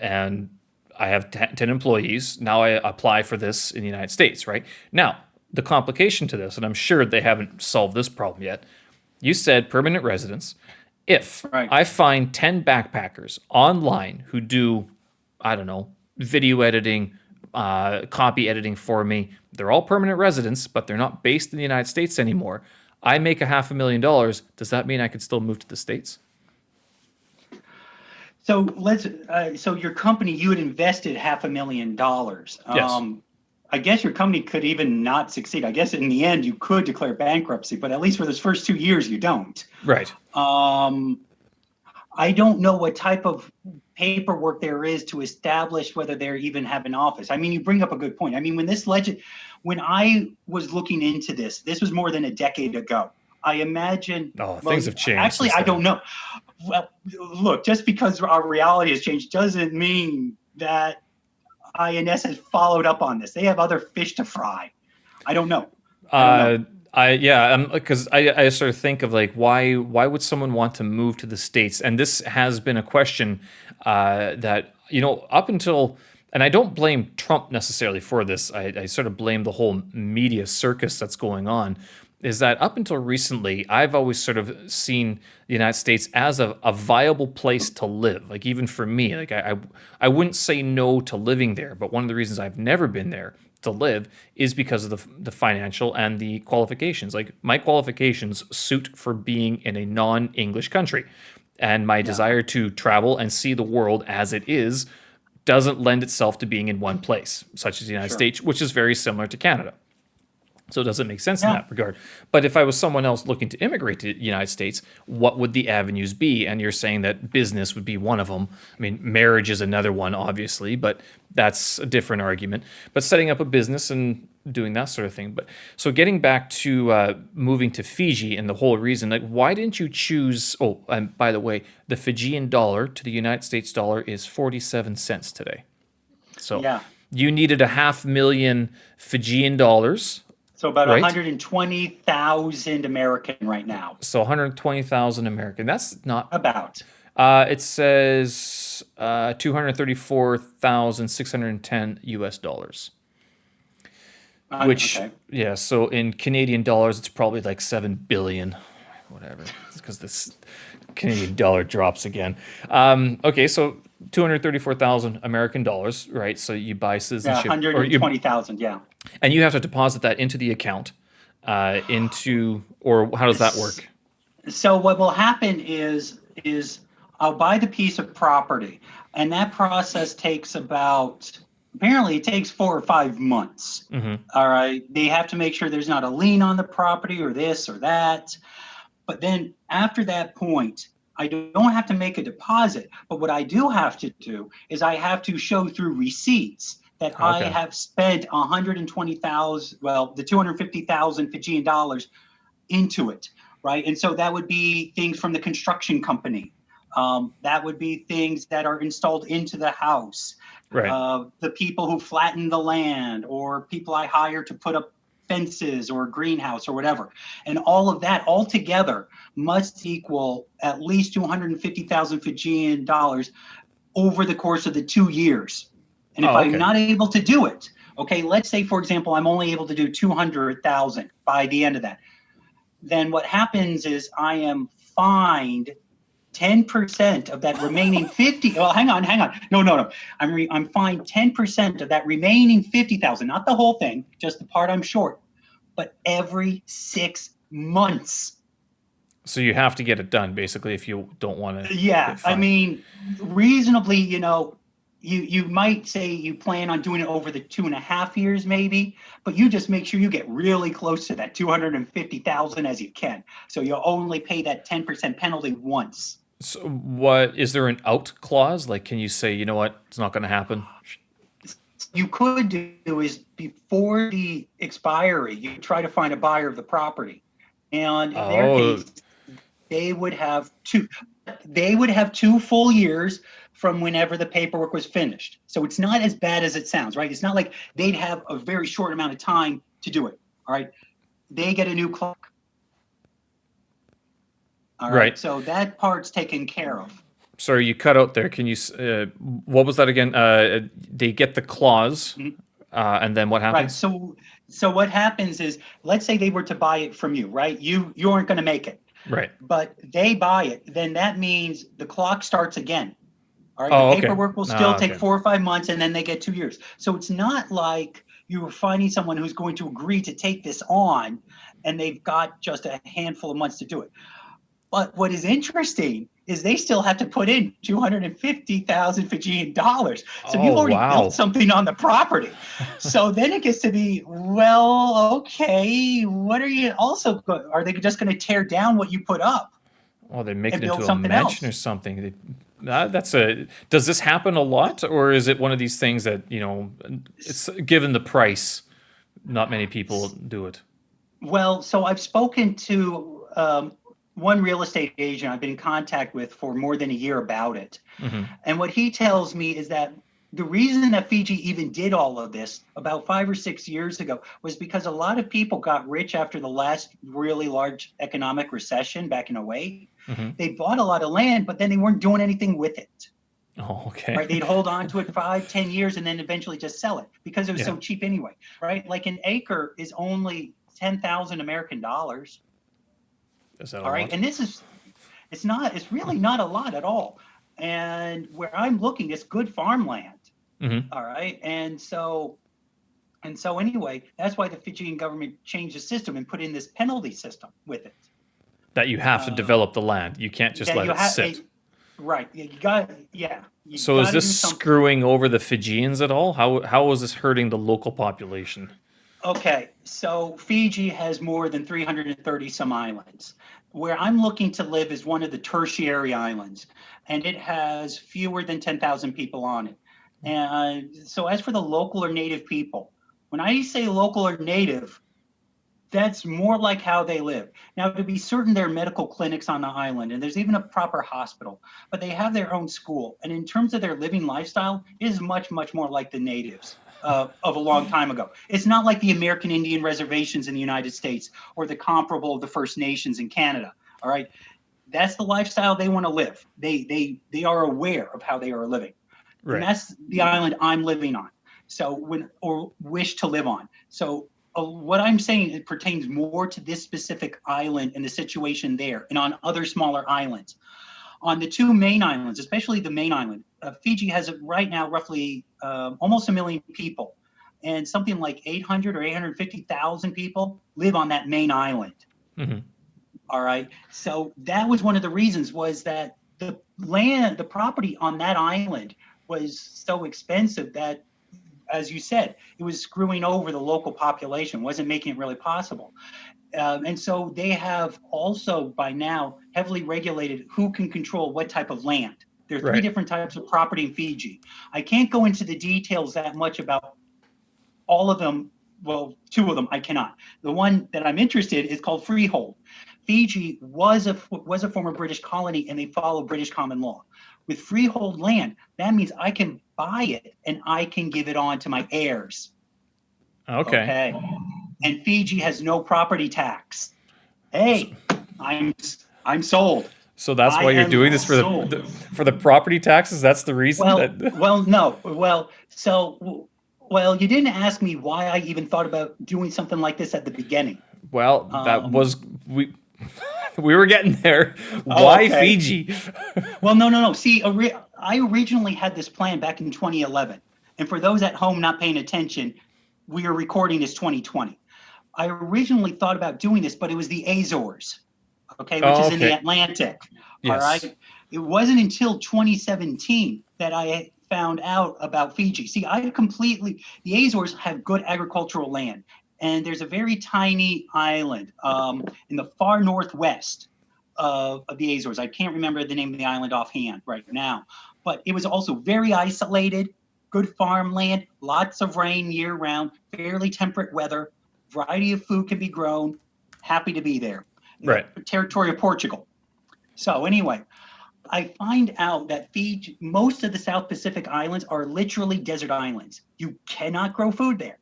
and I have 10 employees. Now I apply for this in the United States, right? Now, the complication to this, and I'm sure they haven't solved this problem yet. You said permanent residence. If Right. I find 10 backpackers online who do, I don't know, video editing, copy editing for me, they're all permanent residents, but they're not based in the United States anymore. I make $500,000. Does that mean I could still move to the States? So so your company, you had invested $500,000. Yes. I guess your company could even not succeed. I guess in the end you could declare bankruptcy, but at least for those first 2 years you don't. Right. I don't know what type of paperwork there is to establish whether they even have an office. I mean, you bring up a good point. I mean, when I was looking into this was more than a decade ago. I imagine. Oh, things have changed. Actually, I don't know. Well, look, just because our reality has changed doesn't mean that INS has followed up on this. They have other fish to fry. I don't know. Because I sort of think of like why would someone want to move to the States? And this has been a question that up until, and I don't blame Trump necessarily for this. I sort of blame the whole media circus that's going on. Is that up until recently, I've always sort of seen the United States as a viable place to live. Like even for me, like I wouldn't say no to living there, but one of the reasons I've never been there to live is because of the financial and the qualifications. Like my qualifications suit for being in a non-English country, and my desire to travel and see the world as it is doesn't lend itself to being in one place, such as the United States, which is very similar to Canada. So it doesn't make sense in that regard. But if I was someone else looking to immigrate to the United States, what would the avenues be? And you're saying that business would be one of them. I mean, marriage is another one, obviously, but that's a different argument. But setting up a business and doing that sort of thing. But so getting back to moving to Fiji and the whole reason, like, why didn't you choose? Oh, and by the way, the Fijian dollar to the United States dollar is 47 cents today. So you needed $500,000 Fijian dollars. So about 120,000 American right now. So 120,000 American. That's not about. It says $234,610 US, which, Okay. yeah, so in Canadian dollars, it's probably like 7 billion, whatever. It's because this Canadian dollar drops again. Okay, so 234,000 American dollars, right? So you buy Yeah, citizenship, or you, 120,000. Yeah. and you have to deposit that into the account, or how does that work? So what will happen is I'll buy the piece of property, and that process takes about apparently it takes 4 or 5 months. All right. They have to make sure there's not a lien on the property or this or that. But then after that point, I don't have to make a deposit. But what I do have to do is I have to show through receipts that I Okay, have spent 120,000, well, the 250,000 Fijian dollars into it, right? And so that would be things from the construction company. That would be things that are installed into the house. right, The people who flatten the land, or people I hire to put up fences or a greenhouse or whatever. And all of that all together must equal at least 250,000 Fijian dollars over the course of the 2 years. And if oh, I'm okay, not able to do it, okay, let's say, for example, I'm only able to do 200,000 by the end of that, then what happens is I am fined 10% of that remaining 50. Well, hang on. No. I'm fined 10% of that remaining 50,000, not the whole thing, just the part I'm short, but every 6 months. so you have to get it done basically if you don't want to Yeah, get I fined. mean, reasonably, you might say you plan on doing it over the 2.5 years, maybe, but you just make sure you get really close to that 250,000 as you can. So you'll only pay that 10% penalty once. So what is there an out clause? Like, can you say, you know what, it's not going to happen? You could do is before the expiry, you try to find a buyer of the property. And in their Oh, case, they would have two full years from whenever the paperwork was finished. So it's not as bad as it sounds, right? It's not like they'd have a very short amount of time to do it. All right. They get a new clock. All right. right. So that part's taken care of. Sorry, you cut out there. Can you? What was that again? They get the clause, Mhm. and then what Right. happens? So what happens is, let's say they were to buy it from you, right? You aren't going to make it, Right. but they buy it. Then that means the clock starts again. All right. The Oh, okay. paperwork will still Ah, take okay. 4 or 5 months, and then they get 2 years. So it's not like you're finding someone who's going to agree to take this on and they've got just a handful of months to do it. But what is interesting is they still have to put in 250,000 Fijian dollars. So you've Oh, already built wow. something on the property. So then it gets to be, well, okay, what are you also, are they just going to tear down what you put up Oh, they make and it build into a something mansion or else? something. That's a. Does this happen a lot, or is it one of these things that it's given the price, not many people do it? Well, so I've spoken to one real estate agent I've been in contact with for more than a year about it. Hmm. And what he tells me is that the reason that Fiji even did all of this about 5 or 6 years ago was because a lot of people got rich after the last really large economic recession back in '08. Hmm. They bought a lot of land, but then they weren't doing anything with it. Oh, okay. Right? They'd hold on to it 5, 10 years and then eventually just sell it because it was Yeah. so cheap anyway. Right? Like an acre is only 10,000 American dollars. Is that a All right. lot? And it's really not a lot at all. And where I'm looking, it's good farmland. Hmm. All right. And so anyway, that's why the Fijian government changed the system and put in this penalty system with it. That you have to Um, develop the land. You can't just that let you it have sit. right. You So is got to this do something. screwing over the Fijians at all? How is this hurting the local population? Okay, so Fiji has more than 330 some islands. Where I'm looking to live is one of the tertiary islands, and it has fewer than 10,000 people on it. And so, as for the local or native people, when I say local or native, that's more like how they live. Now, to be certain, there are medical clinics on the island, and there's even a proper hospital, but they have their own school. And in terms of their living lifestyle, it is much, much more like the natives of a long time ago. It's not like the American Indian reservations in the United States or the comparable of the First Nations in Canada. All right. That's the lifestyle they want to live. They are aware of how they are living. And Right. that's the island I'm living on. So or wish to live on. So what I'm saying, it pertains more to this specific island and the situation there, and on other smaller islands. On the two main islands, especially the main island, Fiji has right now roughly almost 1 million people, and something like 800 or 850,000 people live on that main island. Mm-hmm. All right. So that was one of the reasons, was that the property on that island was so expensive that, as you said, it was screwing over the local population, wasn't making it really possible. And so they have also by now heavily regulated who can control what type of land. There are three Right. different types of property in Fiji. I can't go into the details that much about all of them. Well, two of them I cannot. The one that I'm interested in is called freehold. Fiji was a former British colony, and they follow British common law. With freehold land, that means I can buy it and I can give it on to my heirs. Okay. Okay. And Fiji has no property tax. So, Hey, I'm sold. so that's I why you're am doing this for sold. for the property taxes. That's the reason that. No. Well, you didn't ask me why I even thought about doing something like this at the beginning. Well, that was we. We were getting there. Oh, Why okay. Fiji? Well, no. See, I originally had this plan back in 2011. And for those at home not paying attention, we are recording this 2020. I originally thought about doing this, but it was the Azores, okay, which Oh, is in the okay. Atlantic. All Yes. right. It wasn't until 2017 that I found out about Fiji. See, the Azores have good agricultural land. And there's a very tiny island in the far northwest of the Azores. I can't remember the name of the island offhand right now, but it was also very isolated, good farmland, lots of rain year round, fairly temperate weather, variety of food can be grown. Happy to be there. Right. Territory of Portugal. So anyway, I find out that Fiji, most of the South Pacific islands are literally desert islands. You cannot grow food there.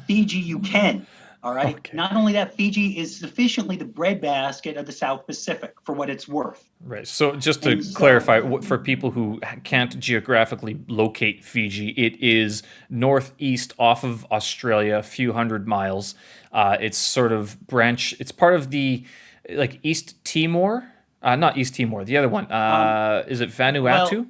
Fiji, you can. All right. Okay. Not only that, Fiji is sufficiently the breadbasket of the South Pacific for what it's worth. Right. So just to And so, clarify, for people who can't geographically locate Fiji, it is northeast off of Australia, a few hundred miles. It's sort of It's part of the like East Timor. Not East Timor. The other one. Is it Vanuatu? well,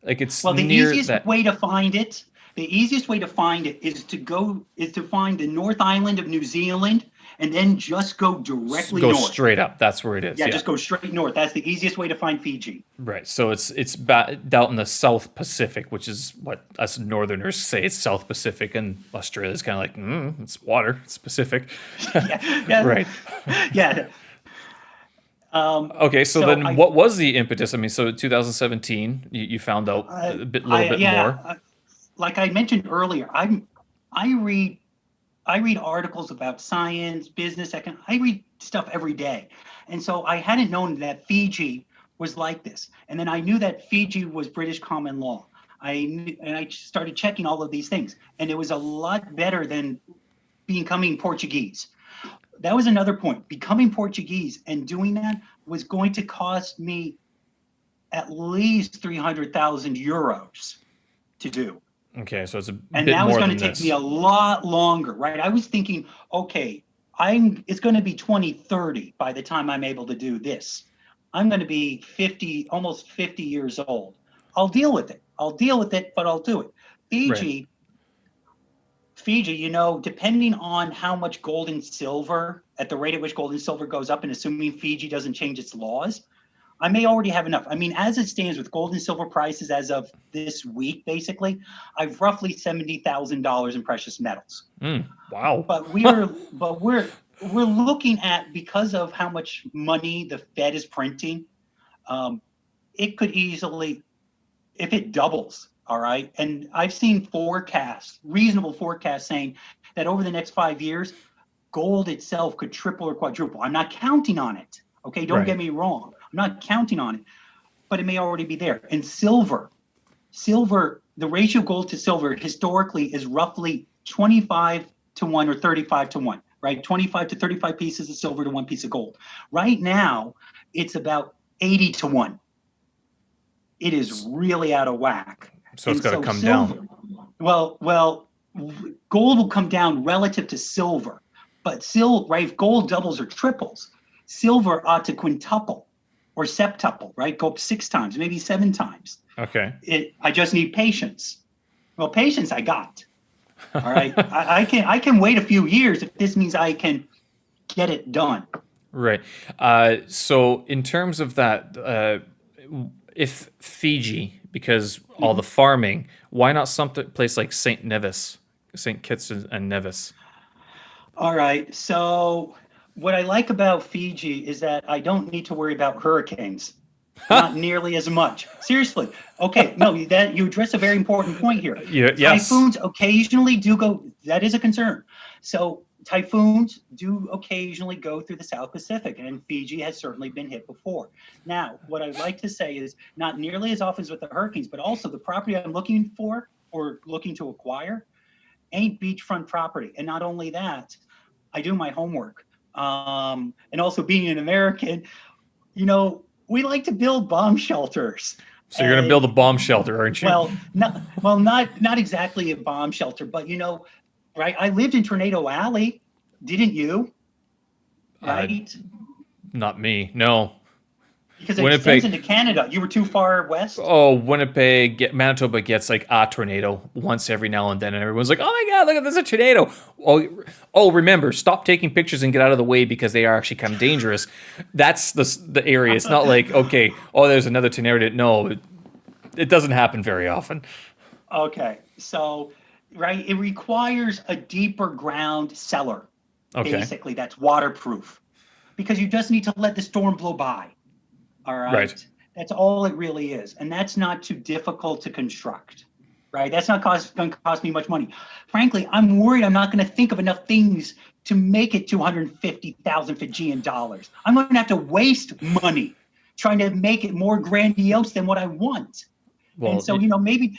Like it's well, near that. the easiest way to find it is to find the North Island of New Zealand and then just go directly Go north. straight up. That's where it is. Yeah, Yeah. just go straight north. That's the easiest way to find Fiji. Right. So it's out in the South Pacific, which is what us Northerners say. It's South Pacific, and Australia's kind of like, it's water. It's Pacific. Yeah. Right. Yeah. Okay. So then, what was the impetus? I mean, so 2017, you found out a little bit more. Like I mentioned earlier, I read articles about science, business, I read stuff every day. And so I hadn't known that Fiji was like this. And then I knew that Fiji was British common law. And I started checking all of these things, and it was a lot better than becoming Portuguese. That was another point. Becoming Portuguese and doing that was going to cost me at least 300,000 euros to do. Okay, so it's a And bit that was more going to than take this. me a lot longer, right? I was thinking, okay, it's going to be 2030 by the time I'm able to do this. I'm going to be 50, almost 50 years old. I'll deal with it, but I'll do it. Right. Fiji, depending on how much gold and silver, at the rate at which gold and silver goes up, and assuming Fiji doesn't change its laws, I may already have enough. I mean, as it stands with gold and silver prices as of this week, basically, I've roughly $70,000 in precious metals. Wow. But we're looking at, because of how much money the Fed is printing, it could easily, if it doubles, all right. And I've seen reasonable forecasts saying that over the next 5 years, gold itself could triple or quadruple. I'm not counting on it. Okay, don't get me wrong. I'm not counting on it, but it may already be there. And silver, the ratio of gold to silver historically is roughly 25 to 1 or 35 to 1. right? 25 to 35 pieces of silver to one piece of gold. Right now, it's about 80 to 1. It is really out of whack. So it's And got to so come silver, down. well, gold will come down relative to silver, but right? If gold doubles or triples, silver ought to quintuple or septuple, right? Go up 6 times, maybe 7 times. Okay. I just need patience. Well, patience I got. All right. I can wait a few years if this means I can get it done. Right. So in terms of that, if Fiji, because all the farming, why not some place like St. Nevis, St. Kitts and Nevis? All right. So what I like about Fiji is that I don't need to worry about hurricanes. Not nearly as much. Seriously. Okay, no, that you address a very important point here. Yes. Typhoons occasionally do go, that is a concern. So typhoons do occasionally go through the South Pacific, and Fiji has certainly been hit before. Now, what I'd like to say is not nearly as often as with the hurricanes, but also the property I'm looking for or looking to acquire ain't beachfront property. And not only that, I do my homework. And also being an American, we like to build bomb shelters. So you're going to build a bomb shelter, aren't you? Not exactly a bomb shelter, but right? I lived in Tornado Alley, didn't you? Right? Not me. No. Because it extends into Canada. You were too far west. Oh, Manitoba gets like a tornado once every now and then, and everyone's like, "Oh my God, look at this, a tornado!" Oh, remember, stop taking pictures and get out of the way because they are actually kind of dangerous. That's the area. It's not like, okay, there's another tornado. No, it doesn't happen very often. Okay, so right, it requires a deeper ground cellar. Okay. Basically, that's waterproof because you just need to let the storm blow by. All right. That's all it really is. And that's not too difficult to construct, right? That's not going to cost me much money. Frankly, I'm worried I'm not going to think of enough things to make it 250,000 Fijian dollars. I'm going to have to waste money trying to make it more grandiose than what I want. Well, and so, maybe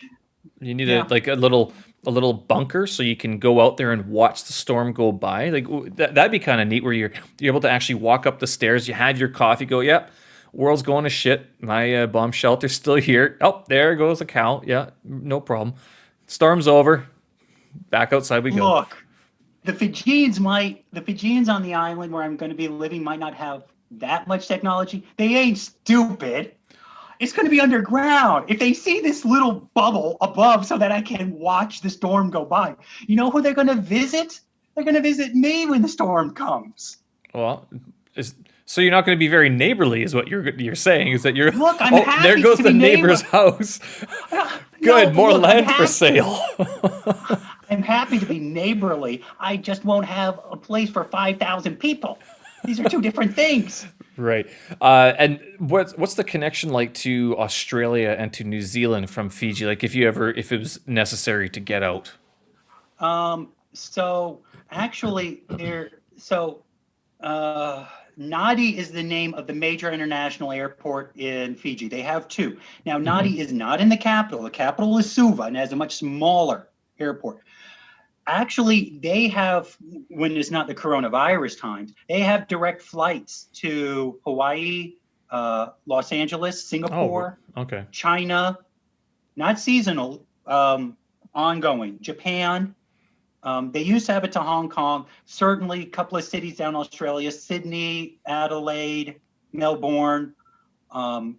you need a little bunker so you can go out there and watch the storm go by. Like that'd be kind of neat where you're able to actually walk up the stairs. You had your coffee, go, yep. World's going to shit. My bomb shelter's still here. Oh, there goes a cow. Yeah, no problem. Storm's over. Back outside we go. Look, the Fijians on the island where I'm going to be living might not have that much technology. They ain't stupid. It's going to be underground. If they see this little bubble above so that I can watch the storm go by, you know who they're going to visit? They're going to visit me when the storm comes. Well, so you're not going to be very neighborly, is what you're saying? Is that you're look? I'm happy there goes to the be neighbor's house. Good, more land for sale. I'm happy to be neighborly. I just won't have a place for 5,000 people. These are two different things. Right. And what's the connection like to Australia and to New Zealand from Fiji? Like if it was necessary to get out. So actually Nadi is the name of the major international airport in Fiji. They have 2. Now, Nadi is not in the capital. The capital is Suva and has a much smaller airport. Actually, they have, when it's not the coronavirus times, they have direct flights to Hawaii, Los Angeles, Singapore, China, not seasonal, ongoing, Japan. They used to have it to Hong Kong, certainly a couple of cities down Australia, Sydney, Adelaide, Melbourne,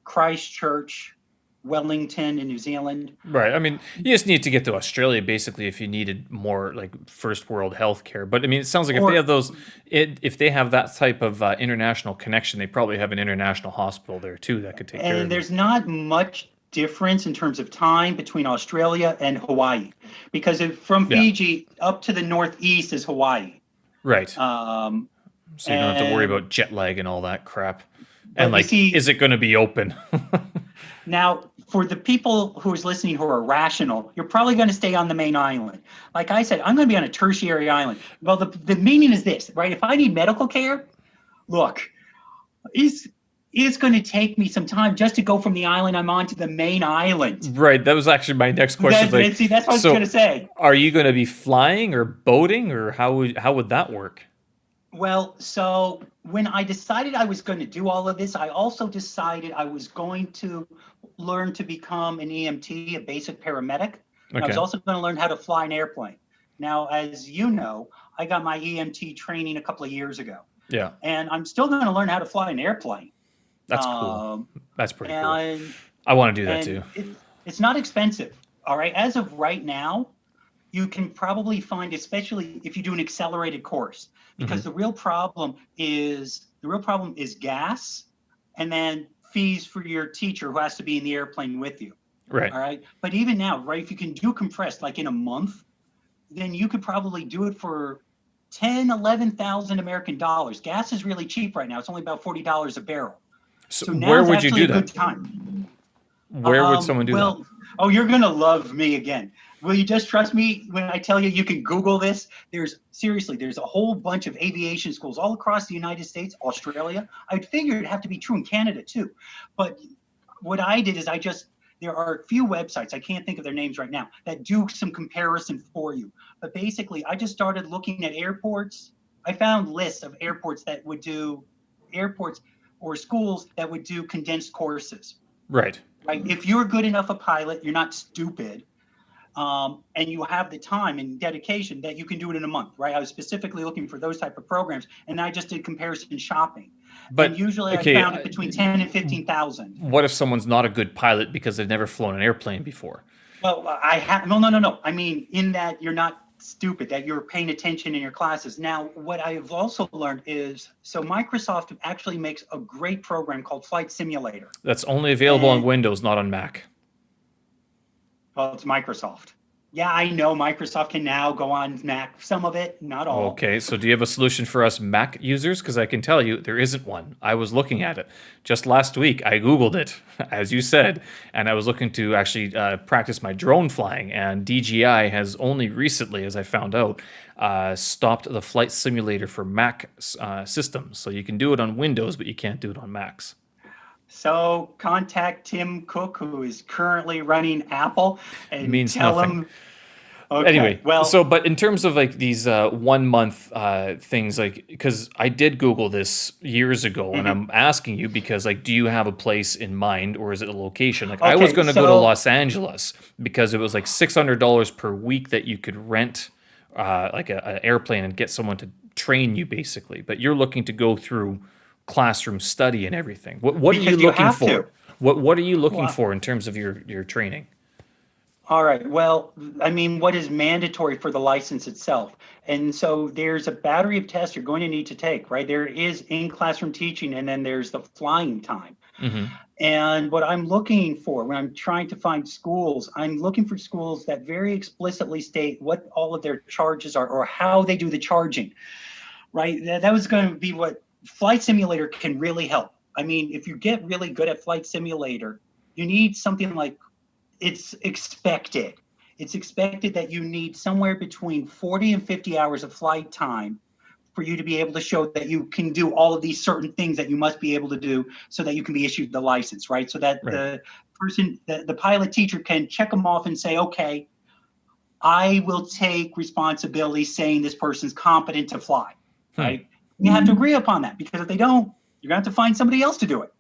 Christchurch, Wellington in New Zealand. Right. I mean, you just need to get to Australia basically if you needed more like first world healthcare. But I mean, it sounds like if they have that type of international connection, they probably have an international hospital there too that could take care of it. And there's not much difference in terms of time between Australia and Hawaii, because from Fiji up to the northeast is Hawaii. Right. So you don't have to worry about jet lag and all that crap. And is it going to be open? Now, for the people who's listening who are rational, you're probably going to stay on the main island. Like I said, I'm going to be on a tertiary island. Well, the meaning is this, right? If I need medical care, look, it's going to take me some time just to go from the island I'm on to the main island. Right. That was actually my next question. That's what I was going to say. Are you going to be flying or boating, or how would that work? Well, so when I decided I was going to do all of this, I also decided I was going to learn to become an EMT, a basic paramedic. And I was Okay. also going to learn how to fly an airplane. Now, as you know, I got my EMT training a couple of years ago, Yeah. and I'm still going to learn how to fly an airplane. That's cool. Um, That's pretty cool. and I want to do that and too. it's not expensive. All right. As of right now, you can probably find, especially if you do an accelerated course, Hmm. because the real problem is gas, and then fees for your teacher who has to be in the airplane with you. Right. All right. But even now, right, if you can do compressed like in a month, then you could probably do it for 11,000 American dollars. Gas is really cheap right now. It's only about $40 a barrel. So So where now's would you actually do a good that? time. Where would someone do that? Well, oh, you're gonna love me again. Will you just trust me when I tell you you can Google this? There's a whole bunch of aviation schools all across the United States, Australia. I'd figure it'd have to be true in Canada too. But what I did is there are a few websites, I can't think of their names right now, that do some comparison for you. But basically, I just started looking at airports. I found lists of airports or schools that would do condensed courses, Right. right? If you're good enough a pilot, you're not stupid, and you have the time and dedication that you can do it in a month, right? I was specifically looking for those type of programs, and I just did comparison shopping, and But usually I okay, found it between 10 and 15,000. what if someone's not a good pilot because they've never flown an airplane before? Well, I have no, no, no, no. I mean, in that you're not stupid, that you're paying attention in your classes. Now, what I've also learned is so Microsoft actually makes a great program called Flight Simulator, That's only available on and Windows, not on Mac. well, it's Microsoft. Yeah, I know Microsoft can now go on Mac, some of it, not all. Okay, so do you have a solution for us Mac users? Because I can tell you there isn't one. I was looking at it just last week. I Googled it, as you said, and I was looking to actually practice my drone flying. And DJI has only recently, as I found out, stopped the flight simulator for Mac systems. So you can do it on Windows, but you can't do it on Macs. So contact Tim Cook, who is currently running Apple, and Means tell nothing. him, okay, Anyway, well, so but in terms of like these 1 month things, like because I did Google this years ago, and mhm. I'm asking you because like, do you have a place in mind, or is it a location? Like I was Okay, going to go to so Los Angeles because it was like $600 per week that you could rent like an airplane and get someone to train you basically. But you're looking to go through classroom study and everything. What are you because you looking have for? to. What are you looking Well, for in terms of your training? all right. Well, I mean, what is mandatory for the license itself? And so there's a battery of tests you're going to need to take, right? There is in classroom teaching, and then there's the flying time. Hmm. And what I'm looking for when I'm trying to find schools, I'm looking for schools that very explicitly state what all of their charges are or how they do the charging, right? That was going to be what Flight Simulator can really help. I mean, if you get really good at Flight Simulator, you need something like it's expected. It's expected that you need somewhere between 40 and 50 hours of flight time for you to be able to show that you can do all of these certain things that you must be able to do so that you can be issued the license, right? So that Right. the pilot teacher can check them off and say, okay, I will take responsibility saying this person's competent to fly, Hmm. right? You have to agree upon that because if they don't, you're going to have to find somebody else to do it.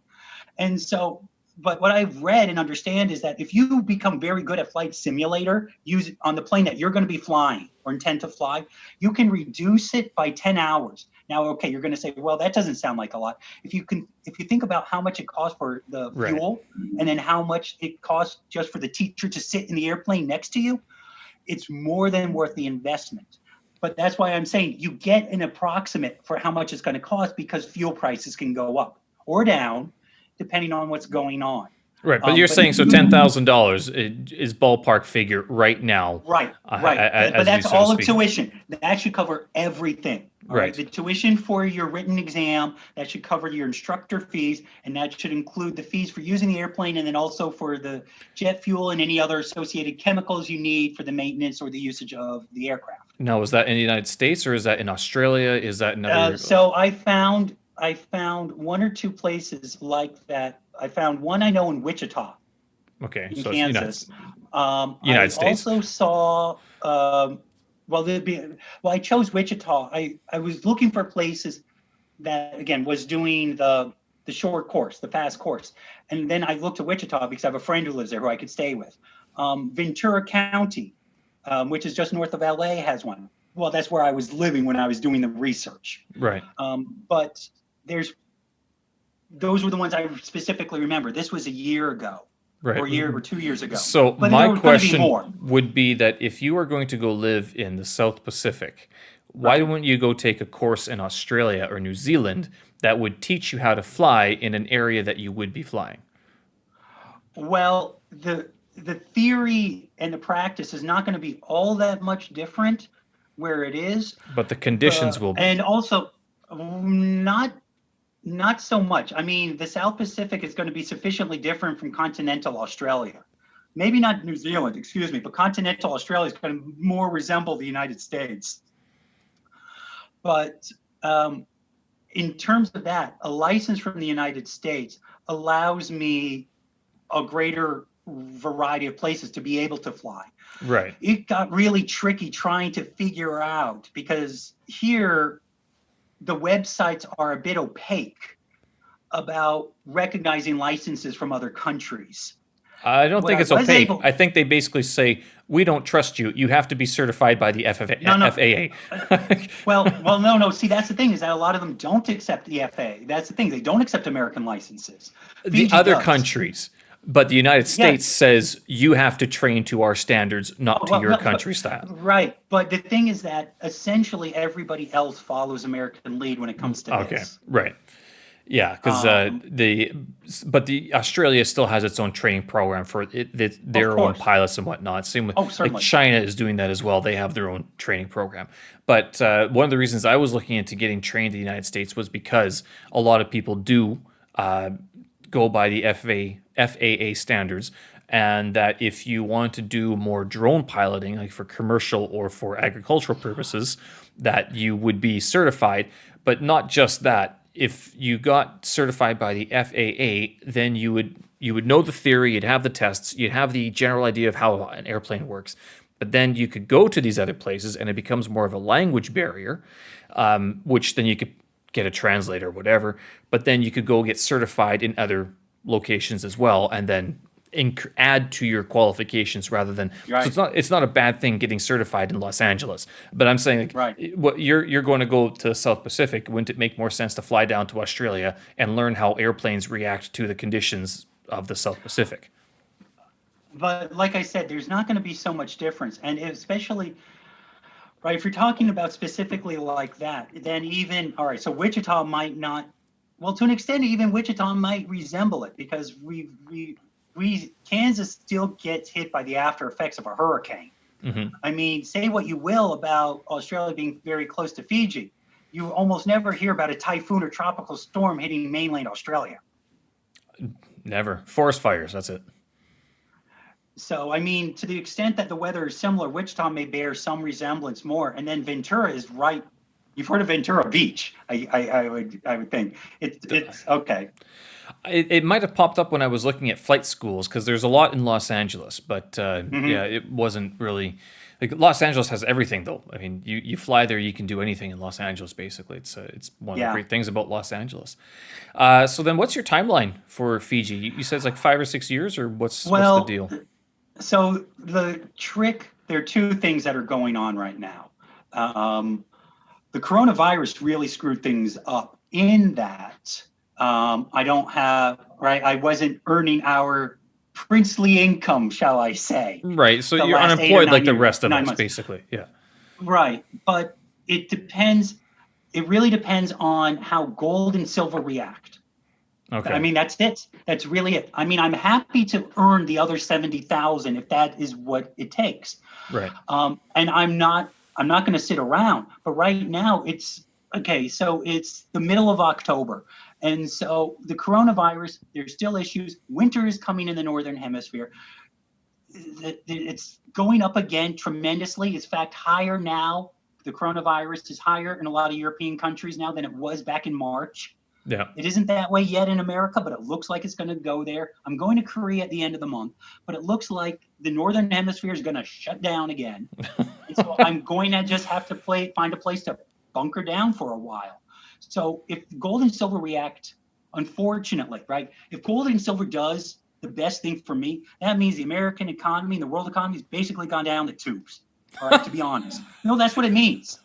And so, but what I've read and understand is that if you become very good at Flight Simulator, use on the plane that you're going to be flying or intend to fly, you can reduce it by 10 hours. Now, okay, you're going to say, well, that doesn't sound like a lot. If you think about how much it costs for the Right. fuel and then how much it costs just for the teacher to sit in the airplane next to you, it's more than worth the investment. But that's why I'm saying you get an approximate for how much it's going to cost because fuel prices can go up or down depending on what's going on. Right, but you're But if saying so you $10,000 is ballpark figure right now, Right, right. But as we that's sort of all of speak. tuition. That should cover everything. All right. Right. The tuition for your written exam, that should cover your instructor fees, and that should include the fees for using the airplane and then also for the jet fuel and any other associated chemicals you need for the maintenance or the usage of the aircraft. Now, is that in the United States or is that in Australia? Is that another? So I found one or two places like that. I found one I know in Wichita, Okay, in so it's Kansas. United I States. also saw well, I chose Wichita. I was looking for places that again was doing the short course, the fast course, and then I looked to Wichita because I have a friend who lives there who I could stay with. Ventura County, which is just north of LA, has one. Well, that's where I was living when I was doing the research. Right. But there's those were the ones I specifically remember. This was a year ago, Right. or a year or 2 years ago. So But my there was going to be question more. would be that if you are going to go live in the South Pacific, why Right. wouldn't you go take a course in Australia or New Zealand that would teach you how to fly in an area that you would be flying? Well, the theory and the practice is not going to be all that much different where it is. But the conditions will be. And also not so much. I mean, the South Pacific is going to be sufficiently different from continental Australia. Maybe not New Zealand, excuse me, but continental Australia is going to more resemble the United States. But in terms of that, a license from the United States allows me a greater variety of places to be able to fly. Right. It got really tricky trying to figure out because here the websites are a bit opaque about recognizing licenses from other countries. I don't What think I it's was opaque. able- I think they basically say, we don't trust you. You have to be certified by the No. FAA. Well, no. See, that's the thing is that a lot of them don't accept the FAA. That's the thing. They don't accept American licenses. The Fiji other does. countries. But the United States Yes. says you have to train to our standards, not to Well, your no, country style. Right. But the thing is that essentially everybody else follows American lead when it comes to Okay, this. right. Yeah, because the Australia still has its own training program for their own course. pilots and whatnot. Same with like Certainly. China is doing that as well. They have their own training program. But one of the reasons I was looking into getting trained in the United States was because a lot of people do go by the FAA standards, and that if you want to do more drone piloting, like for commercial or for agricultural purposes, that you would be certified. But not just that. If you got certified by the FAA, then you would know the theory, you'd have the tests, you'd have the general idea of how an airplane works. But then you could go to these other places, and it becomes more of a language barrier, which then you could get a translator or whatever. But then you could go get certified in other locations as well, and then add to your qualifications rather than. Right. So it's not a bad thing getting certified in Los Angeles. But I'm saying, like, Right. what you're going to go to the South Pacific. Wouldn't it make more sense to fly down to Australia and learn how airplanes react to the conditions of the South Pacific? But like I said, there's not going to be so much difference. And especially, right, if you're talking about specifically like that, then even, all right, so Wichita might not, well, to an extent, even Wichita might resemble it because Kansas still gets hit by the after effects of a hurricane. Mm-hmm. I mean, say what you will about Australia being very close to Fiji, you almost never hear about a typhoon or tropical storm hitting mainland Australia. Never. Forest fires, that's it. So, I mean, to the extent that the weather is similar, Wichita may bear some resemblance more. And then Ventura is right. You've heard of Ventura Beach, I would think. It's okay. It might have popped up when I was looking at flight schools because there's a lot in Los Angeles, but yeah, it wasn't really like Los Angeles has everything though. I mean, you fly there, you can do anything in Los Angeles basically. It's one of the great things about Los Angeles. So then, what's your timeline for Fiji? You said it's like 5 or 6 years, or what's the deal? So the trick, there are two things that are going on right now. The coronavirus really screwed things up in that I wasn't earning our princely income, shall I say. Right. So you're unemployed like the rest of us, basically. Yeah. Right. But it depends. It really depends on how gold and silver react. Okay. I mean, that's it. That's really it. I mean, I'm happy to earn the other 70,000 if that is what it takes. Right. And I'm not going to sit around. But right now it's okay. So it's the middle of October. And so the coronavirus, there's still issues. Winter is coming in the Northern Hemisphere. It's going up again tremendously. It's in fact higher now. The coronavirus is higher in a lot of European countries now than it was back in March. Yeah. It isn't that way yet in America, but it looks like it's going to go there. I'm going to Korea at the end of the month, but it looks like the Northern Hemisphere is going to shut down again. And so I'm going to just have to find a place to bunker down for a while. So if gold and silver react, unfortunately, right? If gold and silver does the best thing for me, that means the American economy and the world economy has basically gone down the tubes. All right, to be honest. No, that's what it means.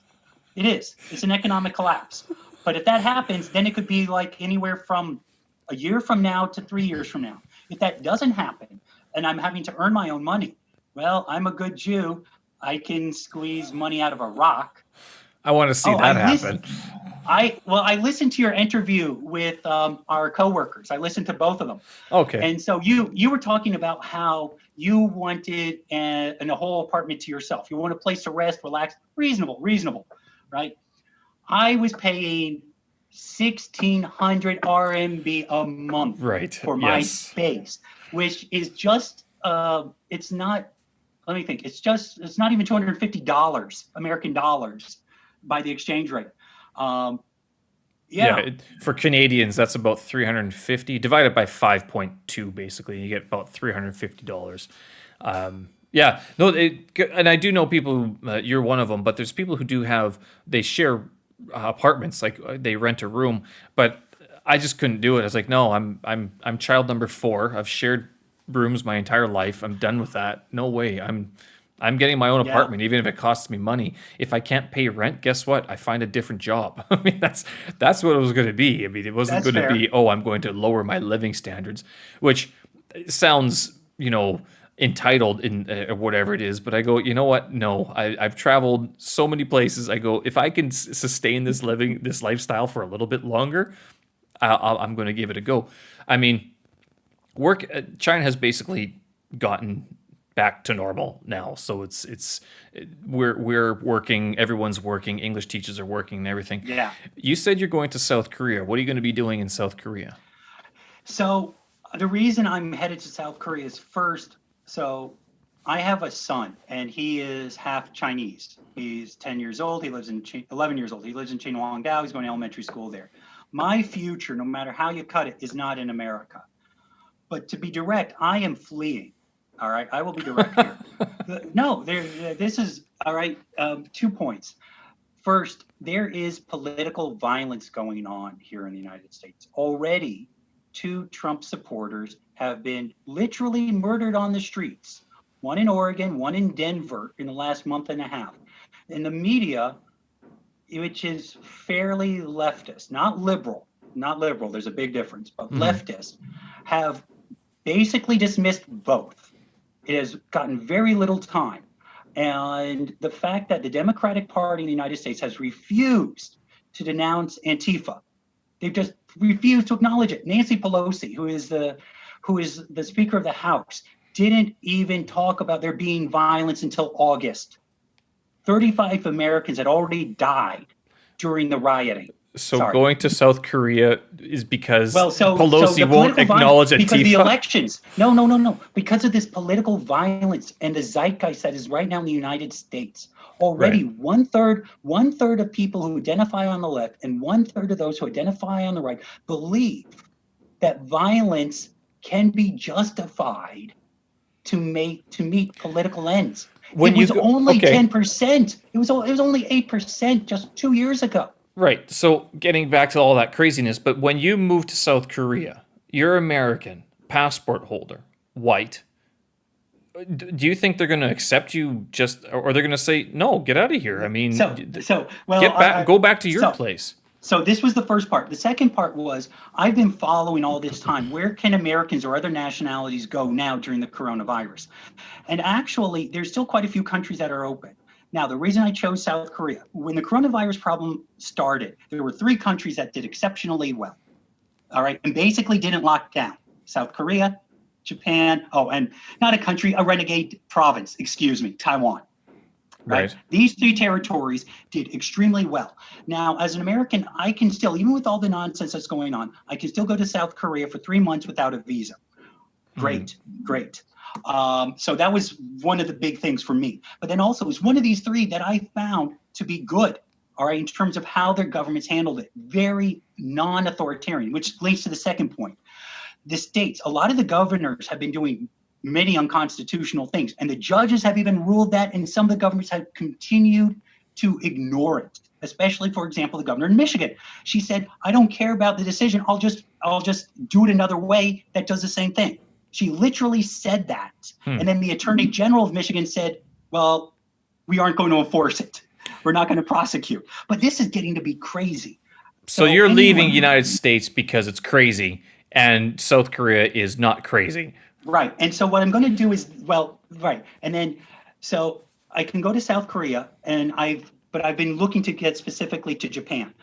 It is. It's an economic collapse. But if that happens, then it could be like anywhere from a year from now to 3 years from now. If that doesn't happen, and I'm having to earn my own money, well, I'm a good Jew. I can squeeze money out of a rock. I want to see that happen. I listened to your interview with our coworkers. I listened to both of them. Okay. And so you were talking about how you wanted a whole apartment to yourself. You want a place to rest, relax, reasonable, right? I was paying 1,600 RMB a month for my space, which is just it's not. Let me think. It's not even $250 American dollars by the exchange rate. For Canadians, that's about 350 divided by 5.2, basically. You get about $350. And I do know people. You're one of them, but there's people who they share apartments, like they rent a room. But I just couldn't do it. I was like, no, I'm child number 4. I've shared rooms my entire life. I'm done with that. No way. I'm getting my own apartment, even if it costs me money. If I can't pay rent, guess what? I find a different job. I mean, that's what it was going to be. I mean, it wasn't going to be, I'm going to lower my living standards, which sounds, entitled in whatever it is. But I go, you know what? No, I've traveled so many places. I go, if I can sustain this lifestyle for a little bit longer, I'm going to give it a go. I mean, China has basically gotten back to normal now, so we're working, everyone's working, English teachers are working and everything. Yeah. You said you're going to South Korea. What are you going to be doing in South Korea? So the reason I'm headed to South Korea is first, so I have a son and he is half Chinese. He's 10 years old. He lives in 11 years old. He lives in Qinhuangdao. He's going to elementary school there. My future, no matter how you cut it, is not in America. But to be direct, I am fleeing. All right, I will be direct here. This is all right. 2 points. First, there is political violence going on here in the United States. Already, 2 Trump supporters have been literally murdered on the streets. One in Oregon, one in Denver in the last month and a half. And the media, which is fairly leftist, not liberal, there's a big difference, but leftist, have basically dismissed both. It has gotten very little time. And the fact that the Democratic Party in the United States has refused to denounce Antifa, they've just refused to acknowledge it. Nancy Pelosi, who is the Speaker of the House, didn't even talk about there being violence until August. 35 Americans had already died during the rioting. So going to South Korea is because Pelosi won't acknowledge Antifa? Because the elections. No. Because of this political violence and the zeitgeist that is right now in the United States. Already one third of people who identify on the left and 1/3 of those who identify on the right believe that violence can be justified to meet political ends. It was only 10%. It was only 8% just 2 years ago. Right. So getting back to all that craziness, but when you move to South Korea, you're American, passport holder, white. Do you think they're going to accept you or they're going to say, no, get out of here? I mean, go back to your place. So this was the first part. The second part was, I've been following all this time. Where can Americans or other nationalities go now during the coronavirus? And actually, there's still quite a few countries that are open. Now, the reason I chose South Korea, when the coronavirus problem started, there were 3 countries that did exceptionally well, all right, and basically didn't lock down. South Korea, Japan, and not a country, a renegade province, Taiwan. Right? These 3 territories did extremely well. Now, as an American, I can still, even with all the nonsense that's going on, I can still go to South Korea for 3 months without a visa. Great. So that was one of the big things for me. But then also, it was one of these 3 that I found to be good. all right, in terms of how their governments handled it. Very non-authoritarian, which leads to the second point. The states, a lot of the governors have been doing many unconstitutional things, and the judges have even ruled that, and some of the governments have continued to ignore it. Especially, for example, the governor in Michigan. She said, I don't care about the decision, I'll just do it another way that does the same thing. She literally said that. And then the attorney general of Michigan said, well, we aren't going to enforce it. We're not going to prosecute. But this is getting to be crazy. So you're leaving the United States because it's crazy, and South Korea is not crazy. Right. And so what I'm going to do is, well, right. And then, so I can go to South Korea, and I've been looking to get specifically to Japan.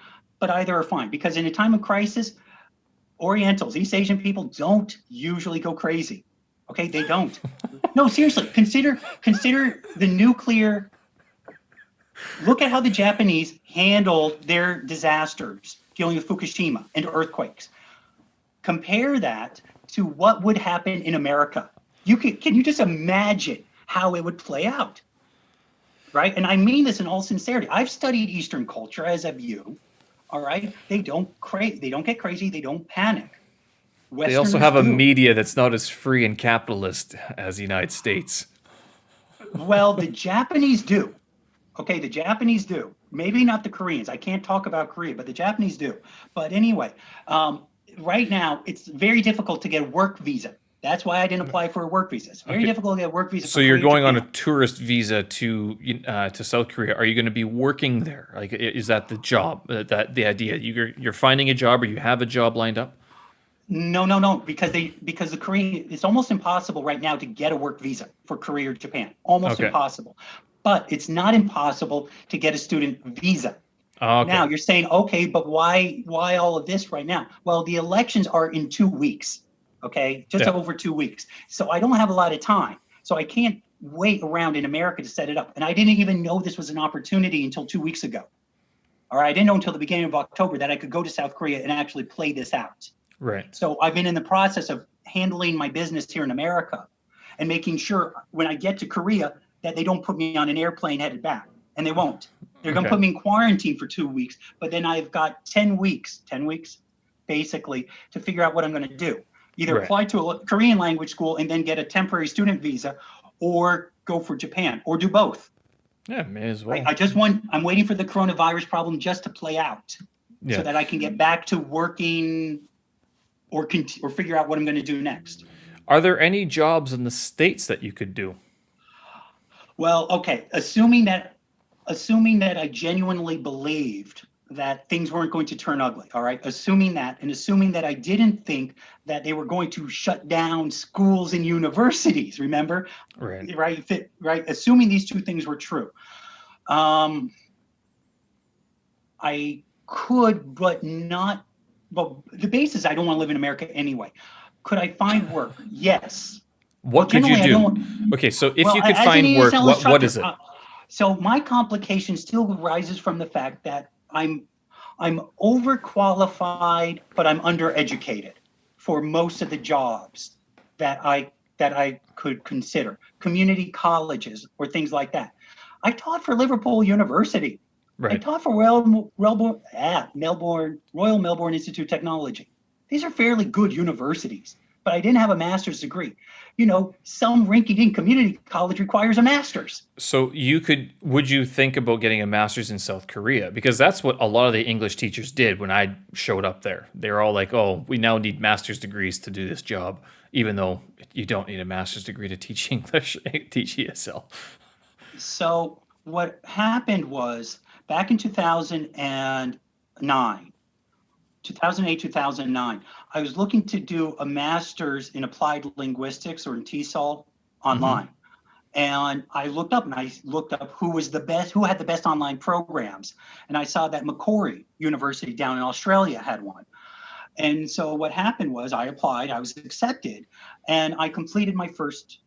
But either are fine, because in a time of crisis, Orientals, East Asian people don't usually go crazy. Okay, they don't. No, seriously, consider the nuclear. Look at how the Japanese handled their disasters, dealing with Fukushima and earthquakes. Compare that to what would happen in America. Can you just imagine how it would play out? Right? And I mean this in all sincerity. I've studied Eastern culture, as have you. All right? They don't get crazy, they don't panic. They also have a media that's not as free and capitalist as the United States. Well, the Japanese do. Okay, the Japanese do. Maybe not the Koreans. I can't talk about Korea, but the Japanese do. But anyway, right now, it's very difficult to get a work visa. That's why I didn't apply for a work visa. It's very difficult to get a work visa. So you're going on a tourist visa to South Korea. Are you going to be working there? Like, is that the job? That the idea? You're finding a job, or you have a job lined up? No, because the Korean, it's almost impossible right now to get a work visa for Korea or Japan. Almost impossible. But it's not impossible to get a student visa. Now you're saying, okay, but why all of this right now? Well, the elections are in 2 weeks. Okay, just over 2 weeks. So I don't have a lot of time. So I can't wait around in America to set it up. And I didn't even know this was an opportunity until 2 weeks ago. All right, I didn't know until the beginning of October that I could go to South Korea and actually play this out. Right. So I've been in the process of handling my business here in America and making sure when I get to Korea that they don't put me on an airplane headed back. And they won't. They're going to put me in quarantine for 2 weeks. But then I've got 10 weeks basically to figure out what I'm going to do. Either apply to a Korean language school and then get a temporary student visa, or go for Japan, or do both. Yeah, may as well. I'm waiting for the coronavirus problem just to play out so that I can get back to working or figure out what I'm going to do next. Are there any jobs in the States that you could do? Well, okay, assuming that I genuinely believed that things weren't going to turn ugly, all right? Assuming that I didn't think that they were going to shut down schools and universities, remember? Right. Assuming these two things were true. I could, but not, well, the base is I don't want to live in America anyway. Could I find work? Yes. What could you do? Okay, so if you could find work, what is it? So my complication still arises from the fact that I'm overqualified, but I'm undereducated for most of the jobs that I could consider. Community colleges or things like that. I taught for Liverpool University. Right. I taught for Royal Melbourne Institute of Technology. These are fairly good universities, but I didn't have a master's degree. You know, some rinky-dink community college requires a master's. So would you think about getting a master's in South Korea? Because that's what a lot of the English teachers did when I showed up there. They were all like, oh, we now need master's degrees to do this job, even though you don't need a master's degree to teach English, teach ESL. So what happened was back in 2008, 2009, I was looking to do a master's in applied linguistics, or in TESOL, online. And I looked up who had the best online programs. And I saw that Macquarie University down in Australia had one. And so what happened was I applied, I was accepted, and I completed my first,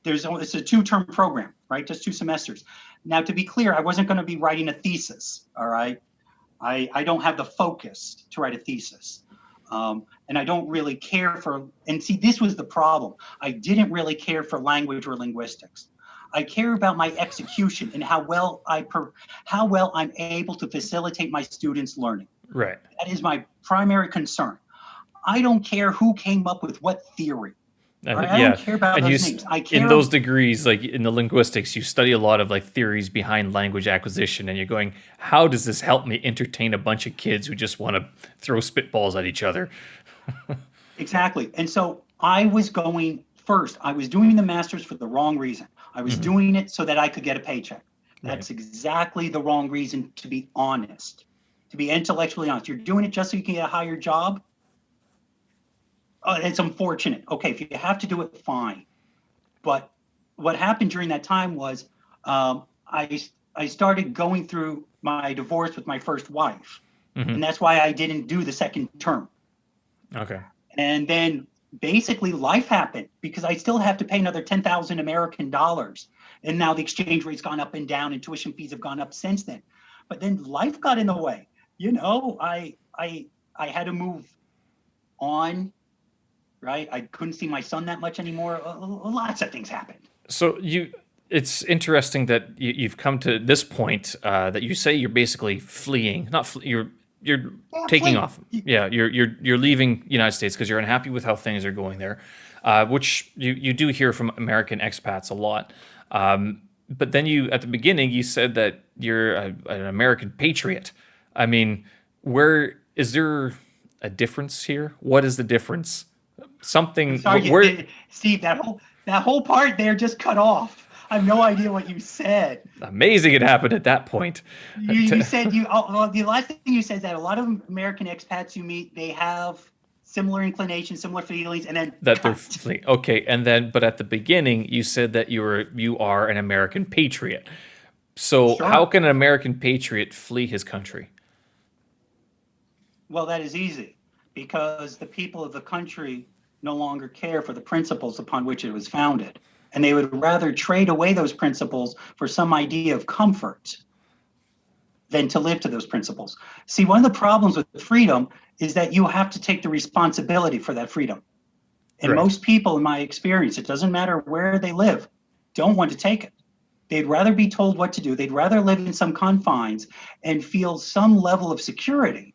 it's a 2-term program, right? Just 2 semesters. Now, to be clear, I wasn't going to be writing a thesis, all right? I don't have the focus to write a thesis. And I don't really care for, and see, this was the problem. I didn't really care for language or linguistics. I care about my execution and how well I'm able to facilitate my students' learning. Right. That is my primary concern. I don't care who came up with what theory. All right, I don't Yeah, care about and those names. I in care. those degrees, like in the linguistics, you study a lot of like theories behind language acquisition, and you're going, how does this help me entertain a bunch of kids who just want to throw spitballs at each other? Exactly. And so I was going first. I was doing the master's for the wrong reason. I was doing it so that I could get a paycheck. Right. That's exactly the wrong reason, to be honest, to be intellectually honest. You're doing it just so you can get a higher job. It's unfortunate. Okay, if you have to do it, fine. But what happened during that time was I started going through my divorce with my first wife, and that's why I didn't do the second term. Okay. And then basically life happened because I still have to pay another 10,000 American dollars. And now the exchange rate's gone up and down and tuition fees have gone up since then. But then life got in the way. You know, I had to move on, right? I couldn't see my son that much anymore. Lots of things happened. So it's interesting that you've come to this point that you say you're basically fleeing, not you're Yeah, taking please. off. Yeah, you're leaving the United States because you're unhappy with how things are going there, which you do hear from American expats a lot. But then you at the beginning you said that you're an American patriot. I mean, where is there a difference here? What is the difference? Something Sorry, where Steve, that whole part there just cut off. I have no idea what you said. amazing it happened at that point. You said the last thing you said is that a lot of American expats you meet, they have similar inclinations, similar feelings, and then That they're cut. fleeing. Okay, and then but at the beginning you said that you are an American patriot. So how Sure. can an American patriot flee his country? Well, that is easy because the people of the country no longer care for the principles upon which it was founded. And they would rather trade away those principles for some idea of comfort than to live to those principles. See, one of the problems with freedom is that you have to take the responsibility for that freedom. And Right. most people, in my experience, it doesn't matter where they live, don't want to take it. They'd rather be told what to do. They'd rather live in some confines and feel some level of security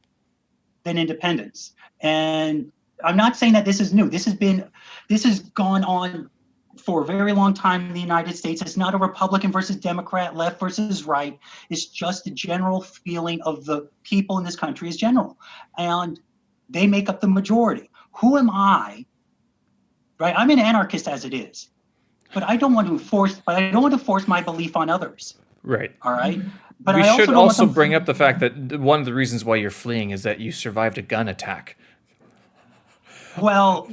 than independence. And I'm not saying that this is new. This has gone on for a very long time in the United States. It's not a Republican versus Democrat, left versus right. It's just the general feeling of the people in this country is general. And they make up the majority. Who am I? Right? I'm an anarchist as it is. But I don't want to force my belief on others. Right. All right. But We I should also don't want also them. bring up the fact that one of the reasons why you're fleeing is that you survived a gun attack. Well,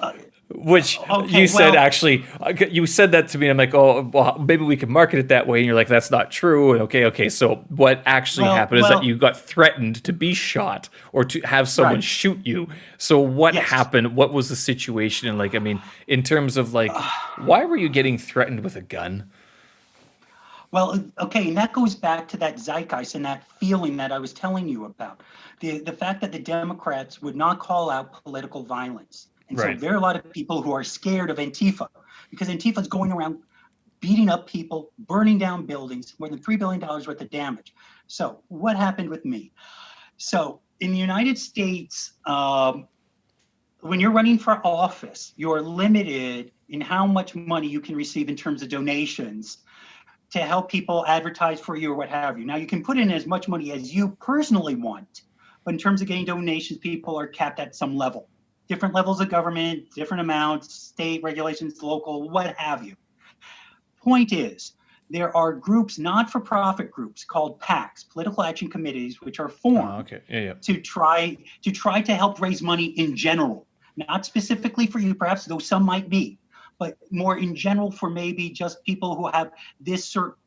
Which okay. you said Well, actually, you said that to me. I'm like, oh, well, maybe we can market it that way. And you're like, that's not true. And okay. So what actually well, happened is that well. you got threatened to be shot or to have someone Right. shoot you. So what Yes. happened? What was the situation? And like, I mean, in terms of like, why were you getting threatened with a gun? Well, okay, and that goes back to that zeitgeist and that feeling that I was telling you about. The fact that the Democrats would not call out political violence. And so Right. there are a lot of people who are scared of Antifa because Antifa is going around beating up people, burning down buildings, more than $3 billion worth of damage. So what happened with me? So in the United States, when you're running for office, you're limited in how much money you can receive in terms of donations to help people advertise for you or what have you. Now, you can put in as much money as you personally want, but in terms of getting donations, people are capped at some level. Different levels of government, different amounts, state regulations, local, what have you. Point is, there are groups, not-for-profit groups called PACs, political action committees, which are Oh, formed okay. Yeah. to try to help raise money in general, not specifically for you, perhaps, though some might be, but more in general for maybe just people who have this or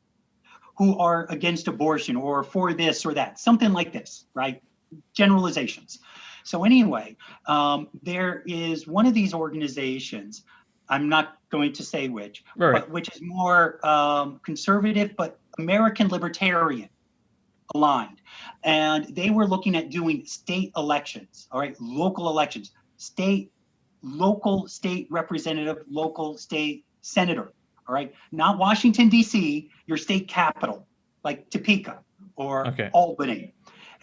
who are against abortion or for this or that, something like this, right? Generalizations. So anyway, there is one of these organizations, I'm not going to say which, All right. but which is more conservative, but American libertarian aligned. And they were looking at doing state elections, all right, local elections, local state representative, local state senator All right. Not Washington, D.C., your state capital, like Topeka or Okay. Albany.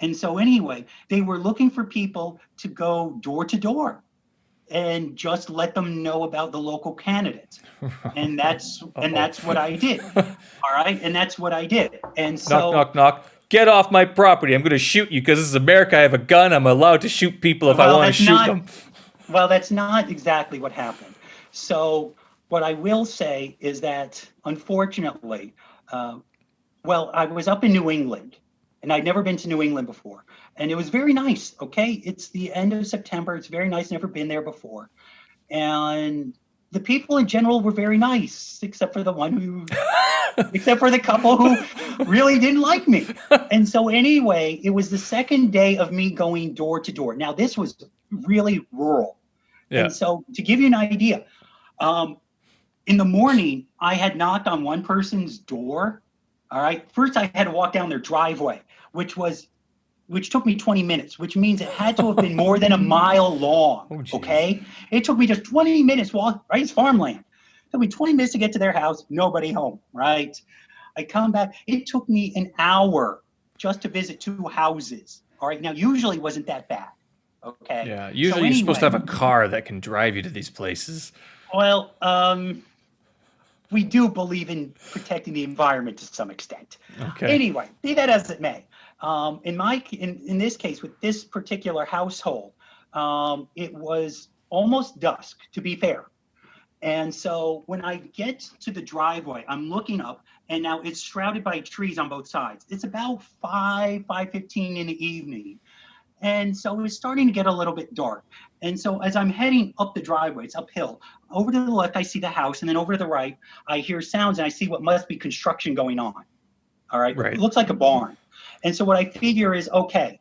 And so, anyway, they were looking for people to go door to door and just let them know about the local candidates. And Uh-oh. that's what I did. All right. And that's what I did. And Knock, so, knock, knock. Get off my property. I'm going to shoot you because this is America. I have a gun. I'm allowed to shoot people if I well, want to that's shoot not them. that's not exactly what happened. So, what I will say is that unfortunately, uh, I was up in New England, and I'd never been to New England before, and it was very nice. Okay, it's the end of September. It's very nice. Never been there before, and the people in general were very nice, except for the couple who really didn't like me. And so, anyway, it was the second day of me going door to door. Now, this was really rural, and Yeah. so to give you an idea, um, in the morning, I had knocked on one person's door. All right. First, I had to walk down their driveway, which was which took me 20 minutes, which means it had to have been more than a mile long. Oh, jeez. Okay. It took me just 20 minutes walk, right? It's farmland. It took me 20 minutes to get to their house, nobody home, right? I come back. It took me an hour just to visit two houses. All right. Now, usually it wasn't that bad. Okay. Yeah. So Usually you're supposed to anyway, have a car that can drive you to these places. well, we do believe in protecting the environment to some extent. Okay. Anyway, be that as it may, in this case with this particular household, it was almost dusk. To be fair, and so when I get to the driveway, I'm looking up, and now it's shrouded by trees on both sides. It's about 5:15 in the evening, and so it was starting to get a little bit dark. And so as I'm heading up the driveway, it's uphill. Over to the left, I see the house, and then over to the right, I hear sounds, and I see what must be construction going on. All right, it Right. looks like a barn. And so what I figure is, okay,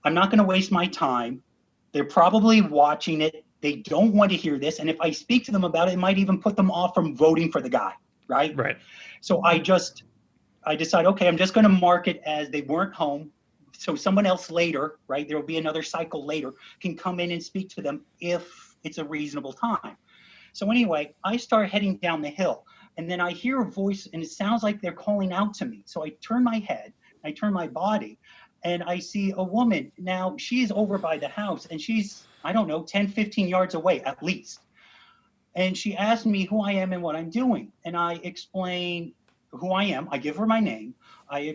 I'm not going to waste my time. They're probably watching it. They don't want to hear this, and if I speak to them about it, it might even put them off from voting for the guy. Right. Right. So I decide, okay, I'm just going to mark it as they weren't home. So someone else later, right, there will be another cycle later, can come in and speak to them if it's a reasonable time. So anyway, I start heading down the hill, and then I hear a voice, and it sounds like they're calling out to me. So I turn my head, I turn my body, and I see a woman. Now, she's over by the house, and she's, I don't know, 10, 15 yards away at least. And she asked me who I am and what I'm doing. And I explain who I am. I give her my name. I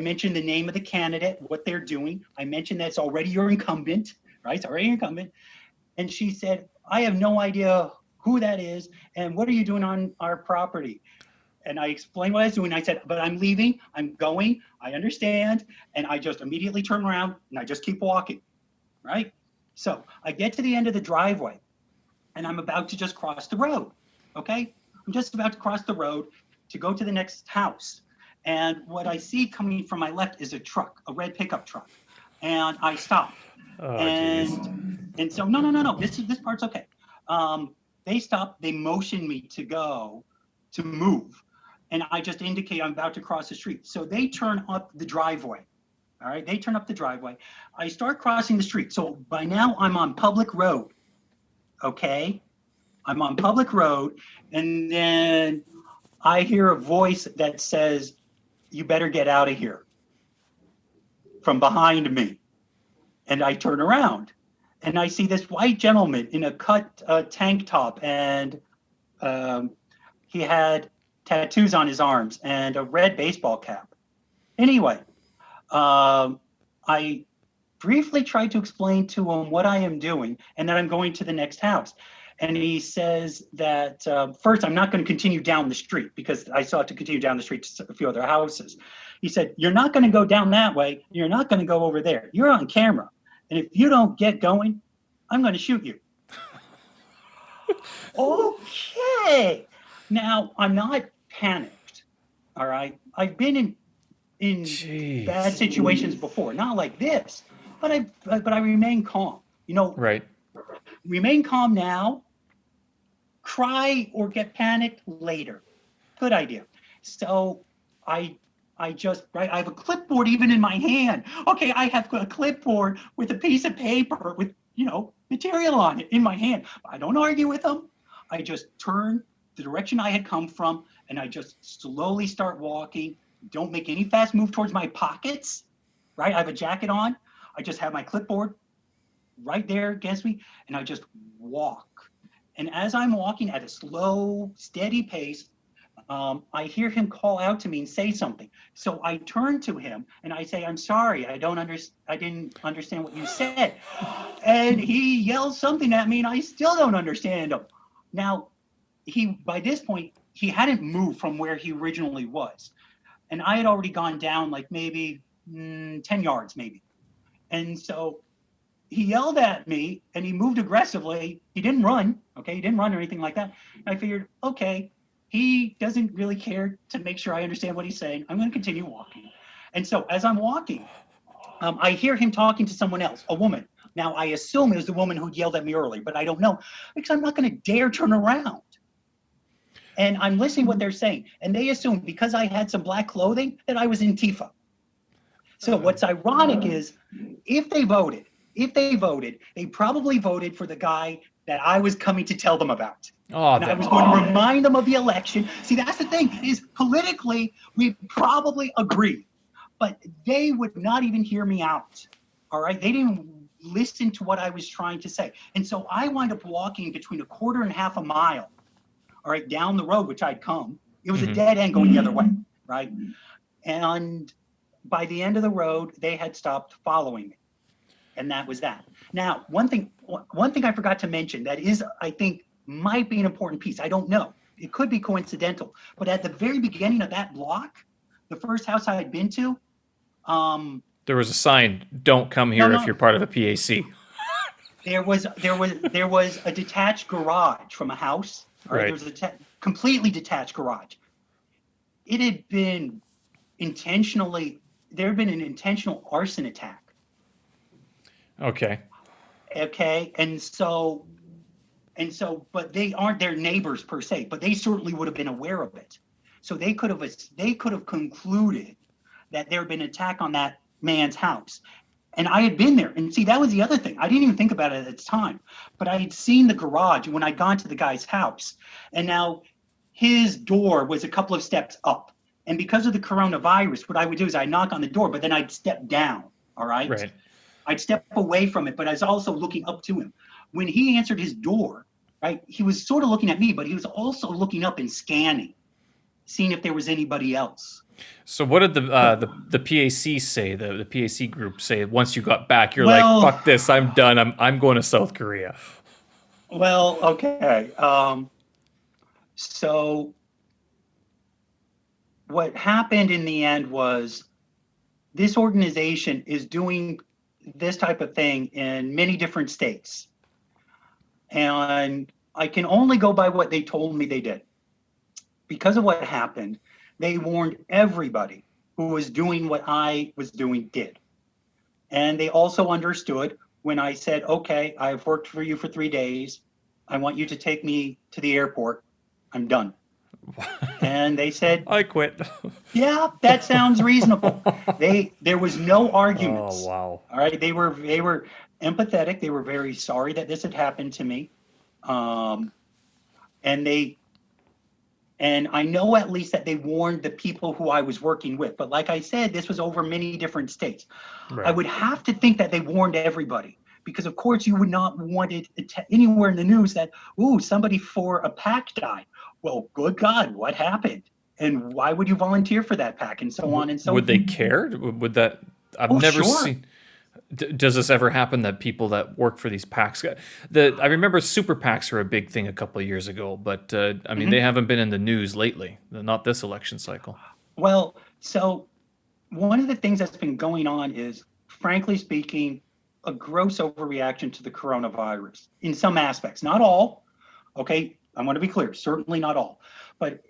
mention the name of the candidate, what they're doing. I mention that it's already your incumbent, right? It's already your incumbent. And she said, I have no idea who that is. And what are you doing on our property? And I explained what I was doing. I said, but I'm leaving. I'm going. I understand. And I just immediately turn around and I just keep walking, right? So I get to the end of the driveway, and I'm about to just cross the road. Okay. I'm just about to cross the road to go to the next house. And what I see coming from my left is a truck, a red pickup truck. And I stopped. Oh, jeez. And so, no. This part's okay. They stopped, they motioned me to move. And I just indicate I'm about to cross the street. So they turn up the driveway. All right. They turn up the driveway. I start crossing the street. So by now I'm on public road. Okay. I'm on public road, and then I hear a voice that says, you better get out of here, from behind me. And I turn around, and I see this white gentleman in a cut tank top, and he had tattoos on his arms and a red baseball cap. Anyway, I briefly tried to explain to him what I am doing and that I'm going to the next house. And he says that first, I'm not going to continue down the street because I still have to continue down the street to a few other houses. He said, you're not going to go down that way. You're not going to go over there. You're on camera. And if you don't get going, I'm going to shoot you. Okay. Now, I'm not panicked. All right. I've been in Jeez. bad situations before, not like this, but I remain calm. Right. Remain calm now. Cry or get panicked later. Good idea. So I just, right, I have a clipboard even in my hand. Okay, I have a clipboard with a piece of paper with material on it in my hand. I don't argue with them. I just turn the direction I had come from, and I just slowly start walking. Don't make any fast move towards my pockets, right? I have a jacket on. I just have my clipboard right there against me, and I just walk. And as I'm walking at a slow, steady pace, I hear him call out to me and say something. So I turn to him and I say, "I'm sorry, I didn't understand what you said." And he yells something at me, and I still don't understand him. Now, by this point, he hadn't moved from where he originally was, and I had already gone down like maybe 10 yards, maybe. And so he yelled at me and he moved aggressively. He didn't run, okay? He didn't run or anything like that. I figured, okay, he doesn't really care to make sure I understand what he's saying. I'm going to continue walking. And so as I'm walking, I hear him talking to someone else, a woman. Now, I assume it was the woman who yelled at me earlier, but I don't know because I'm not going to dare turn around. And I'm listening to what they're saying. And they assume because I had some black clothing that I was Antifa. So what's ironic is if they voted, they probably voted for the guy that I was coming to tell them about. And I was going to remind them of the election. See, that's the thing, is politically, we probably agree, but they would not even hear me out. All right. They didn't listen to what I was trying to say. And so I wind up walking between a quarter and half a mile, all right, down the road, which I'd come. It was a dead end going the other way, right? And by the end of the road, they had stopped following me. And that was that. Now, one thing I forgot to mention that is, I think, might be an important piece. I don't know. It could be coincidental. But at the very beginning of that block, the first house I had been to, there was a sign, "Don't come here if you're part of a PAC." There was a detached garage from a house. Right. There was a completely detached garage. It had been there had been an intentional arson attack. Okay. And so, but they aren't their neighbors per se, but they certainly would have been aware of it. So they could have concluded that there had been an attack on that man's house. And I had been there. And see, that was the other thing. I didn't even think about it at the time, but I had seen the garage when I'd gone to the guy's house. And now his door was a couple of steps up. And because of the coronavirus, what I would do is I'd knock on the door, but then I'd step down. All right. Right. I'd step away from it, but I was also looking up to him. When he answered his door, right, he was sort of looking at me, but he was also looking up and scanning, seeing if there was anybody else. So what did the PAC say? The PAC group say once you got back, you're like, "Fuck this, I'm done. I'm going to South Korea." Well, okay. So what happened in the end was this organization is doing this type of thing in many different states. And I can only go by what they told me they did. Because of what happened, they warned everybody who was doing what I was doing did. And they also understood when I said, "Okay, I've worked for you for 3 days. I want you to take me to the airport. I'm done." And they said, "I quit." Yeah, that sounds reasonable. There was no arguments. Oh, wow. All right. They were empathetic. They were very sorry that this had happened to me. And I know at least that they warned the people who I was working with. But like I said, this was over many different states. Right. I would have to think that they warned everybody because, of course, you would not want it anywhere in the news that, somebody for a PAC died. Well, good God, what happened? And why would you volunteer for that PAC and so on and so forth? Would they care? Would that? I've never seen. Does this ever happen that people that work for these PACs? I remember super PACs were a big thing a couple of years ago, but I mean, they haven't been in the news lately. Not this election cycle. Well, so one of the things that's been going on is, frankly speaking, a gross overreaction to the coronavirus in some aspects. Not all. Okay, I want to be clear. Certainly not all. But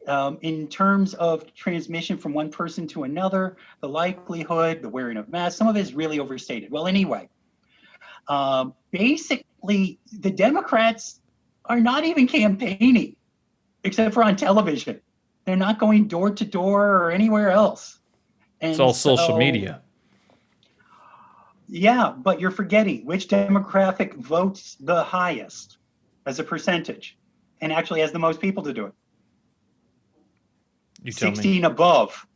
in terms of transmission from one person to another, the likelihood, the wearing of masks, some of it is really overstated. Well, anyway, basically, the Democrats are not even campaigning, except for on television. They're not going door to door or anywhere else. And it's all social media. Yeah, but you're forgetting which demographic votes the highest as a percentage and actually has the most people to do it. You tell me. 16 above.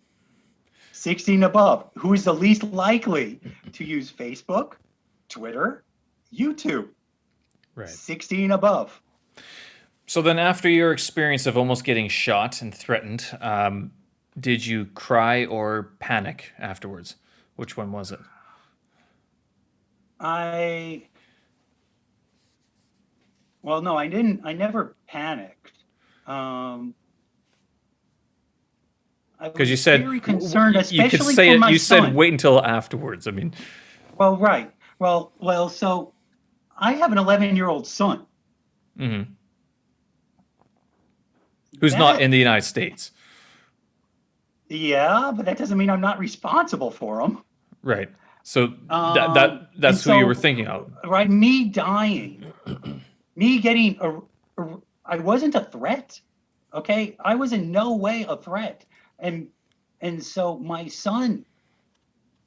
16 above. Who is the least likely to use Facebook, Twitter, YouTube? Right. 16 above. So then, after your experience of almost getting shot and threatened, did you cry or panic afterwards? Which one was it? Well, no, I didn't. I never panicked. I Because you was said very concerned, you could especially say for it. my You said son. wait until afterwards. I mean, Well, right. Well, so I have an 11-year-old son. who's not That, in the United States, yeah, but that doesn't mean I'm not responsible for him. right? So And that's who you were so, thinking of, right, me dying, me getting I wasn't a threat. Okay, I was in no way a threat, and so my son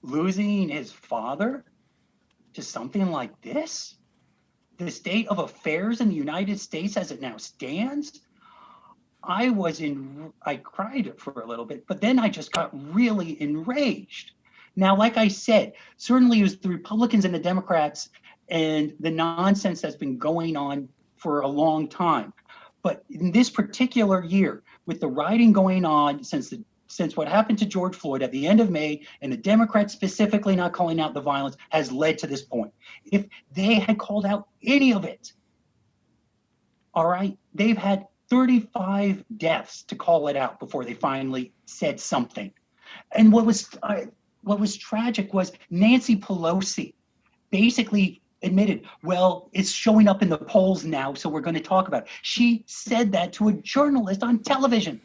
losing his father to something like this, the state of affairs in the United States as it now stands, I cried for a little bit, but then I just got really enraged. Now, like I said, certainly it was the Republicans and the Democrats and the nonsense that's been going on for a long time. But in this particular year, with the rioting going on since what happened to George Floyd at the end of May, and the Democrats specifically not calling out the violence, has led to this point. If they had called out any of it, all right, they've had 35 deaths to call it out before they finally said something. And what was tragic was Nancy Pelosi basically admitted, well, it's showing up in the polls now, so we're going to talk about it. She said that to a journalist on television.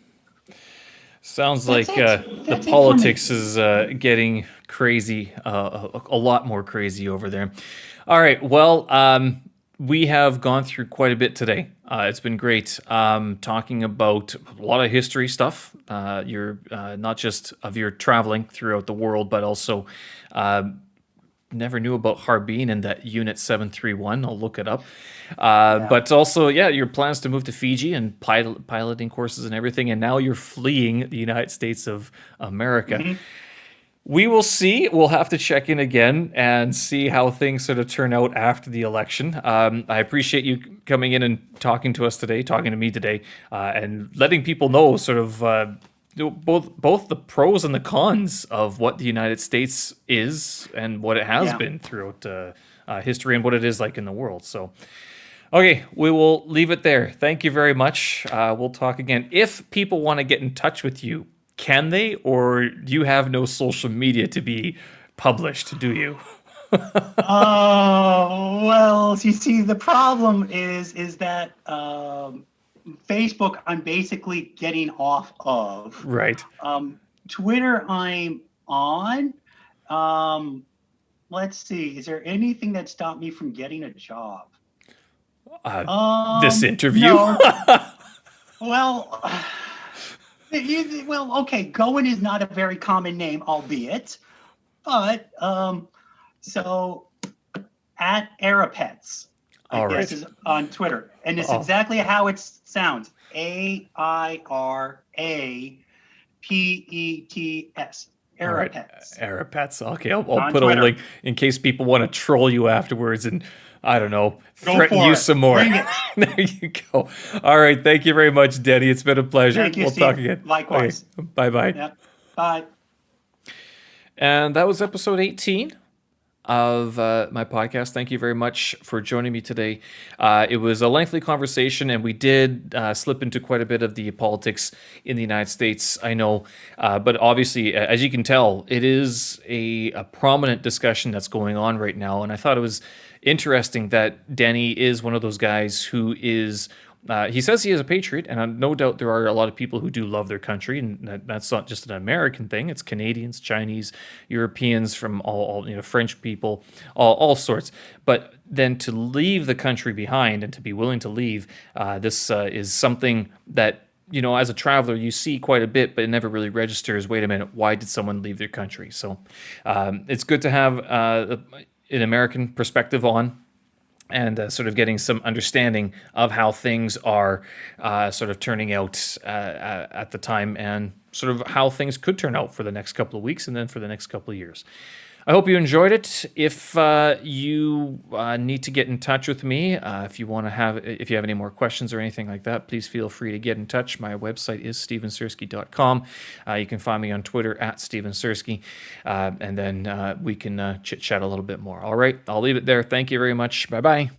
Sounds That's like it. the That's it for me. politics is getting crazy, a lot more crazy over there. All right, well, we have gone through quite a bit today. It's been great talking about a lot of history stuff. You're not just of your traveling throughout the world, but also never knew about Harbin and that Unit 731. I'll look it up. But also, yeah, your plans to move to Fiji and piloting courses and everything. And now you're fleeing the United States of America. Mm-hmm. We will see. We'll have to check in again and see how things sort of turn out after the election. I appreciate you coming in and talking to us today, talking to me today, and letting people know sort of both the pros and the cons of what the United States is and what it has been throughout history and what it is like in the world. So, okay, we will leave it there. Thank you very much. We'll talk again. If people want to get in touch with you, can they, or do you have no social media to be published? Do you? Oh, well, you see, the problem is that Facebook, I'm basically getting off of. Right. Twitter, I'm on. Let's see. Is there anything that stopped me from getting a job? This interview? No. Well, okay. Goin is not a very common name, albeit, but so at Arapets, I guess, is on Twitter, and it's exactly how it sounds: AIRAPETS. Arapets. Arapets. Okay, I'll put Twitter. a link in case people want to troll you afterwards and, I don't know, threaten you it. some more. Bring it. There you go. All right. Thank you very much, Denny. It's been a pleasure. Thank you, We'll Steve. talk again. Likewise. Okay. Bye-bye. Yep. Bye. And that was episode 18 of my podcast. Thank you very much for joining me today. It was a lengthy conversation, and we did slip into quite a bit of the politics in the United States, I know. But obviously, as you can tell, it is a prominent discussion that's going on right now. And I thought it was interesting that Denny is one of those guys who is... he says he is a patriot, and no doubt there are a lot of people who do love their country, and that's not just an American thing. It's Canadians, Chinese, Europeans, from all French people, all sorts. But then to leave the country behind and to be willing to leave, this is something that, as a traveler, you see quite a bit, but it never really registers. Wait a minute, why did someone leave their country? So it's good to have an American perspective on, and sort of getting some understanding of how things are sort of turning out at the time. And sort of how things could turn out for the next couple of weeks and then for the next couple of years. I hope you enjoyed it. If you need to get in touch with me, if you have any more questions or anything like that, please feel free to get in touch. My website is stevensersky.com. You can find me on Twitter at stevensersky, and then we can chit chat a little bit more. All right, I'll leave it there. Thank you very much. Bye bye.